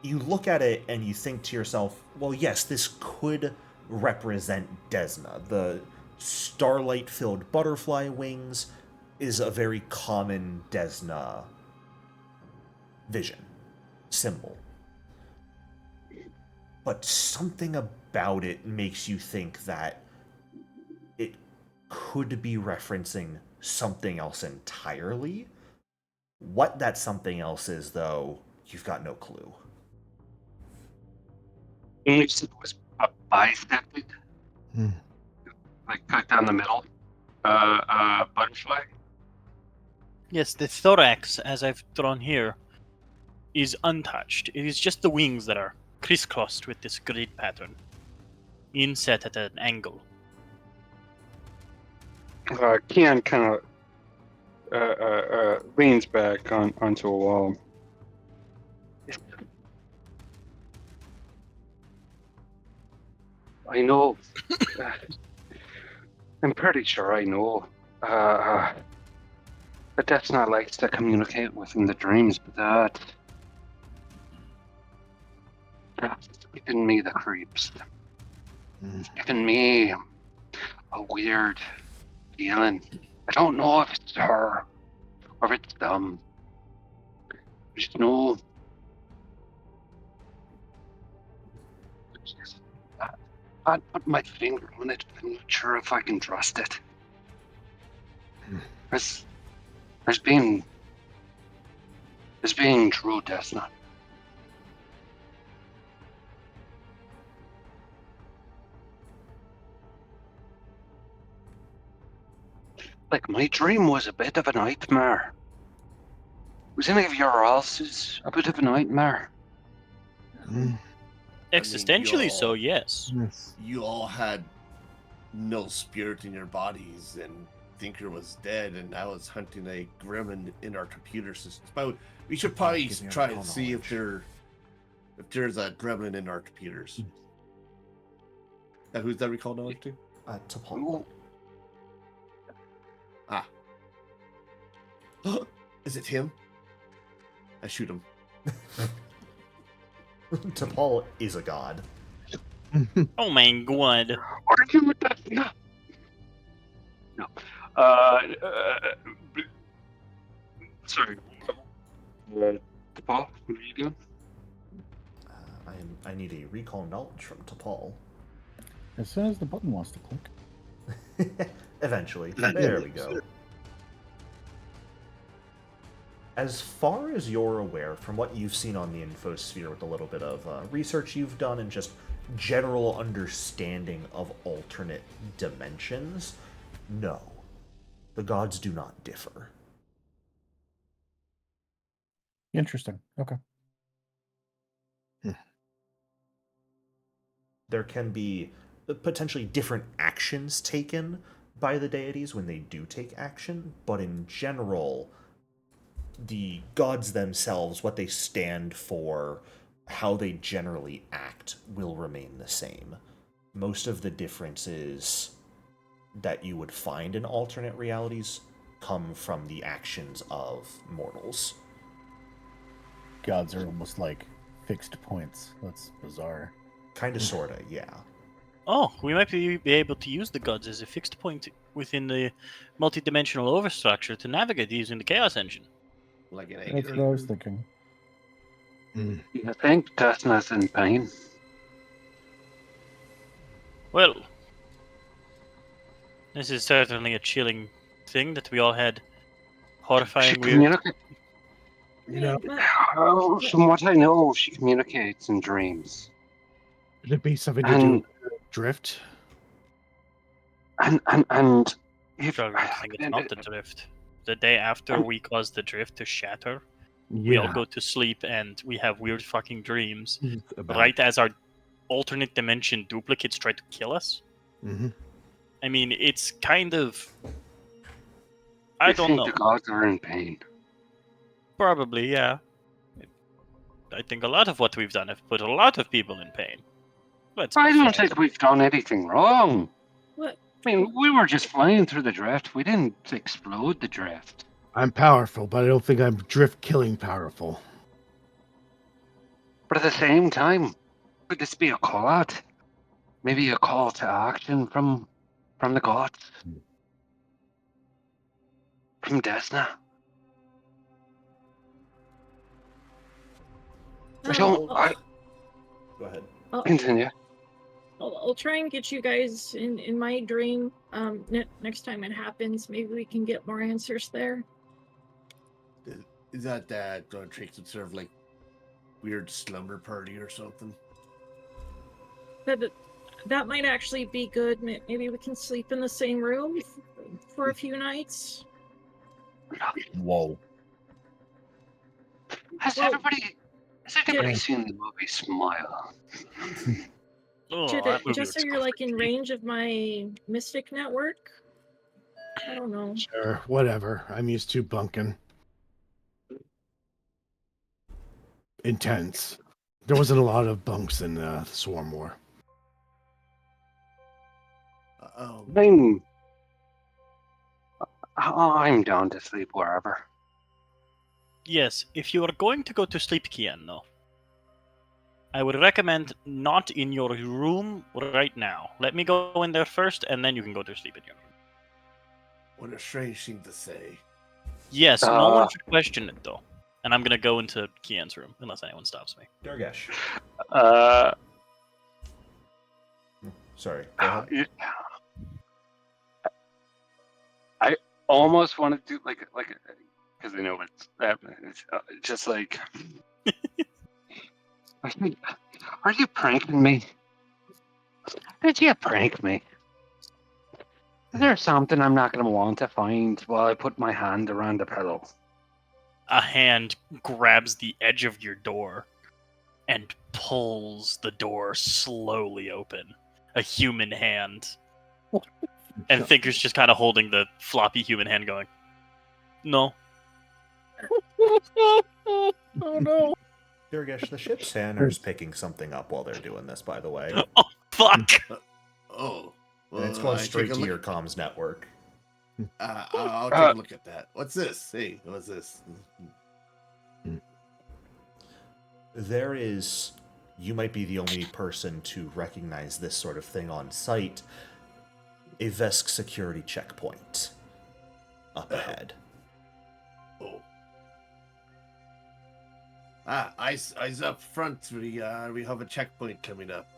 You look at it and you think to yourself, well, yes, this could represent Desna. The starlight-filled butterfly wings is a very common Desna vision, symbol. But something about it makes you think that it could be referencing something else entirely. What that something else is, though, you've got no clue. It was bisected, like cut down the middle. Butterfly. Yes, the thorax, as I've drawn here, is untouched. It is just the wings that are crisscrossed with this grid pattern, inset at an angle. Kian kind of leans back onto a wall. I know. I'm pretty sure I know. But that's not likes to communicate with in the dreams, but that's giving me the creeps. It's giving me a weird feeling. I don't know if it's her or if it's them. I just know. I'd put my finger on it, but I'm not sure if I can trust it. There's being true Desna. Like, my dream was a bit of a nightmare. Was any of your else's a bit of a nightmare? Existentially so, yes. You all had no spirit in your bodies, and Thinker was dead, and I was hunting a gremlin in our computer systems. But we should probably try and see if there's a gremlin in our computers. Who's that recall knowledge to? T'Pol. Ah. Is it him? I shoot him. T'Pol is a god. Oh my god. Are you with that? No. Sorry. T'Pol, what are you doing? I need a recall knowledge from T'Pol. As soon as the button wants to click. Eventually. There we go. As far as you're aware, from what you've seen on the infosphere with a little bit of research you've done and just general understanding of alternate dimensions, no. The gods do not differ. Interesting. Okay. There can be potentially different actions taken by the deities when they do take action, but in general, the gods themselves, what they stand for, how they generally act, will remain the same. Most of the differences that you would find in alternate realities come from the actions of mortals. Gods are almost like fixed points. That's bizarre. Kinda, sorta, yeah. Oh, we might be able to use the gods as a fixed point within the multi-dimensional overstructure to navigate using the Chaos Engine. Like an That's what I was thinking. You think Desna's in pain? Well, this is certainly a chilling thing that we all had horrifying weird. You know, From what I know, she communicates in dreams. could it be something to do with drift? And if Struggling to think it's not the drift. The day after we caused the drift to shatter, we all go to sleep and we have weird fucking dreams. Right as our alternate dimension duplicates try to kill us. Mm-hmm. I mean, it's kind of. I don't know. The gods are in pain. Probably, yeah. I think a lot of what we've done have put a lot of people in pain. I don't think we've done anything wrong. What? I mean, we were just flying through the drift. We didn't explode the drift. I'm powerful, but I don't think I'm drift killing powerful. But at the same time, could this be a call out? Maybe a call to action from the gods? From Desna? Go ahead. Continue. I'll try and get you guys in my dream. Next time it happens, maybe we can get more answers there. Is that Trix would serve like weird slumber party or something? That might actually be good. Maybe we can sleep in the same room for a few nights. Whoa. Has anybody seen the movie Smile? Just so you're like in range of my mystic network? I don't know. Sure, whatever. I'm used to bunking. Intense. There wasn't a lot of bunks in Swarm War. I'm down to sleep wherever. Yes, if you are going to go to sleep, Kian, though, I would recommend not in your room right now. Let me go in there first, and then you can go to sleep in your room. What a strange thing to say. Yes, no one should question it, though. And I'm going to go into Kian's room, unless anyone stops me. Durgesh. Sorry, go ahead. I almost want to do like because I know it's just like. Are you pranking me? Did you prank me? Is there something I'm not going to want to find while I put my hand around the pillow? A hand grabs the edge of your door and pulls the door slowly open. A human hand. And Thinker's just kind of holding the floppy human hand going, no. Oh no. Durgesh, the ship's Sanner's picking something up while they're doing this, by the way. Oh, fuck! Well, And it's going straight to your comms network. I'll take a look at that. What's this? Hey, what's this? There is... You might be the only person to recognize this sort of thing on site. A Vesk security checkpoint up ahead. Oh. Eyes up front. We have a checkpoint coming up.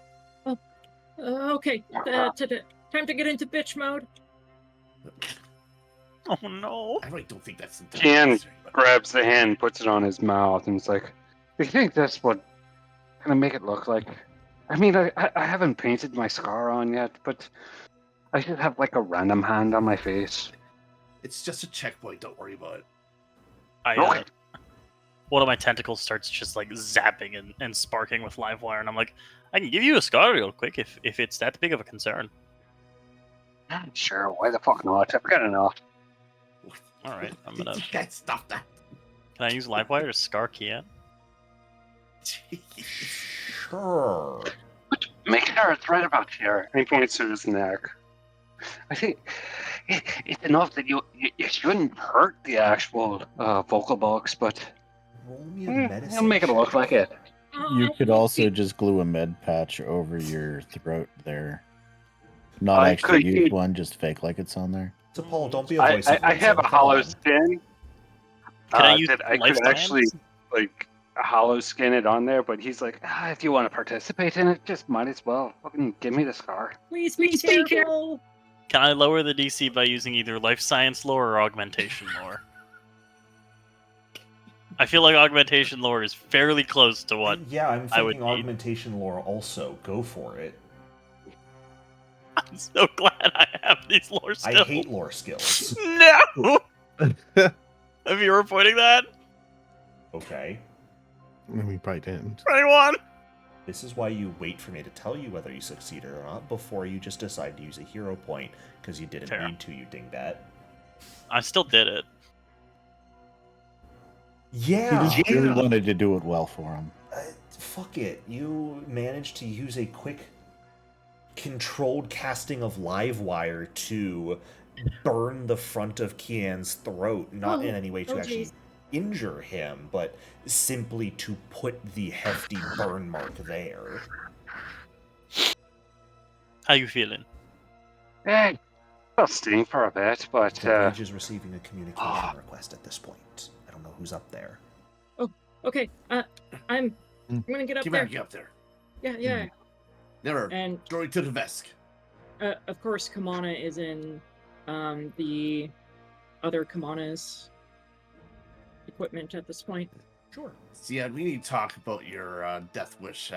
Okay. Time to get into bitch mode. Oh no. I really don't think that's entirely Kian necessary, but grabs the hand, puts it on his mouth, and it's like, "Do you think that's what gonna make it look like? I mean, I haven't painted my scar on yet, but I should have like a random hand on my face." it's just a checkpoint. Don't worry about it. Okay. One of my tentacles starts just like zapping and sparking with live wire, and I'm like, I can give you a scar real quick if it's that big of a concern. Sure, why the fuck not? I've got enough. All right, I'm gonna. You can't stop that. Can I use live wire to scar Kian? Sure. Make sure it's right about here. And he points to his neck. I think it's enough that you shouldn't hurt the actual vocal box, but Roll me a you'll medicine make it look check. like it. You could also just glue a med patch over your throat there. Not I actually could- use one, just fake like it's on there. So Paul, don't be a I voice of have reason. a Come hollow on. skin. Can I use that I life could actually science? like hollow skin it on there, but he's like, if you want to participate in it, just might as well fucking give me the scar. Please be careful. Can I lower the DC by using either life science lore or augmentation lore? I feel like augmentation lore is fairly close to what Yeah, I'm I would thinking need. augmentation lore also. Go for it. I'm so glad I have these lore skills. I hate lore skills. No! Have you reporting that? Okay. We probably didn't. 21! This is why you wait for me to tell you whether you succeeded or not before you just decide to use a hero point, because you didn't Fair. need to, you dingbat. I still did it. Yeah! He just really wanted to do it well for him. Fuck it. You managed to use a quick, controlled casting of live wire to burn the front of Kian's throat, not in any way to actually jeez. injure him, but simply to put the hefty burn mark there. How you feeling? Eh, I'll sting for a bit, but The bridge is receiving a communication request at this point. I don't know who's up there. Okay, I'm gonna get up Get there. back up there. Yeah. Never. And Going to the Vesk. of course, Kamana is in the other Kamana's equipment at this point. Sure. So yeah, we need to talk about your Death Wish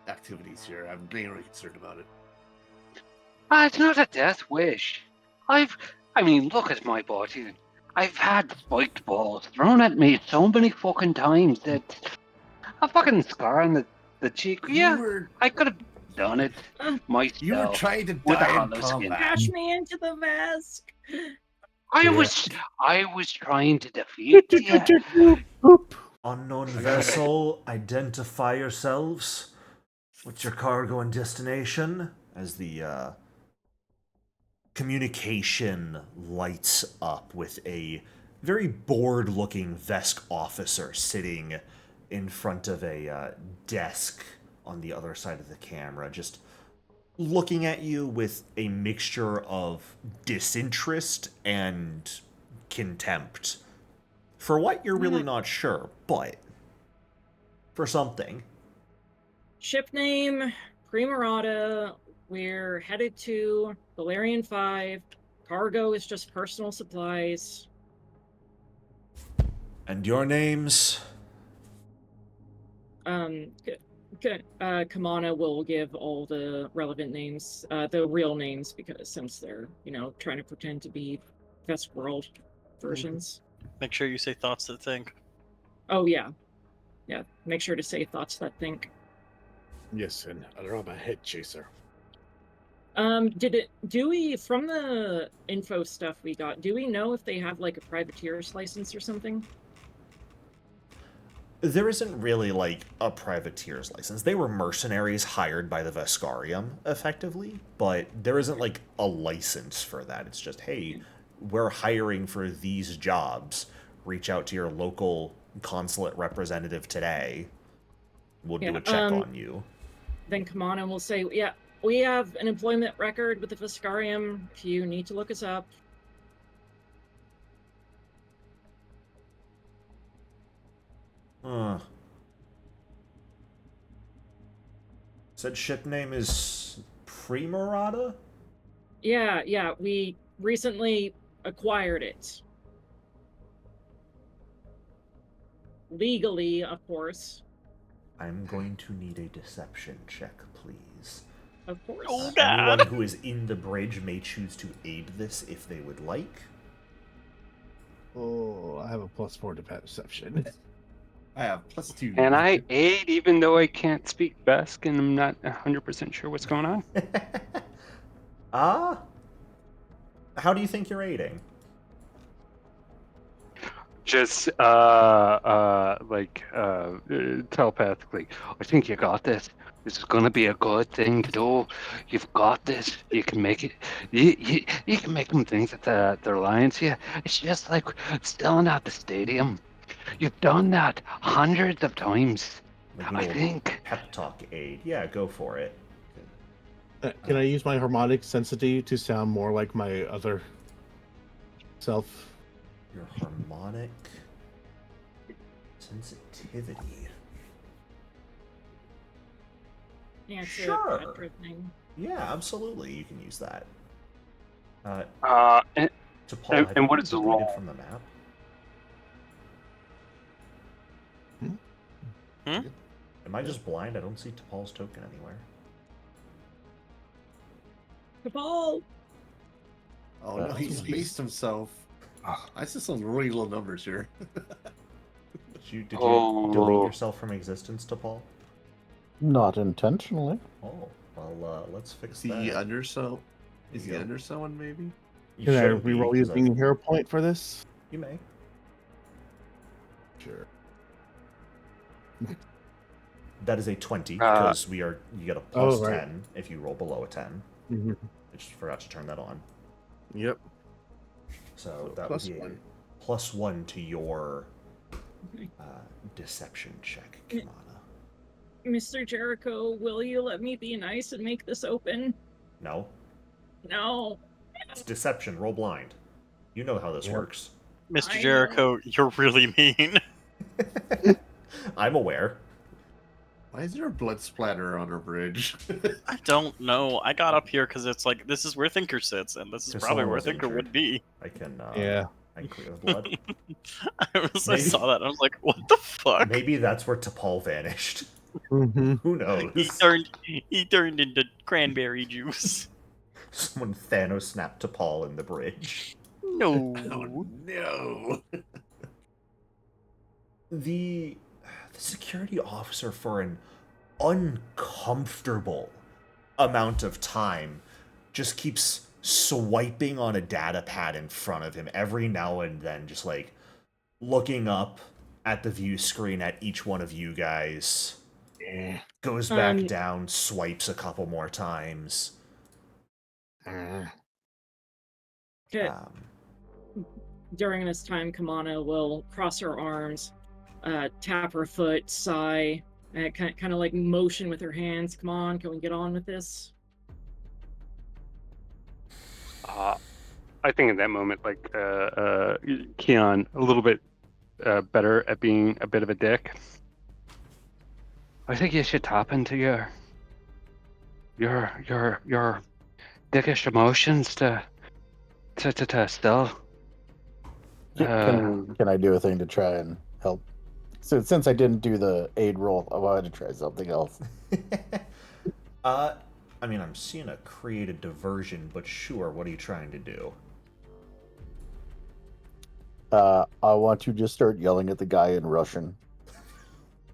activities here. I'm really concerned about it. it's not a death wish. I mean, look at my body. I've had spiked balls thrown at me so many fucking times that a fucking scar on the cheek. Yeah, I could have done it myself. You were trying to with a die in hollow skin. combat. Patch me into the mask. I was trying to defeat you. Unknown vessel, identify yourselves. What's your cargo and destination? As the communication lights up with a very bored-looking Vesk officer sitting in front of a desk on the other side of the camera, just looking at you with a mixture of disinterest and contempt. For what, you're really not sure, but for something. Ship name, Primorata. We're headed to Valerian 5. Cargo is just personal supplies. And your names? Kamana will give all the relevant names, the real names, because since they're, trying to pretend to be Veskworld versions. Make sure you say thoughts that think. Oh, yeah. Yeah, make sure to say thoughts that think. Yes, and I'm a head chaser. Do we, from the info stuff we got, do we know if they have like a privateer's license or something? There isn't really like a privateer's license. They were mercenaries hired by the Veskarium, effectively, but there isn't like a license for that. It's just, hey, we're hiring for these jobs. Reach out to your local consulate representative today. We'll do a check on you. Then Kamana will say, yeah, we have an employment record with the Veskarium if you need to look us up. Said ship name is Primorata? Yeah, we recently acquired it. Legally, of course. I'm going to need a deception check, please. Of course. Oh, Anyone God. who is in the bridge may choose to aid this if they would like. Oh, I have a +4 to perception. I have +2. And I aid even though I can't speak Vesk and I'm not 100% sure what's going on. How do you think you're aiding? Just telepathically. I think you got this. This is gonna be a good thing to do. You've got this. You can make it. You can make them think that they're lying to you. It's just like selling out the stadium. You've done that hundreds of times. Like, I think. pep talk aid. Yeah, go for it. Can I use my harmonic sensitivity to sound more like my other self? Your harmonic sensitivity. Yeah, it's Sure. a Petra thing. Yeah, absolutely. You can use that. And To Paul, and what is the deleted role? from the map? Am I just blind? I don't see T'Pol's token anywhere. Cabal! Oh no, he spaced himself. I see some really low numbers here. Did you delete yourself from existence, T'Pol? Not intentionally. Oh, well, let's fix Is he that. under so? Is he under someone maybe? You Can I shouldn't be, reroll 'cause using a hero point for this? You may. Sure. That is a 20, because you get a plus right. 10 if you roll below a 10. Mm-hmm. I just forgot to turn that on. Yep. So that would plus be one. a +1 to your deception check, Kimana. Mr. Jericho, will you let me be nice and make this open? No? No. It's deception. Roll blind. You know how this works. Mr. I Jericho, you're really mean. I'm aware. Why is there a blood splatter on our bridge? I don't know. I got up here because it's like, this is where Thinker sits, and this is 'Cause probably someone where was Thinker injured. would be. I can Yeah. I can clear the blood. I Maybe- saw that, and I was like, what the fuck? Maybe that's where T'Pol vanished. Mm-hmm. Who knows? He turned into cranberry juice. Someone Thanos snapped T'Pol in the bridge. No. Oh no! The security officer, for an uncomfortable amount of time, just keeps swiping on a data pad in front of him every now and then, just like looking up at the view screen at each one of you guys. Goes back down, swipes a couple more times. During this time, Kamana will cross her arms, tap her foot, sigh, and kind of like motion with her hands. Come on, can we get on with this? I think in that moment, like Keon, a little bit better at being a bit of a dick. I think you should tap into your dickish emotions to still. Can I do a thing to try and help? So since I didn't do the aid roll, I wanted to try something else. I mean, I'm seeing a created diversion, but sure, what are you trying to do? I want you to just start yelling at the guy in Russian.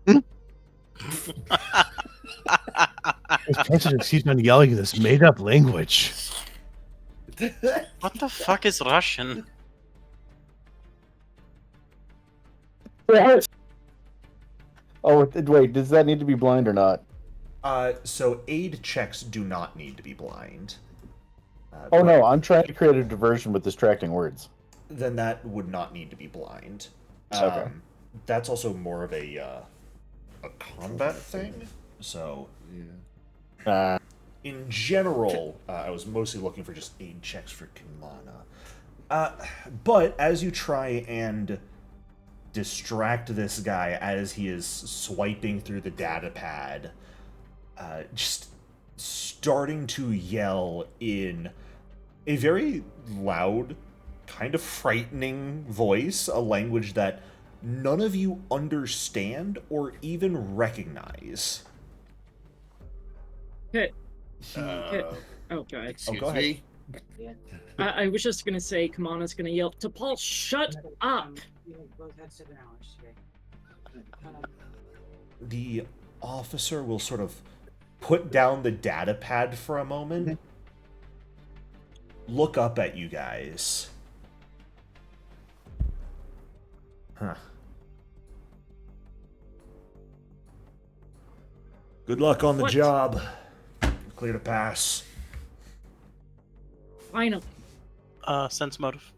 His president sees on yelling in this made-up language. What the fuck is Russian? Oh, wait, does that need to be blind or not? So aid checks do not need to be blind. Oh no, I'm trying to create a diversion with distracting words. Then that would not need to be blind. Okay. That's also more of a combat thing. So, in general, I was mostly looking for just aid checks for Kimana. But as you try and distract this guy as he is swiping through the data pad, just starting to yell in a very loud kind of frightening voice, a language that none of you understand or even recognize. Okay. Uh, Oh, God. excuse go ahead. me. I was just gonna say, Kamana's gonna yell, T'Pol, shut up! The officer will sort of put down the datapad for a moment, look up at you guys. Huh. Good luck on the What? job. Clear to pass. Finally. Sense motive.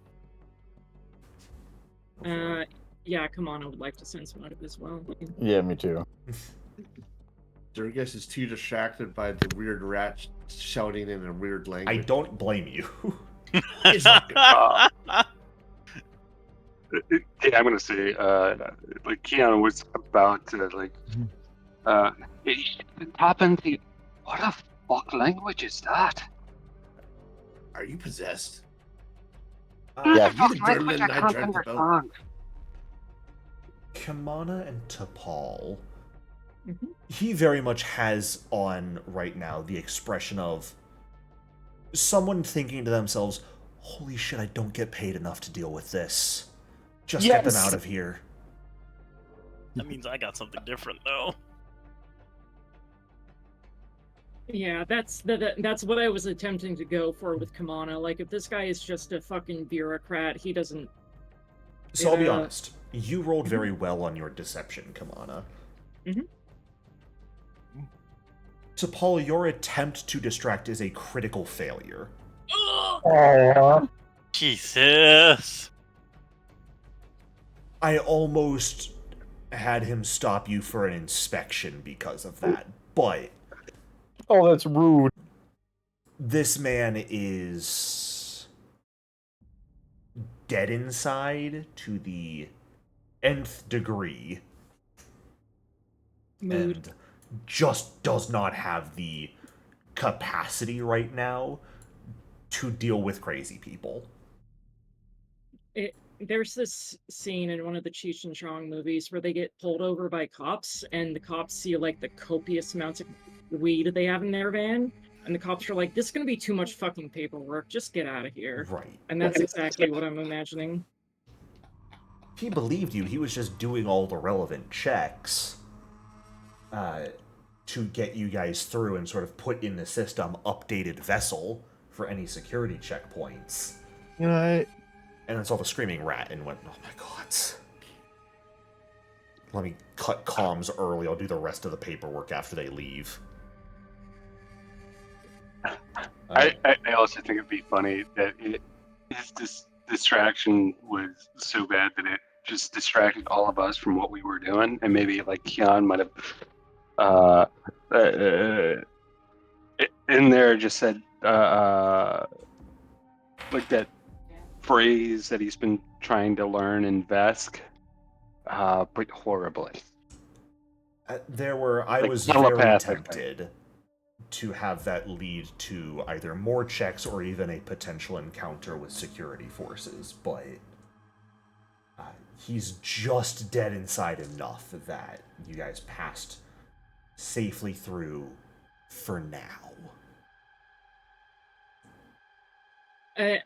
Yeah, Kamana would like to sense motive as well. Yeah, me too. Durgus is too distracted by the weird rat shouting in a weird I language. don't blame you. It's not good. Yeah, I'm gonna say, like Keanu was about to tap into. What a fuck language is that? Are you possessed? Yeah. You the Fuck language gremlin I I can't dreamt about. understand. Kamana and T'Pol, Mhm. he very much has on right now the expression of someone thinking to themselves, holy shit, I don't get paid enough to deal with this. Just get them out of here. That means I got something different, though. Yeah, that's what I was attempting to go for with Kamana. Like, if this guy is just a fucking bureaucrat, he doesn't... So I'll be Yeah. honest, you rolled very well on your deception, Kamana. Mhm. T'Pol, your attempt to distract is a critical failure. Jesus. I almost had him stop you for an inspection because of that, but Oh, that's rude. this man is dead inside to the nth degree Mood. and just does not have the capacity right now to deal with crazy people. There's this scene in one of the Cheech and Chong movies where they get pulled over by cops, and the cops see like the copious amounts of weed they have in their van, and the cops are like, "This is gonna be too much fucking paperwork. Just get out of here." Right. And that's exactly what I'm imagining. He believed you. He was just doing all the relevant checks to get you guys through and sort of put in the system updated vessel for any security checkpoints. You know, And then saw the screaming rat and went, oh my god. Let me cut comms early. I'll do the rest of the paperwork after they leave. I also think it'd be funny that his distraction was so bad that it just distracted all of us from what we were doing, and maybe like Keon might have in there just said like that phrase that he's been trying to learn in Vesk, but horribly. I Like was very telepathically. tempted to have that lead to either more checks or even a potential encounter with security forces, but he's just dead inside enough that you guys passed safely through for now.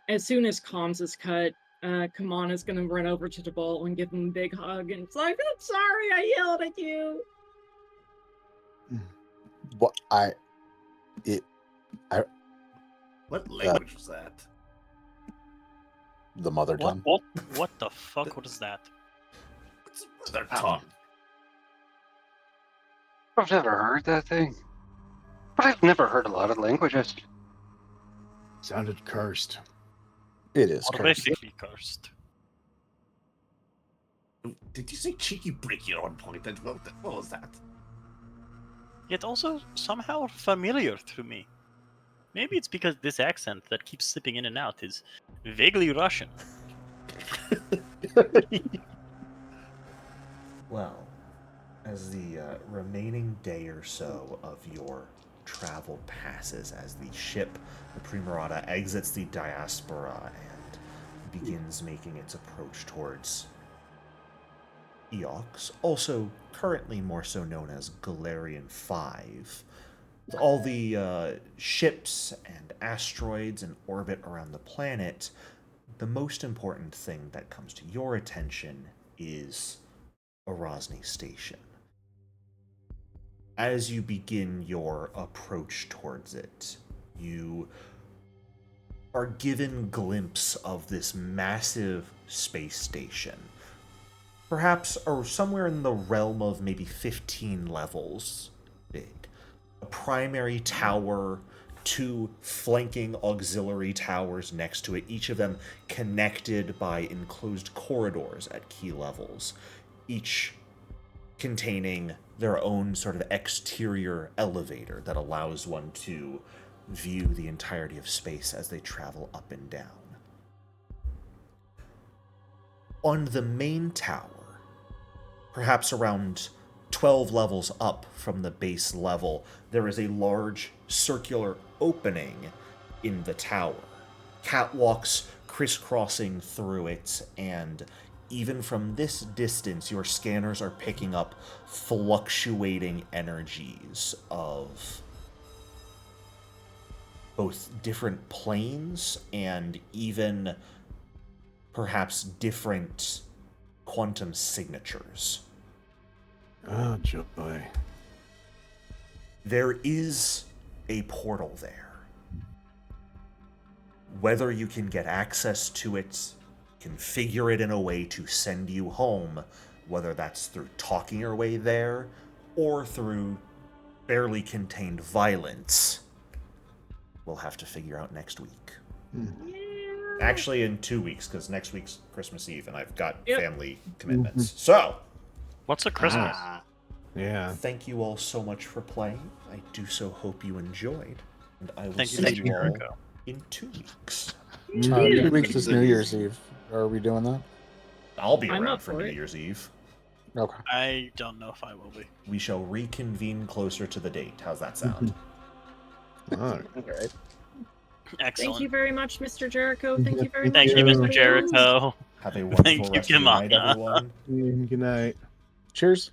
As soon as comms is cut, Kamana's gonna run over to T'Pol and give him a big hug, and it's like, "I'm sorry, I yelled at you." What What language was that? the mother What? tongue. What the fuck? What is that? What's their tongue? I've never heard that thing, but I've never heard a lot of languages. sounded cursed. It is cursed. Horrifically cursed. Did you say cheeky bricky at one point? What was that? Yet also somehow familiar to me. Maybe it's because this accent that keeps slipping in and out is vaguely Russian. Well, as the remaining day or so of your travel passes, as the ship, the Primorata, exits the diaspora and begins making its approach towards Eox, also currently more so known as Galarian 5. With all the ships and asteroids in orbit around the planet, the most important thing that comes to your attention is Erosny Station. As you begin your approach towards it, you are given a glimpse of this massive space station. Perhaps or somewhere in the realm of maybe 15 levels big. A primary tower, 2 flanking auxiliary towers next to it, each of them connected by enclosed corridors at key levels, each containing their own sort of exterior elevator that allows one to view the entirety of space as they travel up and down. On the main tower, perhaps around 12 levels up from the base level, there is a large circular opening in the tower. Catwalks crisscrossing through it, and even from this distance, your scanners are picking up fluctuating energies of both different planes and even perhaps different quantum signatures. Oh, joy. There is a portal there. Whether you can get access to it, configure it in a way to send you home, whether that's through talking your way there or through barely contained violence, we'll have to figure out next week. Actually, in 2 weeks, because next week's Christmas Eve, and I've got family commitments. So, What's a Christmas? Yeah. thank you all so much for playing. I do so hope you enjoyed, and I will Thank you, see Mr. you all Jericho. in 2 weeks. 2 weeks is New Year's Eve. Are we doing that? I'll be I'm around up for for New it. Year's Eve. Okay. I don't know if I will be. We shall reconvene closer to the date. How's that sound? All right. All right. Excellent. Thank you very much, Mr. Jericho. Thank you very much. Thank you, Mr. everybody else. Jericho. Have a wonderful Thank you, rest of your night, Kimana. everyone. Good night. Cheers.